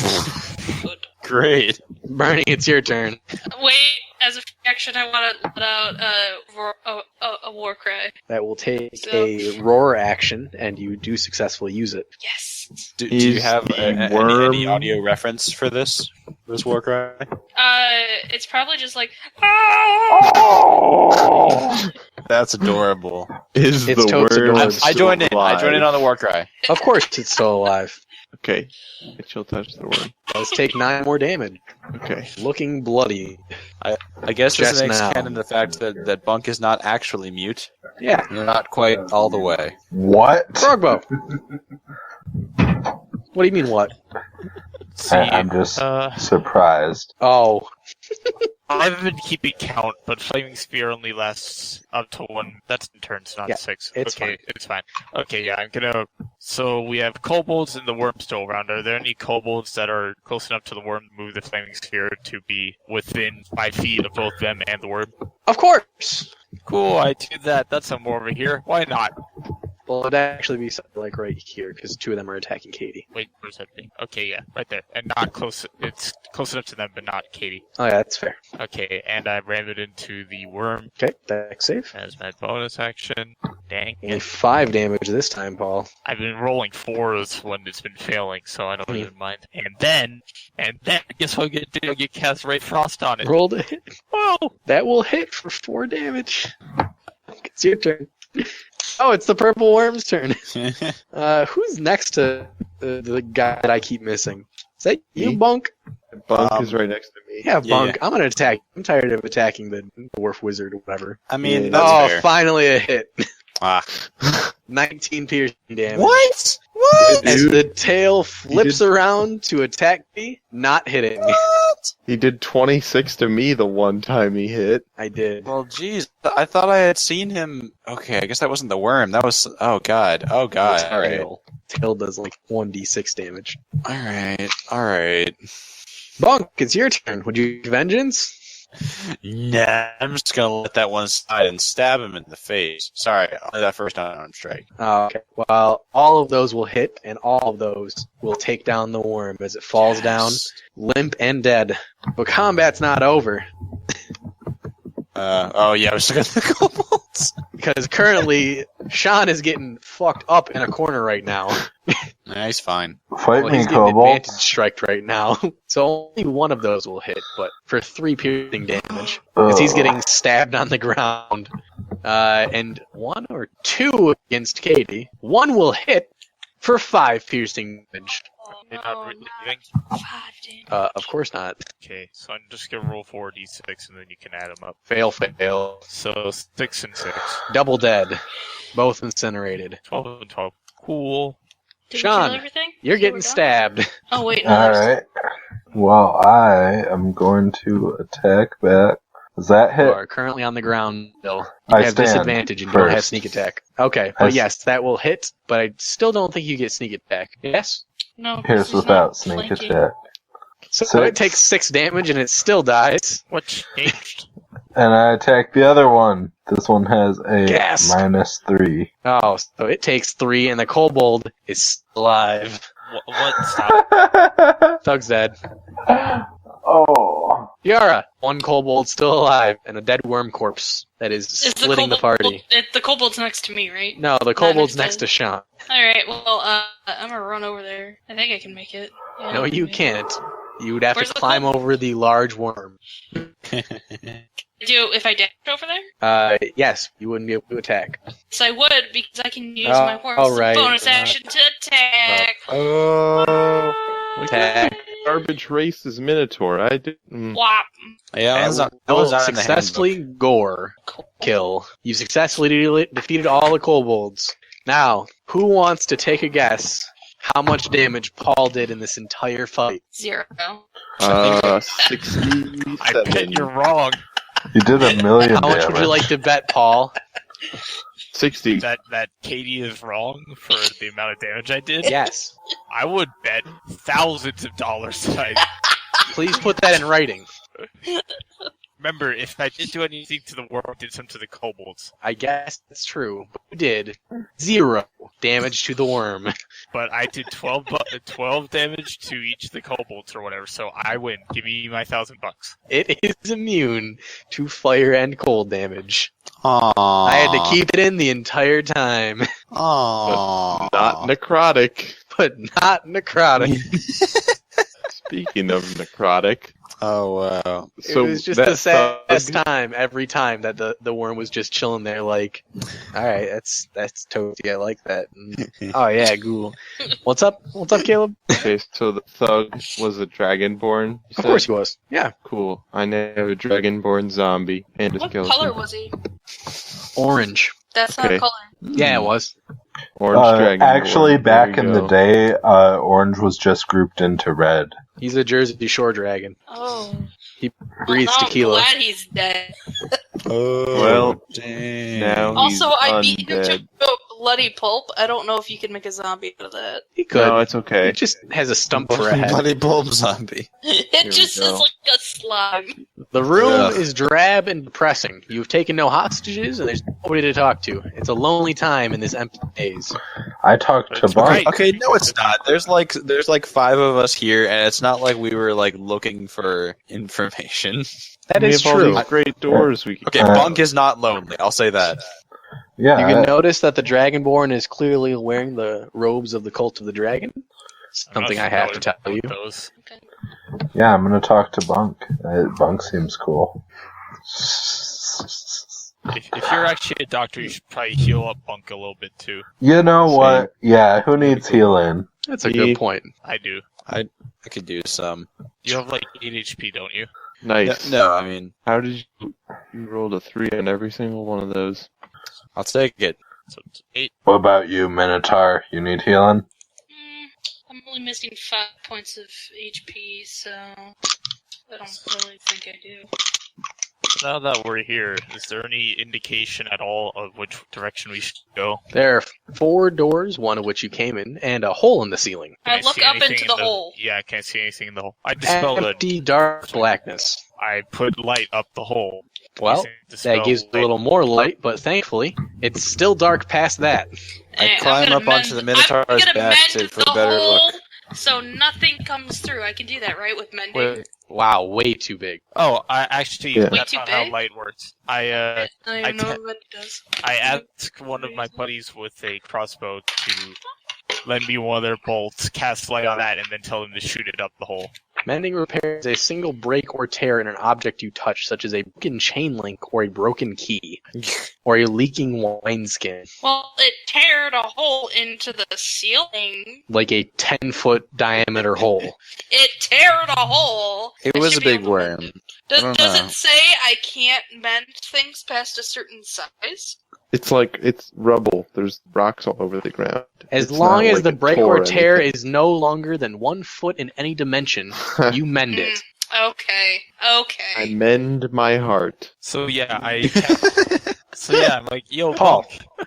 Good. Great. Bernie, it's your turn. Wait, as a reaction, I want to let out a war cry. That will take So- a roar action, and you do successfully use it. Yes. Do you Is have the any worm- audio reference for this war cry? It's probably just like. That's adorable. Is It's the totes word? adorable. I joined in. alive? I joined in on the war cry. Of course, it's still alive. Okay. She'll touch the worm. Let's take 9 more damage. Okay. Looking bloody. I guess this Just makes now. canon the fact that Bunk is not actually mute. Yeah. You're not quite all the way. What? Frogbow. What do you mean, what? See, I'm just surprised. Oh. I haven't been keeping count, but Flaming Spear only lasts up to 1. That's in turns, not Yeah, 6. it's Okay, fine. it's fine. Okay, yeah, I'm gonna. So we have kobolds and the worm still around. Are there any kobolds that are close enough to the worm to move the Flaming Spear to be within 5 feet of both them and the worm? Of course! Cool, I do that. That's somewhere over here. Why not? Well, it'd actually be something like right here, because 2 of them are attacking Katie. Wait, where's that thing? Okay, yeah, right there. And not close. It's close enough to them, but not Katie. Oh, yeah, that's fair. Okay, and I ram it into the worm Okay, dex save. as my bonus action. Dang Only it. 5 damage this time, Paul. I've been rolling 4s when it's been failing, so I don't even mind. And then, guess what I get to do? I get cast Ray Frost on it. Roll to hit. Whoa! That will hit for 4 damage. It's your turn. Oh, it's the purple worm's turn. Who's next to the guy that I keep missing? Is that you, Me? Bunk? Bunk is right next to me. Yeah, Yeah, Bunk. I'm gonna attack. I'm tired of attacking the dwarf wizard or whatever. I mean, Yeah. that's Oh, fair. finally a hit. Ah. 19 piercing damage. What? As Dude, the tail flips did- around to attack me, not hitting. he did 26 to me the one time he hit. I did. Well, geez, I thought I had seen him. Okay, I guess that wasn't the worm. That was. Oh god. Oh god. The All right. tail. Tail does like 1d6 damage. All right. All right. Bunk, it's your turn. Would you use vengeance? Nah, I'm just gonna let that one slide and stab him in the face. Sorry, only that first unarmed strike. Oh, okay. Well, all of those will hit, and all of those will take down the worm as it falls down, limp and dead. But combat's not over, Oh yeah, I was looking at the kobolds. because currently Sean is getting fucked up in a corner right now. Nah, he's fine. Fight Well, me, he's getting advantage kobolds. striked right now, so only one of those will hit, but for 3 piercing damage, as he's getting stabbed on the ground. And 1 or 2 against Katie. 1 will hit for 5 piercing damage. Oh, You're no, not really not leaving? 5 damage. Of course not. Okay, so I'm just gonna roll 4d6 and then you can add them up. Fail, fail. So 6 and 6. Double dead. Both incinerated. 12 and 12. Cool. Did we Sean, kill everything? You're So getting we're done? stabbed. Oh, wait, no. Alright. Well, I am going to attack back. Does that You hit? are currently on the ground still. You I have stand disadvantage and you don't have first. sneak attack. Okay, I but s- yes, that will hit, but I still don't think you get sneak attack. Yes? No, Here's this is without not sneak flanking. attack. So Six. it takes 6 damage and it still dies. What changed? And I attack the other one. This one has a Gasp. -3. Oh, so it takes 3 and the kobold is still alive. What? Stop. Thug's dead. Oh. Yara, one kobold still alive, and a dead worm corpse that is Is splitting the party. The kobold's next to me, right? No, the kobold's next to Sean. Alright, well, I'm gonna run over there. I think I can make it. Yeah, No, I can you make it. can't. You would have Where's to the climb kobold? over the large worm. If I dash over there? Yes, you wouldn't be able to attack. So I would, because I can use Oh, my worm all as a right. bonus action to attack. Oh. Attack. Garbage race is Minotaur. I didn't. Whop. Yeah, that was not Will in the successfully gore kill. You successfully defeated all the kobolds. Now, who wants to take a guess how much damage Paul did in this entire fight? 0. 67. I bet you're wrong. You did a million How damage. much would you like to bet, Paul? 60. That Katie is wrong for the amount of damage I did. Yes. I would bet thousands of dollars that Please put that in writing. Remember, if I didn't do anything to the world, I did some to the kobolds. I guess that's true. But you did 0 damage to the worm. But I did 12 damage to each of the kobolds or whatever, so I win. Give me my $1,000. It is immune to fire and cold damage. Aww. I had to keep it in the entire time, Aww. Not necrotic. but not necrotic. Speaking of necrotic. Oh, wow. It was just that the saddest thug- time every time that the worm was just chilling there like, alright, that's toasty, I like that. And, oh yeah, ghoul. What's up, Caleb? Okay, so the thug was a dragonborn. you Of said? course he was. Yeah. Cool. I now have a dragonborn zombie and a What skeleton. color was he? Orange. That's not Okay. a color. Yeah, it was. Orange dragonborn. Actually, back There in you the go. day, orange was just grouped into red. He's a Jersey Shore dragon. Oh. He breathes Well, now tequila. I'm glad he's dead. Oh, Well, dang. now- Also, He's I beat him undead. to a bloody pulp. I don't know if you can make a zombie out of that. He could. No, it's okay. He just has a stump for a head. Bloody bulb zombie. It we just go. is like a slime. The room Ugh. is drab and depressing. You've taken no hostages, and there's nobody to talk to. It's a lonely time in this empty maze. I talked to It's Bart. great. Okay, no, it's not. There's like 5 of us here, and it's not like we were like looking for information. That we is have all true. these great doors we can. Okay, Bunk is not lonely. I'll say that. Yeah, You can notice that the Dragonborn is clearly wearing the robes of the Cult of the Dragon. Something I have to tell you. Those. yeah, I'm gonna talk to Bunk. Bunk seems cool. If you're actually a doctor, you should probably heal up Bunk a little bit too. You know Same. what? Yeah, who needs healing? That's a Yeah. good point. I do. I could do some. You have like 8 HP, don't you? Nice. No, I mean, How did you rolled a 3 on every single one of those? I'll take it. So it's 8. What about you, Minotaur? You need healing? I'm only missing 5 points of HP, so I don't really think I do. Now that we're here, is there any indication at all of which direction we should go? There are 4 doors, one of which you came in, and a hole in the ceiling. I Can look see up anything into in the hole. Yeah, I can't see anything in the hole. I dispelled it. Empty, dark blackness. I put light up the hole. Well, Using dispel that gives a light. little more light, but thankfully, it's still dark past that. I Hey, climb I'm gonna up onto the Minotaur's I'm gonna back mend for a the better hole look. so nothing comes through. I can do that, right, with mending? Wow, way too big. Oh, I actually, Yeah. Way that's too not how big? light works. I I don't I even know te- what it does. I asked one of my buddies with a crossbow to lend me one of their bolts, cast light on that, and then tell them to shoot it up the hole. Mending repairs a single break or tear in an object you touch, such as a broken chain link or a broken key, or a leaking wineskin, Well, it teared a hole into the ceiling. like a 10-foot diameter hole. It teared a hole. It I was should a be big able to mend worm. it. Does I don't know. it say I can't mend things past a certain size? It's like it's rubble. There's rocks all over the ground. As It's long not as like the it break tore or tear anything. is no longer than 1 foot in any dimension, you mend it. Okay. I mend my heart. So yeah, I'm like, yo, Paul. Paul,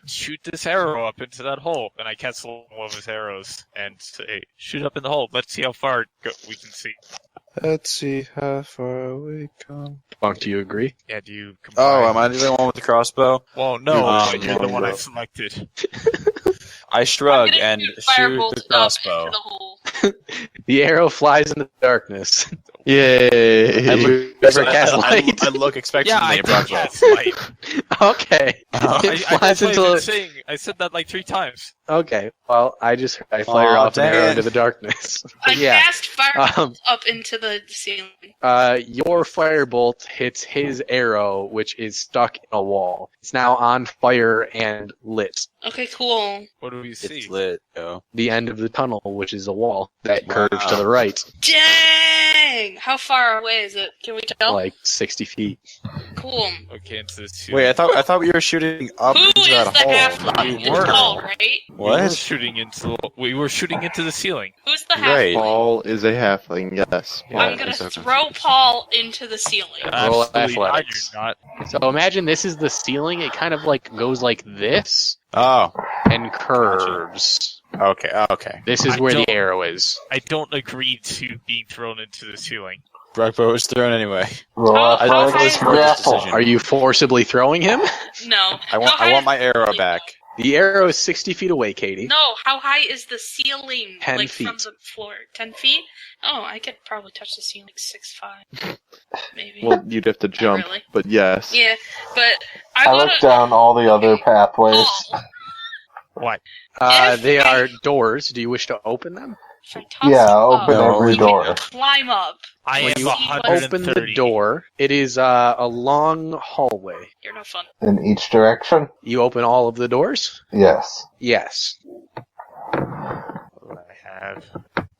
shoot this arrow up into that hole, and I cancel one of his arrows and say, shoot up in the hole. Let's see how far we can see. Let's see how far we come. Bunk, do you agree? Yeah, do you? Oh, combine? am I the one with the crossbow? Well, no, Um, you're the one I longbow. selected. I shrug I'm gonna and shoot shoot firebolt the up crossbow. into the hole. The arrow flies in the darkness. Yay! I look, Ever cast light? I look expectantly Yeah, I at did Brockwell. cast light. Okay. It I flies don't into play the- the thing. I said that like 3 times. Okay. Well, I fire Aw, off an arrow dang it. into the darkness. I But yeah. cast fire Um, up into the ceiling. Your firebolt hits his arrow, which is stuck in a wall. It's now on fire and lit. Okay, cool. What do we see? It's lit, yo. The end of the tunnel, which is a wall that Wow. curves to the right, Dang! How far away is it? Can we tell? like 60 feet. Cool. Okay, into this. Wait, I thought we were shooting up Who into is that the hole. halfling? we It's were. Paul, right? We were What? shooting into the ceiling. Who's the Right. halfling? Paul is a halfling, yes. Yeah, I'm gonna it's okay. throw Paul into the ceiling. Roll Absolutely not, athletics. you're not. So imagine this is the ceiling. It kind of like goes like this Oh, and curves. okay. This is I where the don't- arrow is. I don't agree to being thrown into the ceiling. Brockbow was thrown anyway. How I don't high think is it's worth this decision. Are you forcibly throwing him? No. I want my arrow back. The arrow is 60 feet away, Katie. No, how high is the ceiling? 10 like feet. from the floor? 10 feet? Oh, I could probably touch the ceiling like 6'5". Maybe. Well, you'd have to jump, really. but yes. Yeah, but I I wanna. looked down all the other pathways. Paul, What? If They I- are doors. Do you wish to open them? if I toss Yeah, him open up, every he can door. Climb up. I When am you 130. Open the door. It is a long hallway. You're no fun. In each direction? You open all of the doors? Yes. Yes. What I have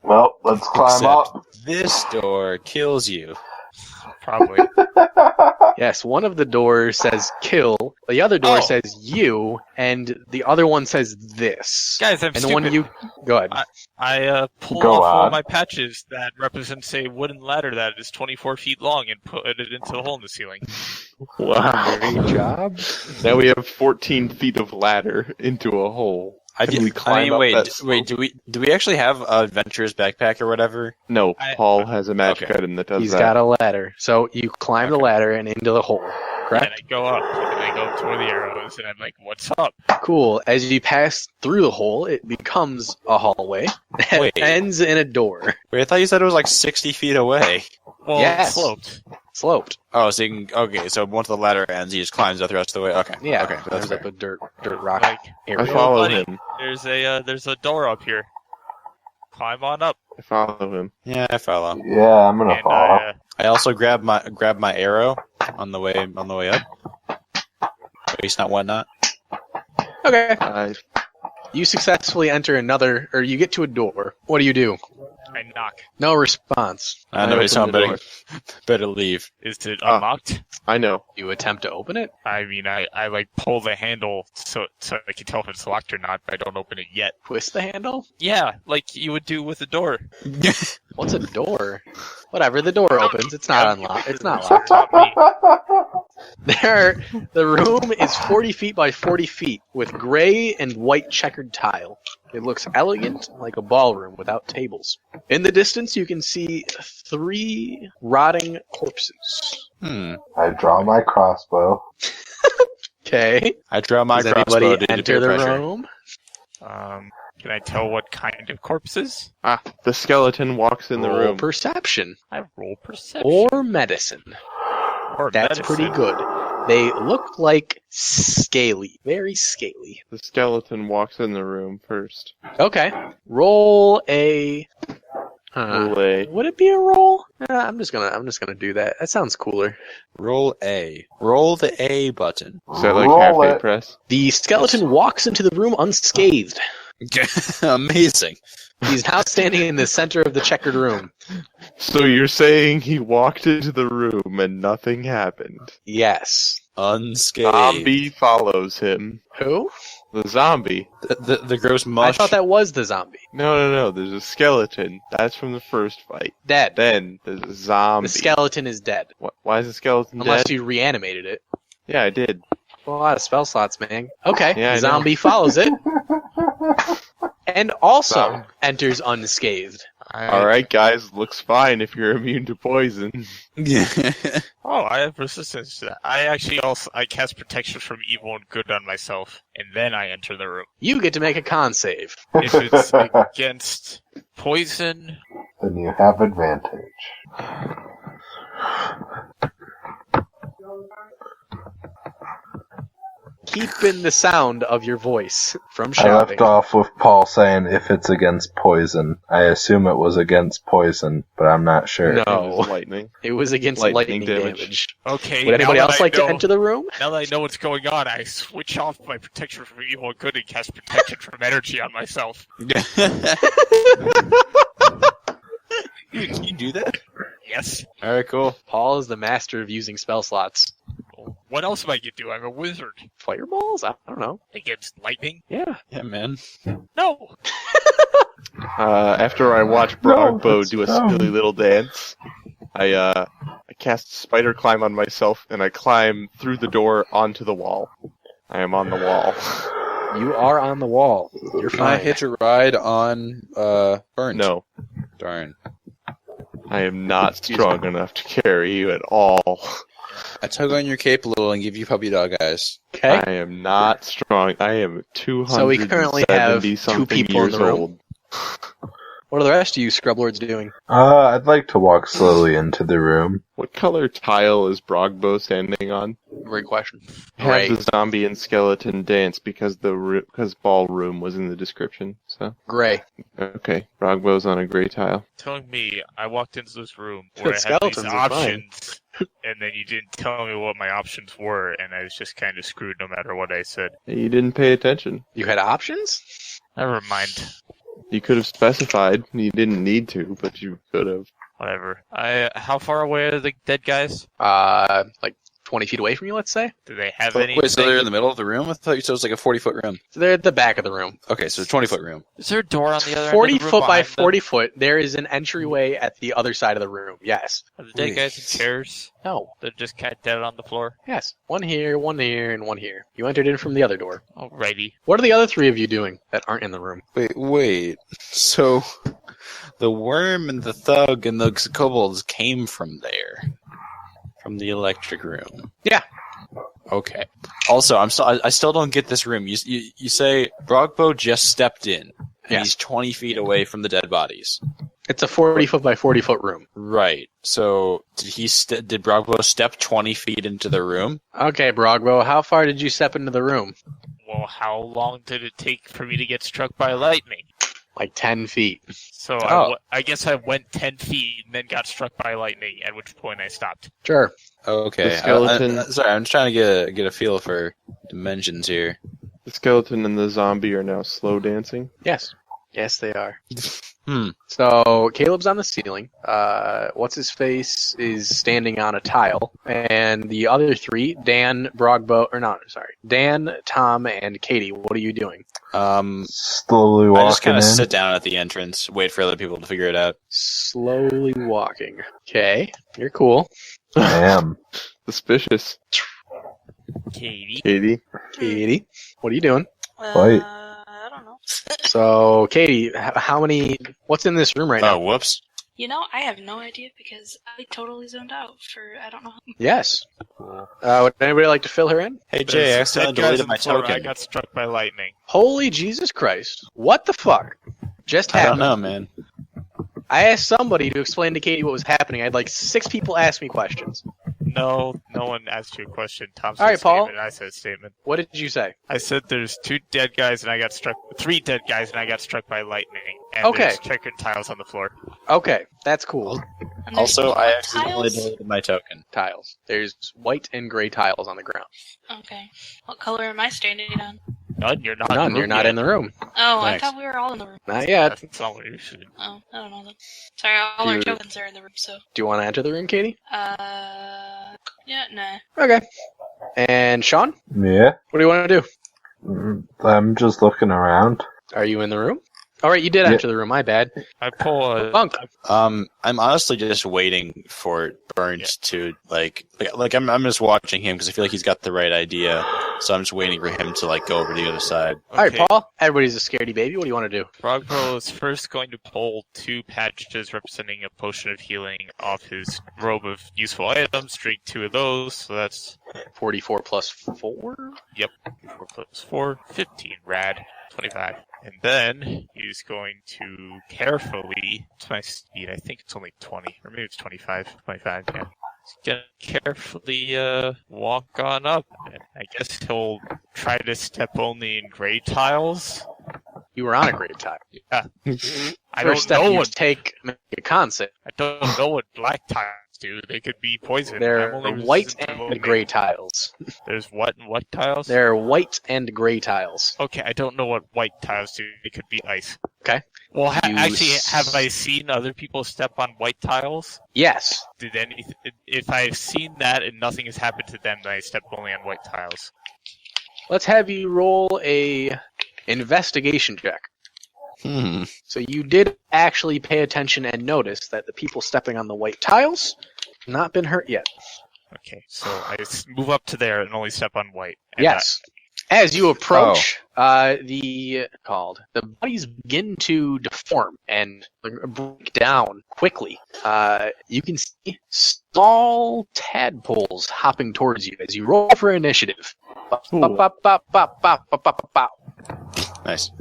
Well, let's climb Except up. this door kills you. probably. Yes, one of the doors says kill, the other door Oh. says you, and the other one says this. Guys, I'm And the stupid. one you... Go ahead. I pulled Go off one on. of my patches that represents a wooden ladder that is 24 feet long and put it into the hole in the ceiling. Wow. Great job. Now we have 14 feet of ladder into a hole. Can we climb up that slope? Do we actually have a adventurer's backpack or whatever? No, I- Paul has a magic Okay. item that does He's that. got a ladder. So you climb the Okay. ladder and into the hole, And correct? I go up, and I go up to where the arrow is, and I'm like, what's up? Cool. As you pass through the hole, it becomes a hallway that Wait. ends in a door. Wait, I thought you said it was like 60 feet away. Well, Yes. it's sloped. Sloped. Oh, so you can, okay, so once the ladder ends, he just climbs up the rest of the way. Okay. Yeah. Okay, that's There's fair. up a dirt rock Like, I area. follow buddy. him. there's a door up here. Climb on up. I follow him. Yeah, I follow. Yeah, I'm gonna And fall. I also grab my arrow on the way up. Waste not, whatnot. Okay. I You successfully enter another, or you get to a door. What do? I knock. No response. I know open someone the better, better leave. Is it Ah. unlocked? I know. You attempt to open it? I mean, I like pull the handle so I can tell if it's locked or not, but I don't open it yet. Twist the handle? Yeah, like you would do with a door. What's a door? Whatever, the door opens. It's not unlocked. It's not locked. Not me. The room is 40 feet by 40 feet with gray and white checkered tile. It looks elegant, like a ballroom without tables. In the distance, you can see 3 rotting corpses. I draw my crossbow. Okay. I draw my Does crossbow anybody due to enter peer the pressure. room? Can I tell what kind of corpses? Ah, the skeleton walks in the Roll room. perception. I roll perception. Or medicine. Or That's medicine. pretty good. They look like scaly. Very scaly. The skeleton walks in the room first. Okay. Roll a... Roll Would it be a roll? I'm just gonna do that. That sounds cooler. Roll A. Roll the A button. Is that like Roll halfway it. press? The skeleton walks into the room unscathed. Amazing. He's now standing in the center of the checkered room. So you're saying he walked into the room and nothing happened? Yes. Unscathed. Zombie follows him. Who? The zombie. The gross mush. I thought that was the zombie. No. There's a skeleton. That's from the first fight. Dead. Then there's a zombie. The skeleton is dead. Why is the skeleton Unless dead? you reanimated it. Yeah, I did. Well, a lot of spell slots, man. Okay. Yeah, I the zombie follows it. And also enters unscathed. Alright, guys, looks fine if you're immune to poison. Oh, I have resistance to that. I cast protection from evil and good on myself, and then I enter the room. You get to make a con save. If it's against poison, Then you have advantage. Keep in the sound of your voice from I shouting. left off with Paul saying if it's against poison. I assume it was against poison, but I'm not sure. No. It was lightning. It was against Lightning lightning damage. damage. Okay. Would anybody now that else I like to know- enter the room? Now that I know what's going on, I switch off my protection from evil and good and cast protection from energy on myself. Dude, can you do that? Yes. Alright, cool. Paul is the master of using spell slots. What else am I gonna do? I'm a wizard. Fireballs? I don't know. Against lightning? Yeah. Yeah, man. No. After I watch Brogbo do a silly little dance, I cast Spider Climb on myself, and I climb through the door onto the wall. I am on the wall. You are on the wall. You're Can I fine. hitch a ride on Burnt? No, Darn. I am not strong enough to carry you at all. I tug on your cape a little and give you puppy dog eyes. Okay. I am not strong. I am 270 So we currently have two something people in years the room. old. What are the rest of you scrublords doing? I'd like to walk slowly into the room. What color tile is Brogbo standing on? Great question. Have Gray. the zombie and skeleton dance because because ballroom was in the description. So Gray. okay, Brogbo's on a gray tile. Telling me I walked into this room where I had Skeletons these are fine. options, and then you didn't tell me what my options were, and I was just kind of screwed no matter what I said. You didn't pay attention. You had options? Never mind. You could have specified. You didn't need to, but you could have. Whatever. How far away are the dead guys? Like 20 feet away from you, let's say? Do they have Wait, any? so they're in the middle of the room? I thought you said it was like a 40-foot room. So they're at the back of the room. Okay, so 20-foot room. Is there a door on the other 40 end of the room foot by behind them? 40 foot, there is an entryway at the other side of the room. Yes. Are the dead guys in chairs? No. They're just kind of dead on the floor. Yes. One here, and one here. You entered in from the other door. Alrighty. What are the other three of you doing that aren't in the room? Wait. So, the worm and the thug and the kobolds came from there. From the electric room. Yeah. Okay. Also, I still don't get this room. You say Brogbo just stepped in, and Yeah. he's 20 feet away from the dead bodies. It's a 40 foot by 40 foot room. Right. So did Brogbo step 20 feet into the room? Okay, Brogbo, how far did you step into the room? Well, how long did it take for me to get struck by lightning? Like 10 feet. So Oh. I guess I went 10 feet and then got struck by lightning, at which point I stopped. Sure. Okay. The skeleton- Sorry, I'm just trying to get a feel for dimensions here. The skeleton and the zombie are now slow dancing. Yes. Yes, they are. Hmm. So Caleb's on the ceiling. What's his face is standing on a tile, and the other three, Dan, Dan, Tom, and Katie. What are you doing? Slowly I walking just kind in. of sit down at the entrance, wait for other people to figure it out. Slowly walking. Okay, you're cool. I am. Suspicious. Katie. Katie. Katie, what are you doing? Wait. I don't know. So Katie, how many? What's in this room right now? Oh, whoops. You know, I have no idea because I totally zoned out for I don't know. Yes. Would anybody like to fill her in? Hey, Jay, I There's accidentally dead guys deleted on my the floor. I token. got struck by lightning. Holy Jesus Christ! What the fuck just I happened? don't know, man. I asked somebody to explain to Katie what was happening. I had like 6 people ask me questions. No one asked you a question. Tom said All right, a statement, Paul. and I said a statement. What did you say? I said there's 3 dead guys and I got struck by lightning. And Okay. there's checker tiles on the floor. Okay, that's cool. And there's Also, I no accidentally tiles? deleted my token. Tiles. There's white and gray tiles on the ground. Okay. What color am I standing on? None. You're not. None. You're not in the room. Oh, Thanks. I thought we were all in the room. Not yet. That's not what you should. Oh, I don't know then. Sorry, all our Dude. tokens are in the room, so. Do you want to enter the room, Katie? Yeah, nah. Okay. And Sean, Yeah. what do you want to do? I'm just looking around. Are you in the room? All right, you did Yeah. enter the room. My bad. I pull a Bunk. I'm honestly just waiting for Burnt to like I'm just watching him because I feel like he's got the right idea. So I'm just waiting for him to like go over to the other side. All right, Okay. Paul. Everybody's a scaredy baby. What do you want to do? Frogpearl is first going to pull 2 patches representing a potion of healing off his robe of useful items, drink 2 of those, so that's 44 plus 4? 4 plus 4, 15, rad. 25. And then he's going to carefully, what's my speed? I think it's only 20, or maybe it's 25. 25, yeah. He's gonna carefully walk on up, and I guess he'll try to step only in gray tiles. You were on a great time. Yeah. I First don't step know you what take make a concept. I don't know what black tiles do. They could be poison. They're I'm only white resistant to and lightning. gray tiles. There's what and what tiles? They're white and gray tiles. Okay, I don't know what white tiles do. They could be ice. Okay. Well, You actually, have I seen other people step on white tiles? Yes. If I've seen that and nothing has happened to them, then I step only on white tiles. Let's have you roll a investigation check. So you did actually pay attention and notice that the people stepping on the white tiles have not been hurt yet. Okay, so I move up to there and only step on white. And Yes. As you approach, the bodies begin to deform and break down quickly. You can see small tadpoles hopping towards you as you roll for initiative. Bop, bop, bop, bop, bop, bop, bop, bop, bop. Nice.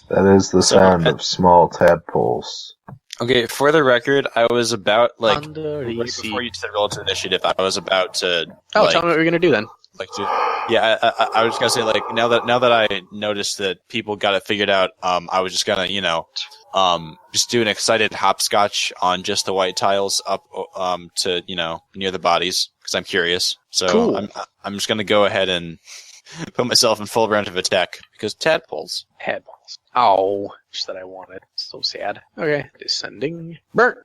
That is the sound of small tadpoles. Okay, for the record, I was about like Under the right sea. before you said roll to initiative. I was about to Oh, like, tell me what you're gonna do then. like to yeah. I was gonna say like now that I noticed that people got it figured out. I was just gonna just do an excited hopscotch on just the white tiles up to near the bodies because I'm curious. So Cool. I'm just gonna go ahead and put myself in full round of attack because tadpoles. Tadpoles. Oh, just that I wanted. So sad. Okay, descending. Burnt.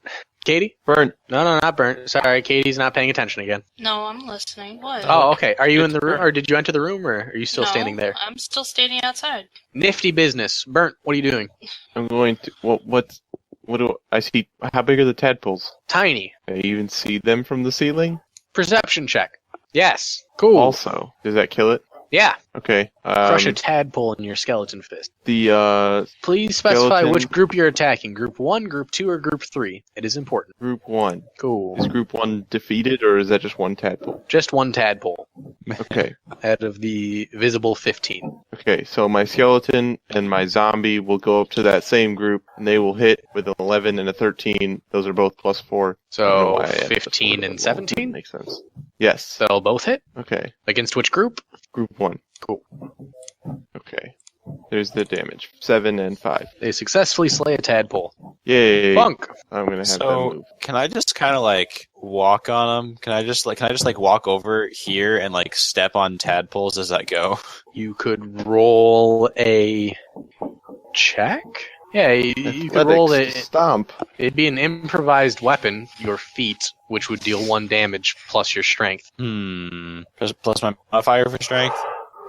Katie? Burnt. No, not burnt. Sorry, Katie's not paying attention again. No, I'm listening. What? Oh, okay. Are you in the room, or did you enter the room, or are you still No, standing there? I'm still standing outside. Nifty business. Burnt, what are you doing? I'm going to. What do I see? How big are the tadpoles? Tiny. Can I even see them from the ceiling? Perception check. Yes. Cool. Also, does that kill it? Yeah. Okay. Crush a tadpole in your skeleton fist. The Please specify skeleton- which group you're attacking. Group 1, Group 2, or Group 3. It is important. group 1. Cool. Is group 1 defeated, or is that just one tadpole? Just one tadpole Okay. out of the visible 15. Okay, so my skeleton and my zombie will go up to that same group, and they will hit with an 11 and a 13. Those are both +4. I don't know So why I added the 15 4 and to 17? Makes sense. Yes. They'll both hit. Okay. Against which group? Group 1. Cool. Okay. There's the damage. 7 and 5. They successfully slay a tadpole. Yay! Bunk. I'm gonna have them So move. can I just kind of like walk on them? Can I just like walk over here and like step on tadpoles as I go? You could roll a check? Yeah, you could roll it. Stomp. It'd be an improvised weapon, your feet, which would deal 1 damage plus your strength. Plus my modifier for strength.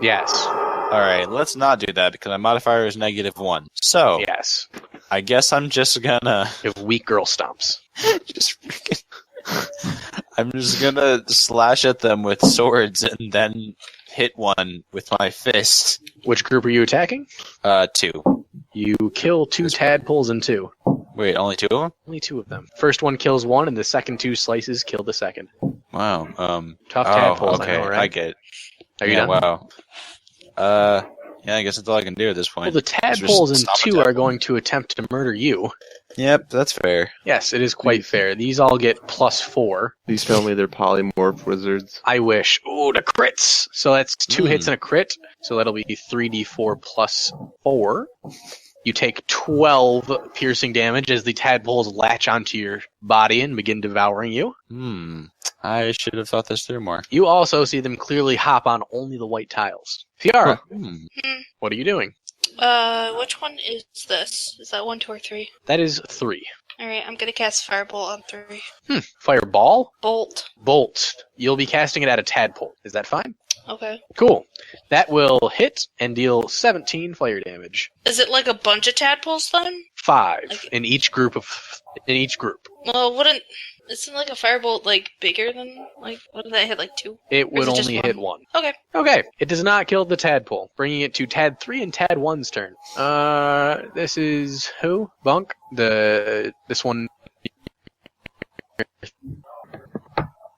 Yes. All right, let's not do that because my modifier is -1. So Yes. I guess I'm just gonna You have weak girl stomps. just freaking. I'm just gonna slash at them with swords and then hit one with my fist. Which group are you attacking? 2. You kill 2 tadpoles in 2. Wait, only 2 of them? Only 2 of them. First one kills 1, and the second 2 slices kill the second. Wow. Tough tadpoles, okay, I know, right? I get it. Are you Yeah, done? Wow. Yeah, I guess that's all I can do at this Well, point. the tadpoles in stop a 2 tadpole. are going to attempt to murder you. Yep, that's fair. Yes, it is quite fair. These all get +4. Please tell me they're polymorph wizards. I wish. Ooh, the crits! So that's 2 Hmm. hits and a crit. So that'll be 3d4 plus 4. You take 12 piercing damage as the tadpoles latch onto your body and begin devouring you. I should have thought this through more. You also see them clearly hop on only the white tiles. Tiara, what are you doing? Which one is this? Is that 1, 2, or 3? That is 3. Alright, I'm gonna cast Firebolt on 3. Fireball? Bolt. Bolt. You'll be casting it at a tadpole. Is that fine? Okay. Cool. That will hit and deal 17 fire damage. Is it like a bunch of tadpoles then? 5 Okay. in each group. Well, isn't like a firebolt like bigger than what did that hit, like 2? It Or would is it just only hit 1. Okay. Okay. It does not kill the tadpole, bringing it to Tad 3 and Tad 1's turn. This is who? Bunk? This one.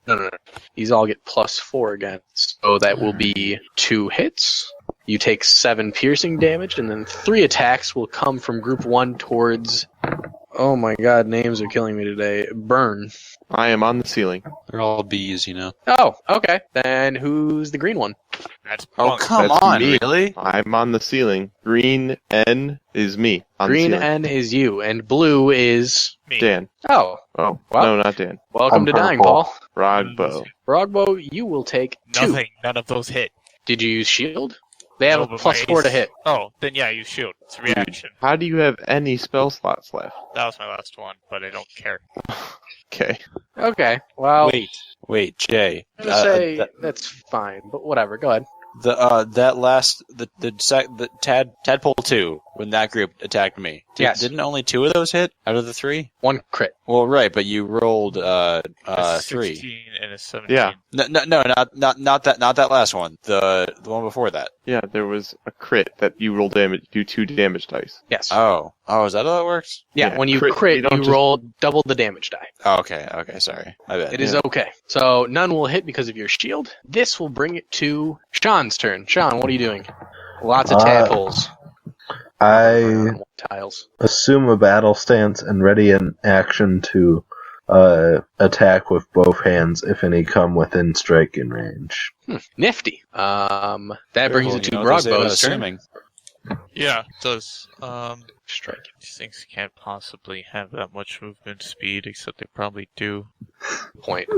No. These all get +4 again. So that will be 2 hits. You take 7 piercing damage, and then 3 attacks will come from group 1 towards... Oh my god, names are killing me today. Burn. I am on the ceiling. They're all bees, you know. Oh, okay. Then who's the green one? That's Oh, Bunk. come That's on, me. really? I'm on the ceiling. Green N is me. On Green the ceiling. N is you, and blue is... Me. Dan. Oh, Oh, Well- no, not Dan. welcome I'm to dying, purple. Paul. Rogbo. Frogbow, you will take 2. Nothing. None of those hit. Did you use shield? They have No, a but plus my 4 to ace- hit. Oh, then yeah, use shield. It's a reaction. How do you have any spell slots left? That was my last one, but I don't care. Okay. Okay, well, Wait, Jay. I'm gonna say that, that's fine, but whatever, go ahead. that last the Tadpole 2 when that group attacked me. Yes. Didn't only 2 of those hit out of the 3? 1 crit. Well, right, but you rolled A 3. 16 and a 17. Yeah. No, not that last one. The one before that. Yeah, there was a crit that you roll damage, do 2 damage dice. Yes. Oh, is that how that works? yeah, when you crit, you don't you just- roll double the damage die. Oh, okay, sorry. My bad. It is okay. So none will hit because of your shield. This will bring it to Sean's turn. Sean, what are you doing? Lots of tadpoles. I Tiles. assume a battle stance and ready in action to attack with both hands if any come within striking range. Nifty. That brings Well, it to you know what they say about Brogbow's turn. assuming. Yeah, it does. Strike. These things can't possibly have that much movement speed, except they probably do. Point.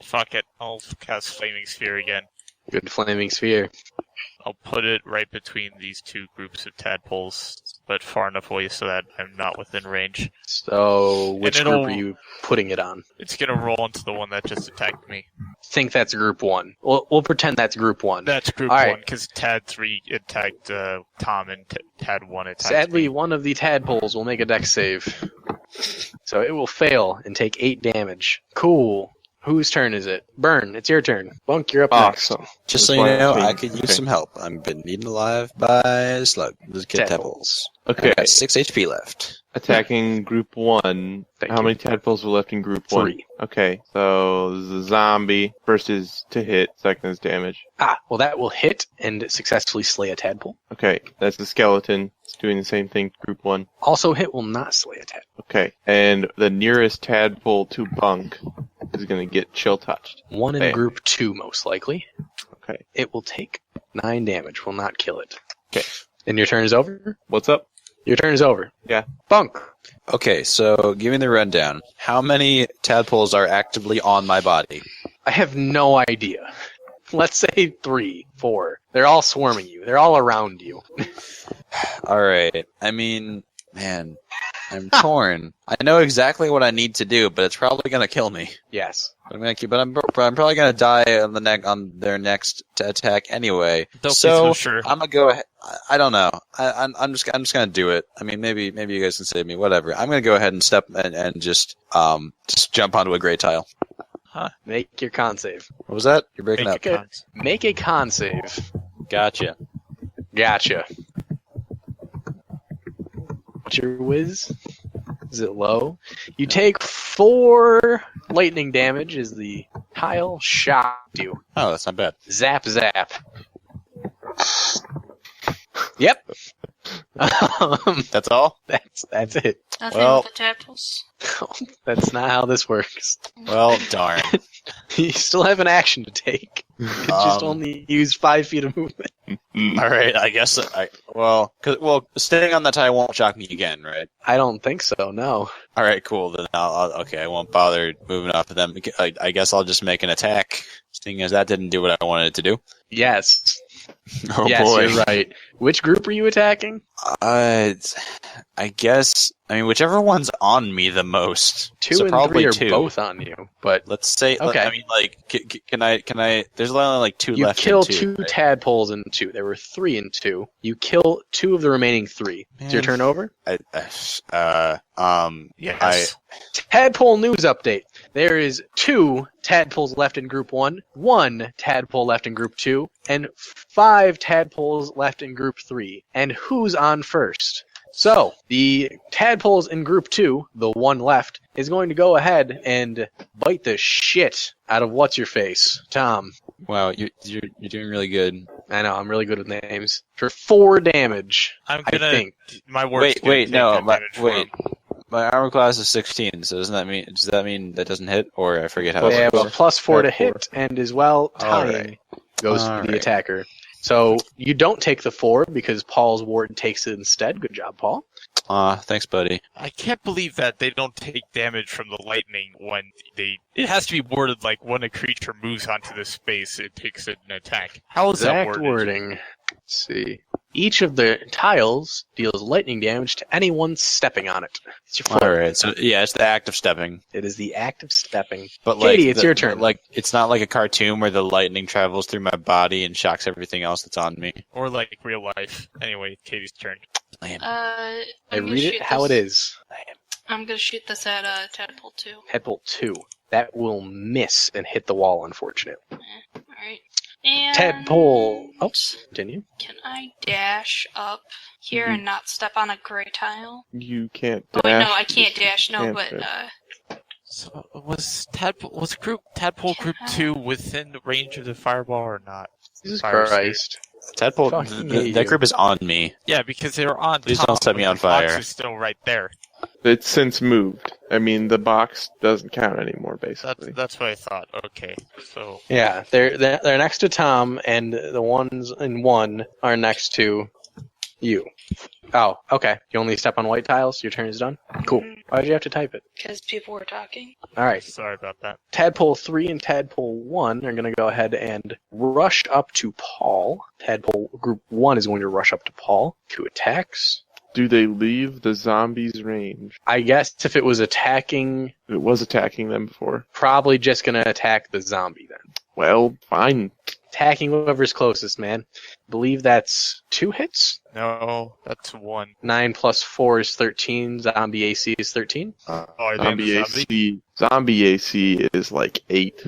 Fuck it. I'll cast Flaming Sphere again. Good flaming sphere. I'll put it right between these 2 groups of tadpoles, but far enough away so that I'm not within range. So which And group it'll- are you putting it on? It's gonna roll into the one that just attacked me. Think that's group 1. We'll pretend that's group 1. That's group All right. 1, because Tad 3 attacked Tom and Tad 1 attacked Sadly, me. one of the tadpoles will make a dex save. So it will fail and take 8 damage. Cool. Whose turn is it? Burn, it's your turn. Bunk, you're up next. Awesome. Just so That's you why know, I'm I saying- could use okay. some help. I'm been eaten alive by a slug. Let's get Tadpoles. tadpoles. Okay. I got 6 HP left. Attacking group 1. Thank How you. many tadpoles are left in group 1? 3. Okay, so the zombie. First is to hit, second is damage. Well that will hit and successfully slay a tadpole. Okay, that's the skeleton. It's doing the same thing, group 1. Also hit will not slay a tadpole. Okay, and the nearest tadpole to Bunk is going to get chill touched. 1 in Bam. group 2 most likely. Okay. It will take 9 damage, will not kill it. Okay. And your turn is over? What's up? Your turn is over. Yeah. Bunk. Okay, so give me the rundown. How many tadpoles are actively on my body? I have no idea. Let's say 3, 4. They're all swarming you. They're all around you. Alright, I mean, man, I'm torn. I know exactly what I need to do, but it's probably gonna kill me. Yes. I'm probably gonna die on their next attack anyway. Don't be so so sure. I'm gonna go ahead. I don't know. I'm just gonna do it. I mean, maybe you guys can save me. Whatever. I'm gonna go ahead and step and just jump onto a great tile. Make your con save. What was that? You're breaking Make up. a cons. Make a con save. Gotcha. Gotcha. What's your whiz? Is it low? You take 4 lightning damage as the tile shocked you. Oh, that's not bad. Zap, zap. Yep. That's all. That's it. Nothing Well- with the tadpoles. That's not how this works. Well, darn. You still have an action to take. You just only use 5 feet of movement. All right. I guess. Staying on that tile won't shock me again, right? I don't think so, no. All right, cool. Then okay. I won't bother moving off of them. I guess I'll just make an attack, seeing as that didn't do what I wanted it to do. Yes. Oh yes, boy. you're right. Which group are you attacking? I guess. I mean, whichever one's on me the most. 2 so and probably 3 are 2. both on you, but Let's say. Okay. I mean, like, can I? There's only like 2 you left. kill in 2 right? tadpoles in 2. There were 3 in 2. You kill 2 of the remaining 3. Is your Man. turn over? Yes. Tadpole news update. There is 2 tadpoles left in group 1, 1 tadpole left in group 2, and 5 tadpoles left in group 3. And who's on first? So, the tadpoles in group 2, the one left, is going to go ahead and bite the shit out of what's-your-face, Tom. Wow, you're doing really good. I know, I'm really good with names. For 4 damage, I'm I gonna. think. My word's Wait, gonna no, take that damage from him. my armor class is 16. So does that mean that doesn't hit, or I forget how? They it have a works? +4 to Plus 4. hit, and as well, tying Alright. goes to the Alright. attacker. So, you don't take the 4 because Paul's ward takes it instead. Good job, Paul. Thanks, buddy. I can't believe that they don't take damage from the lightning when they. It has to be worded like when a creature moves onto the space, it takes an attack. How is that Exact worded? wording. Let's see. Each of the tiles deals lightning damage to anyone stepping on it. It's your floor. All right. So yeah, it's the act of stepping. It is the act of stepping. But Katie, it's your turn. Like it's not like a cartoon where the lightning travels through my body and shocks everything else that's on me. Or like real life. Anyway, Katie's turn. Lame. I read it how it is. I'm gonna shoot this at Tadpole 2. Headbolt 2. That will miss and hit the wall, unfortunately. Alright. And Tadpole. Oh, continue. can I dash up here and not step on a gray tile? You can't Oh dash. wait, no, I can't dash. No, can't but dash. So was Tadpole Group 2 within the range of the fireball or not? Jesus Fire Christ. Tadpole. Fucking hate That you. group is on me. Yeah, because they were on Please top, don't set me but on the box fire. is still right there. It's since moved. I mean, the box doesn't count anymore, basically. That's what I thought. Okay, so Yeah, they're next to Tom, and the ones in 1 are next to you. Oh, okay. You only step on white tiles, your turn is done? Cool. Why'd you have to type it? because people were talking. Alright. sorry about that. Tadpole 3 and Tadpole 1 are going to go ahead and rush up to Paul. Tadpole Group 1 is going to rush up to Paul. 2 attacks. Do they leave the zombies' range? I guess if it was attacking, It was attacking them before. probably just going to attack the zombie then. Well, fine. Attacking whoever's closest, man. believe that's 2 hits. No, that's 1. 9 plus 4 is 13. Zombie AC is 13. Are they Zombie the zombie? AC. Zombie AC is like 8.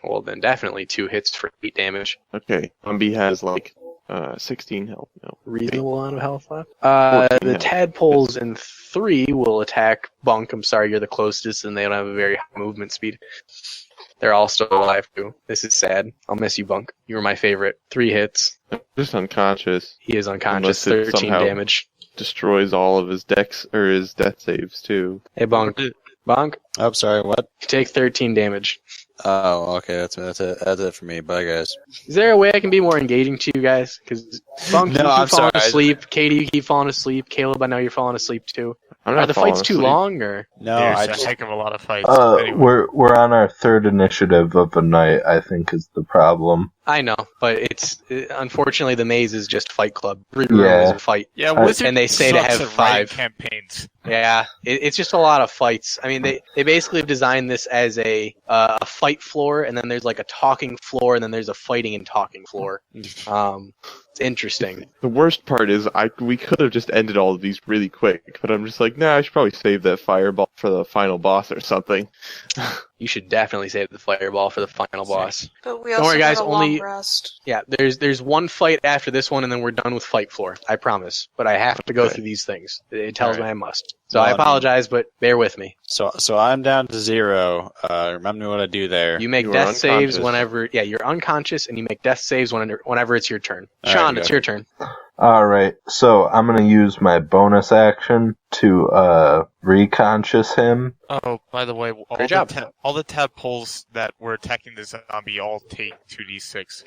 Well, then definitely 2 hits for 8 damage. Okay. Zombie has like 16 health. No. Reasonable amount of health left. 14 The health. tadpoles in 3 will attack Bunk. I'm sorry, you're the closest, and they don't have a very high movement speed. They're all still alive, too. This is sad. I'll miss you, Bunk. You were my favorite. 3 hits. Just unconscious. He is unconscious. Unless it 13 somehow- damage. Destroys all of his dex or his death saves too. Hey, Bunk. Bunk, Oh, sorry, what? you take 13 damage. Oh, okay, that's it for me. Bye, guys. Is there a way I can be more engaging to you guys? Because Bunk, No, you I'm keep falling sorry. asleep. Katie, you keep falling asleep. Caleb, I know you're falling asleep too. I'm Are not the falling fights too asleep. long, or? No, There's I a just heck of a lot of fights. Anyway. We're on our 3rd initiative of the night, I think, is the problem. I know, but unfortunately the maze is just Fight Club. Every Yeah. room is a fight. Yeah, I- Wizard and they say to sucks have at writing 5. campaigns. Yeah, it's just a lot of fights. I mean, they basically have designed this as a fight floor, and then there's like a talking floor, and then there's a fighting and talking floor. It's interesting. The worst part is we could have just ended all of these really quick, but I'm just like, nah, I should probably save that fireball for the final boss or something. You should definitely save the fireball for the final boss. But we Don't also worry, guys, have a only- long rest. Yeah, there's one fight after this one, and then we're done with fight floor. I promise. But I have to go Okay. through these things. It tells Alright. me I must. So Well, I I mean- apologize, but bear with me. so I'm down to 0. Remember me what I do there. You make You are death saves unconscious. whenever. Yeah, you're unconscious, and you make death saves whenever it's your turn. All Sean, right, it's go. your turn. Alright, so I'm gonna use my bonus action to reconscious him. Oh, by the way, Great job. all the tadpoles that were attacking the zombie all take 2d6.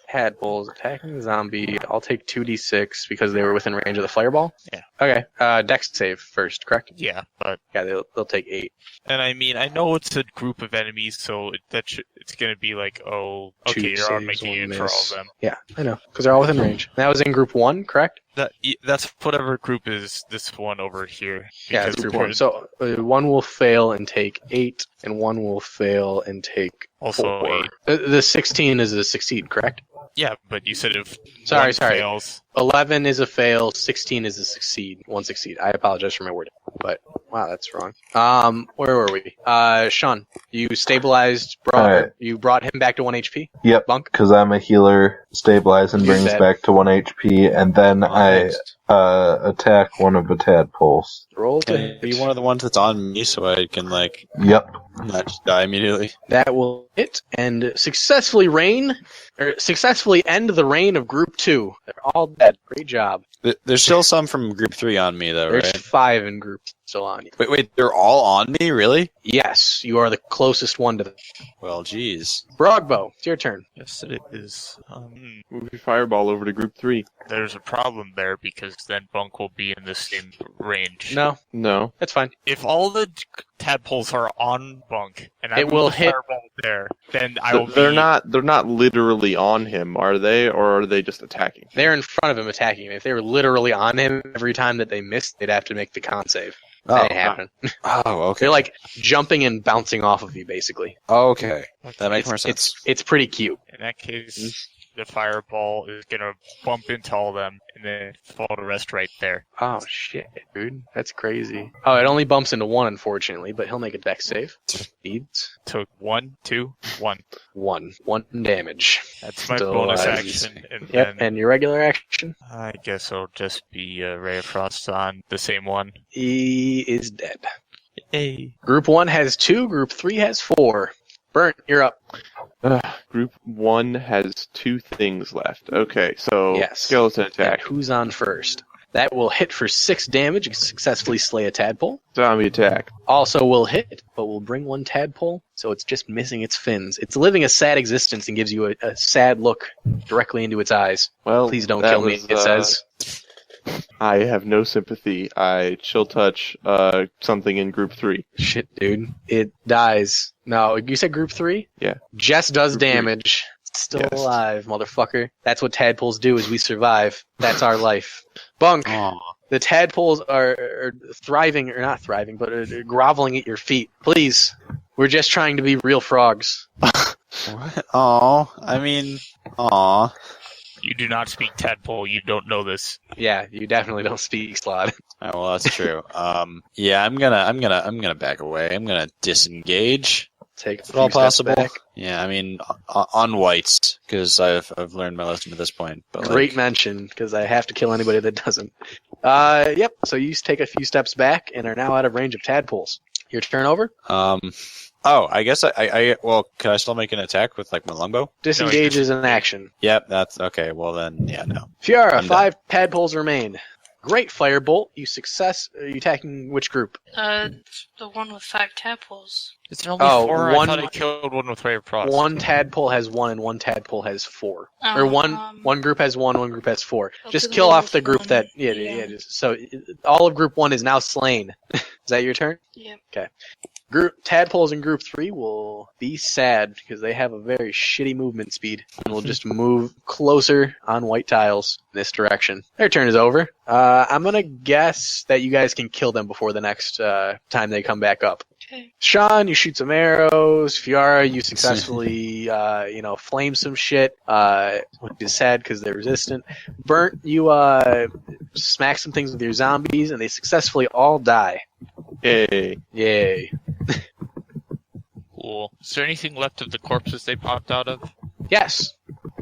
Tadpoles attacking the zombie. I'll take 2d6 because they were within range of the fireball. Yeah. Okay. Dex save first, correct? Yeah, but Yeah, they'll take 8. and I mean I know it's a group of enemies, so it's gonna be like, oh, okay, 2 you're saves, making 1 it for all miss. of them. Yeah, I know, because they're all within range. That was in group 1, correct? That's whatever group is this one over here. Yeah, because it's group we're 1. So 1 will fail and take 8, and 1 will fail and take also 4. 8. The 16 is a succeed, correct? Yeah, but you said if Sorry, one sorry. fails, 11 is a fail, 16 is a succeed, 1 succeed. I apologize for my wording, but wow, that's wrong. Where were we? Sean, you stabilized, Alright. you brought him back to 1 HP. Yep, Bunk. because I'm a healer. Stabilizing You're brings dead. back to 1 HP, and then I'm I next. Attack one of the tadpoles. Roll to Can it be one of the ones that's on me so I can, like, Yep. not just die immediately? That will hit and successfully end the reign of Group 2. They're all dead. Great job. There's still some from Group 3 on me, though, There's right? 5 in Group still on you. Wait, they're all on me? Really? Yes, you are the closest one to them. Well, geez. Brogbo, it's your turn. Yes, it is. Move your fireball over to group 3. There's a problem there because then Bunk will be in the same range. No, No. that's fine. If all the tadpoles are on Bunk and I It move will the hit- fireball there, then I will. They're not literally on him, are they? Or are they just attacking? They're in front of him attacking him. If they were literally on him every time that they missed, they'd have to make the con save. That ain't happening. Oh, okay. They're like jumping and bouncing off of you, basically. Okay. That makes more sense. It's pretty cute. In that case, the fireball is gonna bump into all of them and then fall to rest right there. Oh shit, dude, that's crazy. Oh, it only bumps into 1, unfortunately, but he'll make a dex save. Needs Took 1, 2, 1. 1 damage. That's my Still bonus alive. action, and Yep, then and your regular action, I guess it'll just be Ray of Frost on the same one. he is dead. Hey. Group 1 has 2, Group 3 has 4. Burnt, you're up. Group 1 has 2 things left. Okay, so Yes. skeleton And attack, who's on first? That will hit for 6 damage and successfully slay a tadpole. zombie attack. Also will hit, but will bring 1 tadpole, so it's just missing its fins. It's living a sad existence and gives you a sad look directly into its eyes. Well, Please don't that kill me, was, it says. I have no sympathy. I chill touch something in group 3. Shit, dude. It dies. No, you said group 3? Yeah. Jess does Group three. damage. It's still Yes. alive, motherfucker. That's what tadpoles do, is we survive. That's our life. Bunk, Aw. the tadpoles are thriving, or not thriving, but are groveling at your feet. Please. We're just trying to be real frogs. What? Aw. I mean, aw. You do not speak tadpole. You don't know this. Yeah, you definitely don't speak slot. Oh, well, that's true. Yeah, I'm gonna back away. I'm gonna disengage. Take a If at all few steps possible. back. Yeah, I mean, on whites, because I've learned my lesson at this point. But Great mention, because I have to kill anybody that doesn't. Yep, so you take a few steps back and are now out of range of tadpoles. Your turn over? Oh, I guess well, can I still make an attack with, like, my longbow? Disengage is an action. Yep, that's okay. Well, then, yeah, no. Fiora, I'm 5 tadpoles remain. Great firebolt. You attacking which group? The one with 5 tadpoles. Is there only Oh, 4? one- I thought I killed one with Ray of Frost. One tadpole has 1 and one tadpole has 4. Or one group has 1, one group has 4. I'll Just do kill the off the group one. that Yeah. so all of group 1 is now slain. Is that your turn? Yep. Tadpoles in group 3 will be sad because they have a very shitty movement speed and will just move closer on white tiles in this direction. Their turn is over. I'm gonna guess that you guys can kill them before the next time they come back up. Okay. Sean, you shoot some arrows. Fiora, you successfully, flame some shit, which is sad because they're resistant. Burnt, you smack some things with your zombies, and they successfully all die. Yay. Yay. Cool. Is there anything left of the corpses they popped out of? Yes,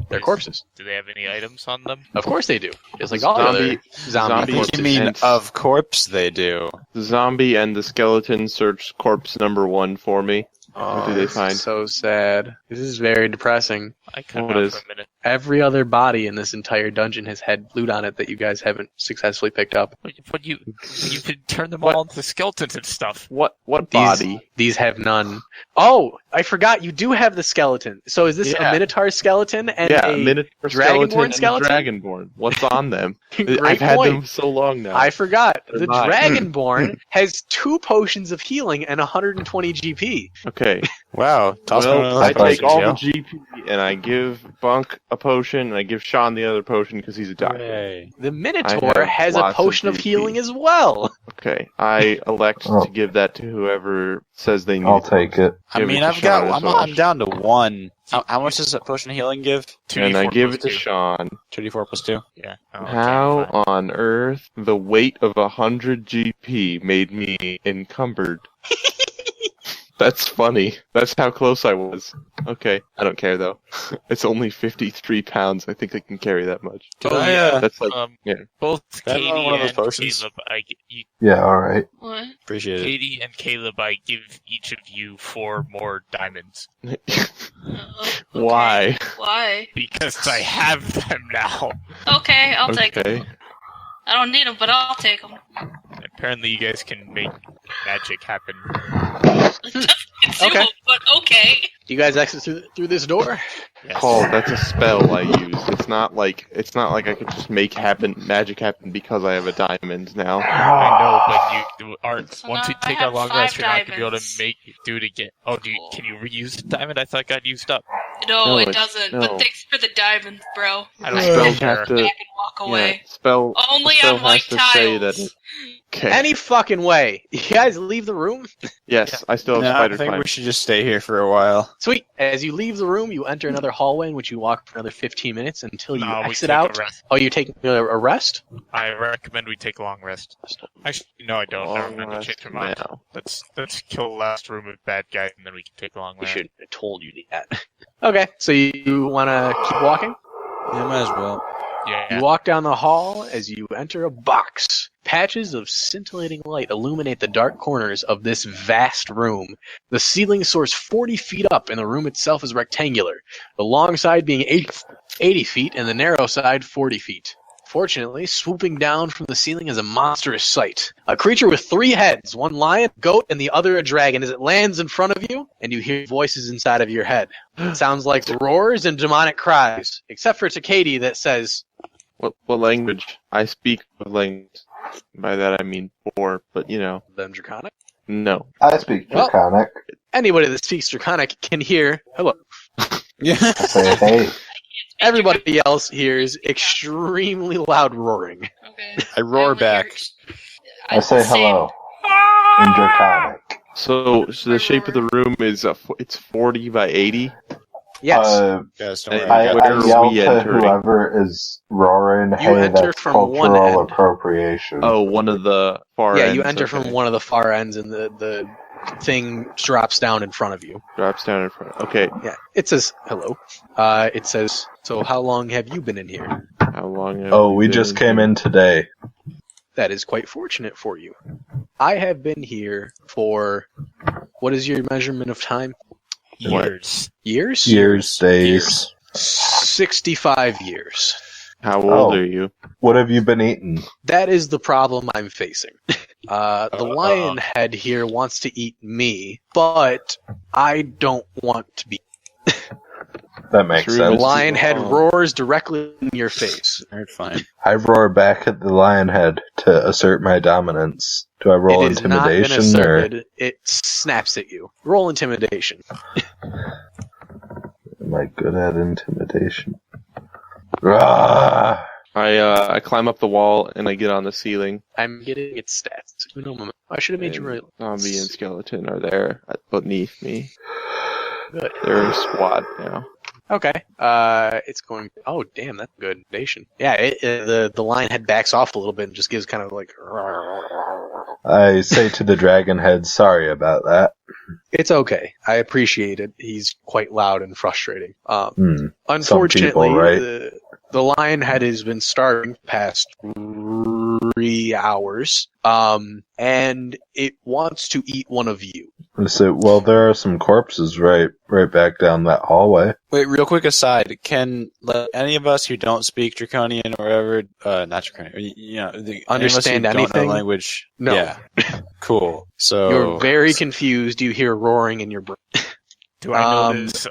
they're corpses. Do they have any items on them? Of course they do. Just like all the other zombie zombie- corpses. You mean, and- of corpse they do. The zombie and the skeleton search corpse number 1 for me. What do they this is find? So sad. This is very depressing. I cut What it is- off for a minute. Every other body in this entire dungeon has had loot on it that you guys haven't successfully picked up. But you could turn them What? all into skeletons and stuff. What These, body? These have none. Oh, I forgot. You do have the skeleton. So is this Yeah. a Minotaur skeleton and Yeah, a Minotaur Dragonborn skeleton and skeleton? Dragonborn. What's on them? Great I've had point. them so long now. I forgot. They're The mine. Dragonborn has 2 potions of healing and 120 GP. Okay. Wow. Toss me one of Well, those I potions, take all yo. the GP and I give Bunk a potion and I give Sean the other potion because he's a doctor. Hooray. The I Minotaur have has a lots of potion of GP. healing as well. Okay. I elect Oh. to give that to whoever says they need I'll it. take it. I Give it mean, to I've Sean got. as I'm, well. I'm down to 1. How much does a potion of healing give? And I 2d4 give plus it to 2. Sean. 2d4 plus 2. Yeah. Oh, okay, How fine. on earth the weight of 100 GP made me encumbered? That's funny. That's how close I was. Okay, I don't care though. It's only 53 pounds. I think I can carry that much. That's like, yeah. Both Can I Katie have one of those and potions? Caleb, Yeah, alright. What? Appreciate it. Katie and Caleb, I give each of you 4 more diamonds Okay. Why? Why? because I have them now. Okay, I'll take them. Okay. I don't need them, but I'll take them. Apparently, you guys can make magic happen. It's Okay. you, but okay. Do you guys exit through this door? Yes. Paul, that's a spell I used. It's not like I could just make magic happen because I have a diamond now. I know, but you aren't. So once now I you take have our long 5 rest, you're not gonna be able to diamonds. do it again. Oh, can you reuse the diamond? I thought it got used up. No, No, it it's- doesn't. no. But thanks for the diamonds, bro. I don't Spells care. have to. Back and walk away. Yeah, spell. Only spell on white has to say that. tiles. Okay. Any fucking way. You guys leave the room? Yes, I still have No, I spider think climb. we should just stay here for a while. Sweet. As you leave the room, you enter another hallway in which you walk for another 15 minutes until you No, we exit take a out. rest. Oh, you're taking a rest? I recommend we take a long rest. Actually, no, I don't. Never Long mind. I rest changed my mind. now. Let's kill the last room of bad guys, and then we can take a long We rest. should have told you that. Okay, so you want to keep walking? Yeah, might as well. Yeah. You walk down the hall as you enter a box. Patches of scintillating light illuminate the dark corners of this vast room. The ceiling soars 40 feet up, and the room itself is rectangular, the long side being 80 feet and the narrow side 40 feet. Fortunately, swooping down from the ceiling is a monstrous sight. A creature with 3 heads, one lion, goat, and the other a dragon. As it lands in front of you, and you hear voices inside of your head. It sounds like roars and demonic cries, except for to Katie that says, What language? I speak a language. By that I mean 4, but you know, them Draconic. no. I speak Well- Draconic. Anybody that speaks Draconic can hear, hello. Yeah. I say, hey. Everybody else hears extremely loud roaring. Okay. I roar only back. hear- I say hello in Draconic. So the shape of the room is it's 40 by 80. Yes. Guys, don't worry. I- I got where I are yell we to entering? whoever is roaring, hey, enter that's from one cultural end. appropriation. Oh, one of the far yeah, ends. you enter okay. from one of the far ends, and the thing drops down in front of you. Drops down in front. Okay, Yeah, it says hello. It says, so how long have you been in here? how long? Have Oh, we been just came here? in today. That is quite fortunate for you. I have been here for, what is your measurement of time? Years. Years? Years, days. 65 years. How old Oh. are you? What have you been eating? That is the problem I'm facing. The lion head here wants to eat me, but I don't want to be. That makes True, The sense. lion head Oh. roars directly in your face. Alright, fine. I roar back at the lion head to assert my dominance. Do I roll It has not been intimidation or? asserted. It snaps at you. Roll intimidation. Am I good at intimidation? Rah! I climb up the wall and I get on the ceiling. I'm getting its stats. Uno moment. I should have made you And roll. Zombie and skeleton are there beneath me. Good. They're in a squad now. Okay. It's going. Oh, damn, that's good nation. Yeah. The lion head backs off a little bit and just gives kind of like. I say to the dragon head, sorry about that. It's okay. I appreciate it. He's quite loud and frustrating. Unfortunately, people, right? the lion head has been starving the past 3 hours, and it wants to eat one of you. I say, well, there are some corpses right back down that hallway. Wait, real quick aside, can any of us who don't speak Draconian or whatever, not Draconian, Understand any of us who don't anything? know language? No. Yeah. Cool. So You're very confused. You hear roaring in your brain. Do I notice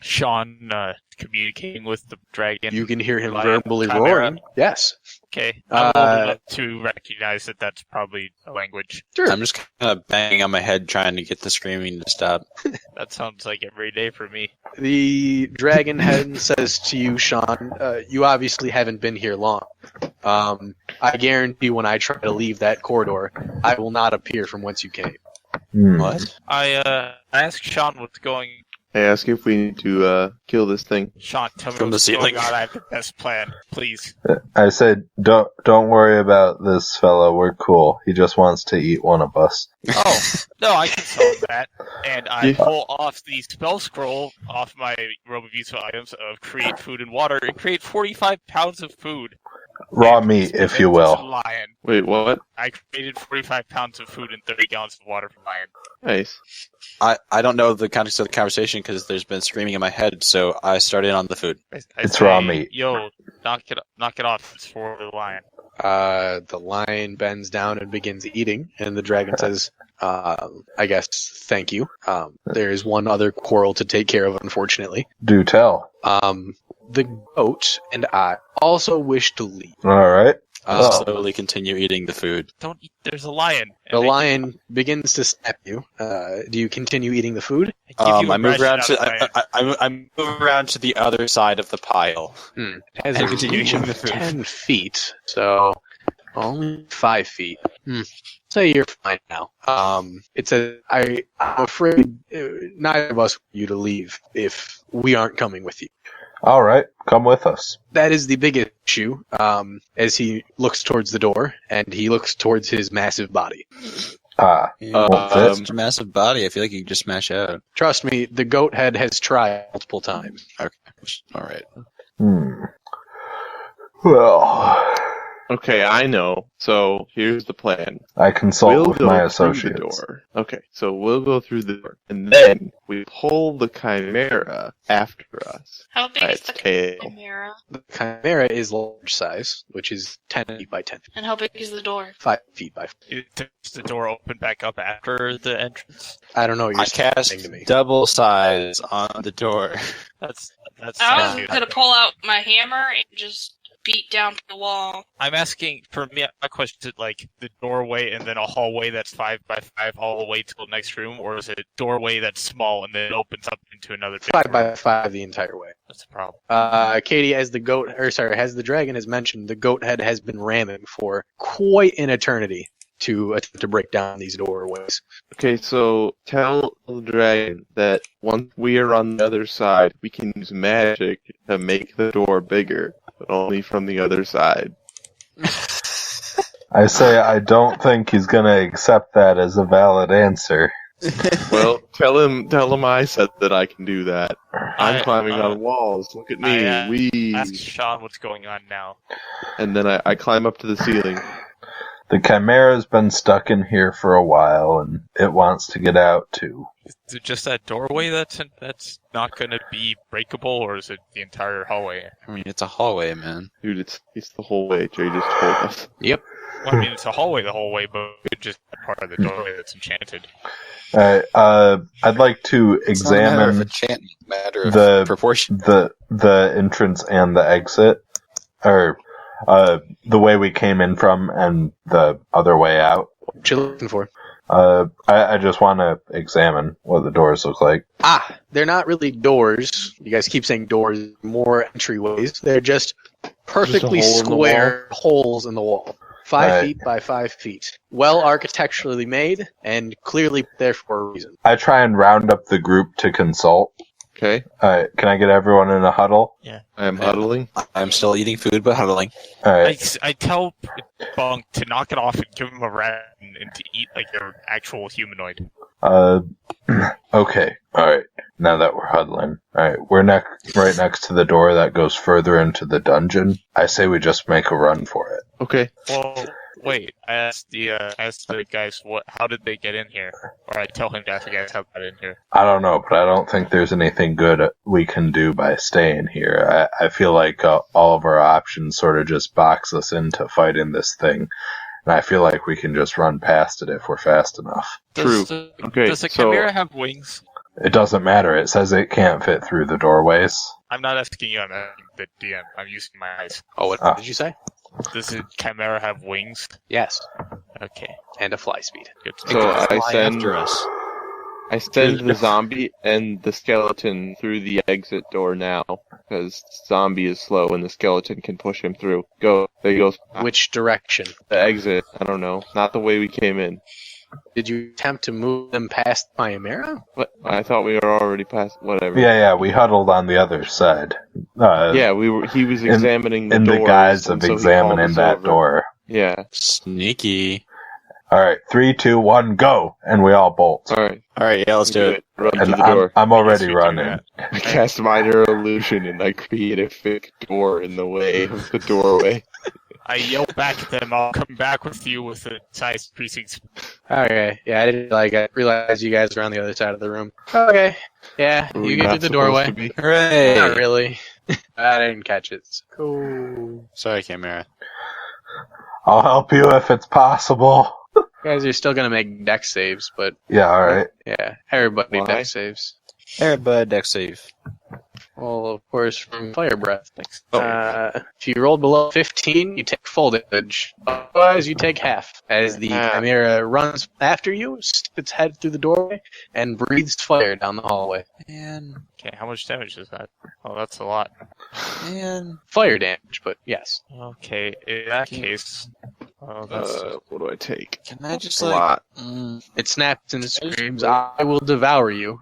Sean communicating with the dragon? You can hear him Lion verbally chimera? roaring. Yes. Okay. I'm old enough to recognize that that's probably a language. Sure. I'm just kind of banging on my head trying to get the screaming to stop. That sounds like every day for me. The dragon head says to you, Sean, you obviously haven't been here long. I guarantee when I try to leave that corridor, I will not appear from whence you came. Hmm. What? I asked Sean what's going I ask if we need to kill this thing. Sean, tell me From the what's ceiling. going on. I have the best plan. Please. I said, don't worry about this fellow. We're cool. He just wants to eat one of us. Oh, no, I can solve that. And I Yeah. pull off the spell scroll off my robe of useful items of create food and water and create 45 pounds of food. Raw And meat, if you it's a will. Lion. Wait, what? I created 45 pounds of food and 30 gallons of water for Lion. Nice. I don't know the context of the conversation because there's been screaming in my head, so I started on the food. I It's say, raw meat. Yo, knock it off. It's for the Lion. The lion bends down and begins eating, and the dragon says, I guess, thank you. There is one other quarrel to take care of, unfortunately. Do tell. The goat and I also wish to leave. All right. I'll Oh. slowly continue eating the food. Don't eat. There's a lion. The lion begins to snap you. Do you continue eating the food? I I move around to. I move around to the other side of the pile. It has And a continue reach eating of the food. 10 feet, so only 5 feet. Say you're fine now. I'm afraid neither of us want you to leave if we aren't coming with you. All right. Come with us. That is the biggest issue, as he looks towards the door, and he looks towards his massive body. Won't fit. Such a massive body. I feel like you could just smash out. Trust me, the goat head has tried multiple times. Okay. All right. Well, Okay, I know. So here's the plan. I consult We'll with go my through associates. the door. Okay, so we'll go through the door, and then we pull the chimera after us. How big By is its the tail. chimera? The chimera is large size, which is 10 feet by 10 feet, And how big is the door? 5 feet by. Does the door open back up after the entrance? I don't know. You're I cast saying to me. double size on the door. That's. I was good. gonna pull out my hammer and just beat down the wall. I'm asking for me. My question is like the doorway and then a hallway that's 5 by 5 all the way to the next room, or is it a doorway that's small and then it opens up into another big 5 room? by 5 the entire way. That's a problem. Katie, as the dragon has mentioned, the goat head has been ramming for quite an eternity to attempt to break down these doorways. Okay, so tell the dragon that once we are on the other side, we can use magic to make the door bigger, but only from the other side. I say I don't think he's going to accept that as a valid answer. Well, tell him I said that I can do that. I'm I- climbing on walls. Look at me. I, Wee. Ask Sean what's going on now. And then I climb up to the ceiling. The chimera's been stuck in here for a while, and it wants to get out, too. Is it just that doorway that's not going to be breakable, or is it the entire hallway? I mean, it's a hallway, man. Dude, it's the whole way. Jay just told us. Yep. Well, I mean, it's a hallway the whole way, but it's just part of the doorway that's enchanted. Alright, I'd like to It's not a matter of examine enchantment, matter of the- proportion. the entrance and the exit, or the way we came in from and the other way out. What you looking for? I just want to examine what the doors look like. They're not really doors. You guys keep saying doors, more entryways. They're just perfectly Just a hole in the square holes in the wall. 5 Right. feet by 5 feet. Well architecturally made, and clearly there for a reason. I try and round up the group to consult. Okay? Alright, can I get everyone in a huddle? I am huddling. I'm still eating food, but huddling. Alright, I tell Bunk to knock it off and give him a rat and to eat like an actual humanoid. okay, alright. Now that we're huddling. Alright, we're right next to the door that goes further into the dungeon. I say we just make a run for it. Okay. Well, wait. I asked the guys how did they get in here, or I tell him to ask the guys how they got in here. I don't know, but I don't think there's anything good we can do by staying here. I feel like all of our options sort of just box us into fighting this thing. And I feel like we can just run past it if we're fast enough. True. Okay, Does the so- chimera have wings? It doesn't matter. It says it can't fit through the doorways. I'm not asking you. I'm asking the DM. I'm using my eyes. Oh, what Ah. did you say? Does the chimera have wings? Yes, Okay. and a fly speed. Good. So I send After us. the zombie and the skeleton through the exit door now, because zombie is slow and the skeleton can push him through. Go. There he goes. Which direction? The exit. I don't know. Not the way we came in. Did you attempt to move them past my Chimera? What? I thought we were already past whatever. Yeah, we huddled on the other side. Yeah, we were. He was examining the in doors, the guise and of so he examining called us that over. door. Yeah. Sneaky. All right, 3, 2, 1, go, and we all bolt. All right. Yeah, let's do it. Run to And the door. I'm already Yes, we do running. that. I cast minor illusion and I create a fake door in the way of the doorway. I yell back at them, I'll come back with you with the size precincts. Okay, yeah, I didn't I realized you guys were on the other side of the room. Okay, yeah, Were we you get not through the supposed doorway. to be? Hooray! Not really. I didn't catch it. Cool. Sorry, Chimera. I'll help you if it's possible. You guys are still gonna make deck saves, but Yeah, all right. yeah, everybody Why? deck saves. Everybody, deck save. Well, of course, from fire breath. Oh. If you roll below 15, you take full damage. Otherwise, you take half. As the Ah. Chimera runs after you, sticks its head through the doorway, and breathes fire down the hallway. Man, Okay, how much damage is that? Oh, that's a lot. man. Fire damage, but yes. Okay, in that case... Oh, that's... What do I take? Can I just A like? lot. It snaps and screams, "I will devour you,"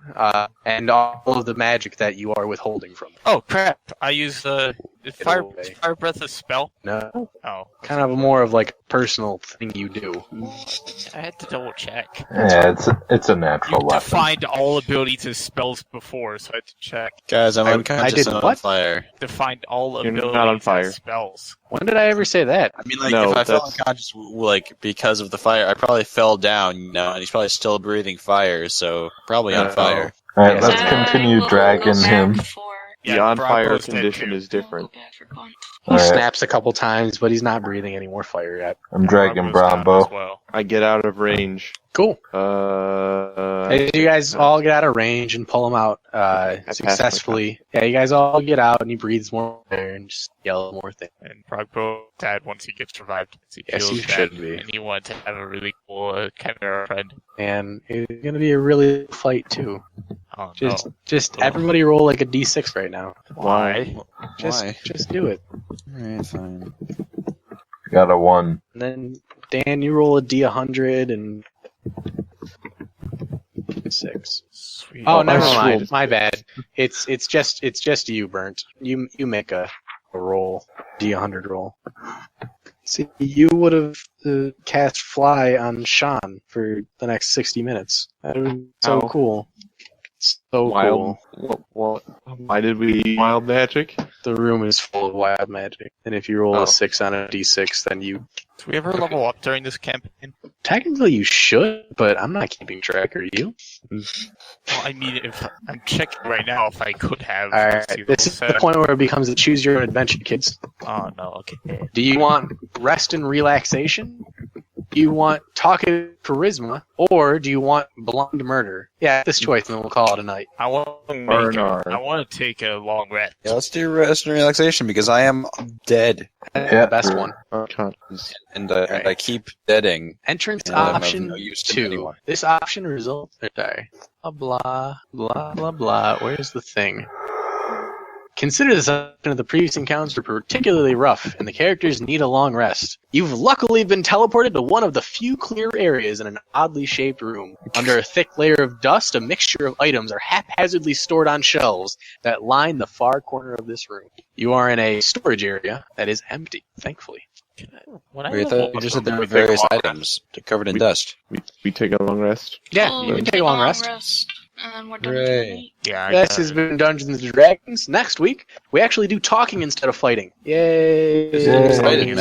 and all of the magic that you are withholding from me. Oh, crap! I use the... Is fire, away. is fire breath a spell? No, Oh, kind of more of like a personal thing you do. I had to double check. Yeah, it's a You natural weapon. defined all abilities as spells before, so I had to check. Guys, I'm I unconscious did and on what? fire. Defined all You're abilities not on fire. as spells. When did I ever say that? I mean, like, No, if I fell that's- unconscious, like, because of the fire, I probably fell down, and he's probably still breathing fire, so probably on Oh. fire. All right, Yes. let's continue will dragging go back him. For, The on fire Bravo's dead condition too. is different. I'll go back for Bunt. He All right. snaps a couple times, but he's not breathing any more fire yet. I'm dragging Bravo's down Brombo. as well. I get out of range. Cool. I You guys all get out of range and pull him out passed my successfully. Yeah, you guys all get out, and he breathes more fire and just yell more things. And Brogbo dad once he gets revived. He Yes, feels he bad, should be. And he wants to have a really cool Chimera friend. And it's gonna be a really good fight too. Oh, Just everybody roll like a d6 right now. Why? Just do it. Alright, fine. Got a 1. And then Dan, you roll a d100 and 6. Sweet. Oh, I never rolled mind. a My 6. bad. It's just you, Burnt. You make a roll, d100 roll. See, you would have cast Fly on Sean for the next 60 minutes. That would be so How? cool. So Wild. cool. What? Why did we wild magic? The room is full of wild magic. And if you roll Oh. a 6 on a d6, then you... Do we ever level up during this campaign? Technically you should, but I'm not keeping track, are you? Well, I mean, if I'm checking right now if I could have. Alright, see this is the level point where it becomes a choose your own adventure, kids. 7. Oh, no, okay. Do you want rest and relaxation? Do you want talkative charisma? Or do you want blonde murder? Yeah, this choice, and then we'll call it a night. I want to Bernard. I want to take a long rest. Yeah, let's do rest and relaxation, because I am dead, Yeah. The best one. Unconscious. and Alright. I keep deading. Entrance Yeah, I'm of option no use to 2. anyone. This option results... Sorry. Blah, blah, blah, blah. Where's the thing? Consider this option of the previous encounters were particularly rough, and the characters need a long rest. You've luckily been teleported to one of the few clear areas in an oddly shaped room. Under a thick layer of dust, a mixture of items are haphazardly stored on shelves that line the far corner of this room. You are in a storage area that is empty, thankfully. When I Wait, I level thought you up, just said there we were take a various long items covered in dust. We take a long rest. Yeah, Oh, you can take a long rest. And then we're done Hooray. tonight. Yeah, I This got has it. been Dungeons & Dragons. Next week, we actually do talking instead of fighting. Yay! This is exciting, man.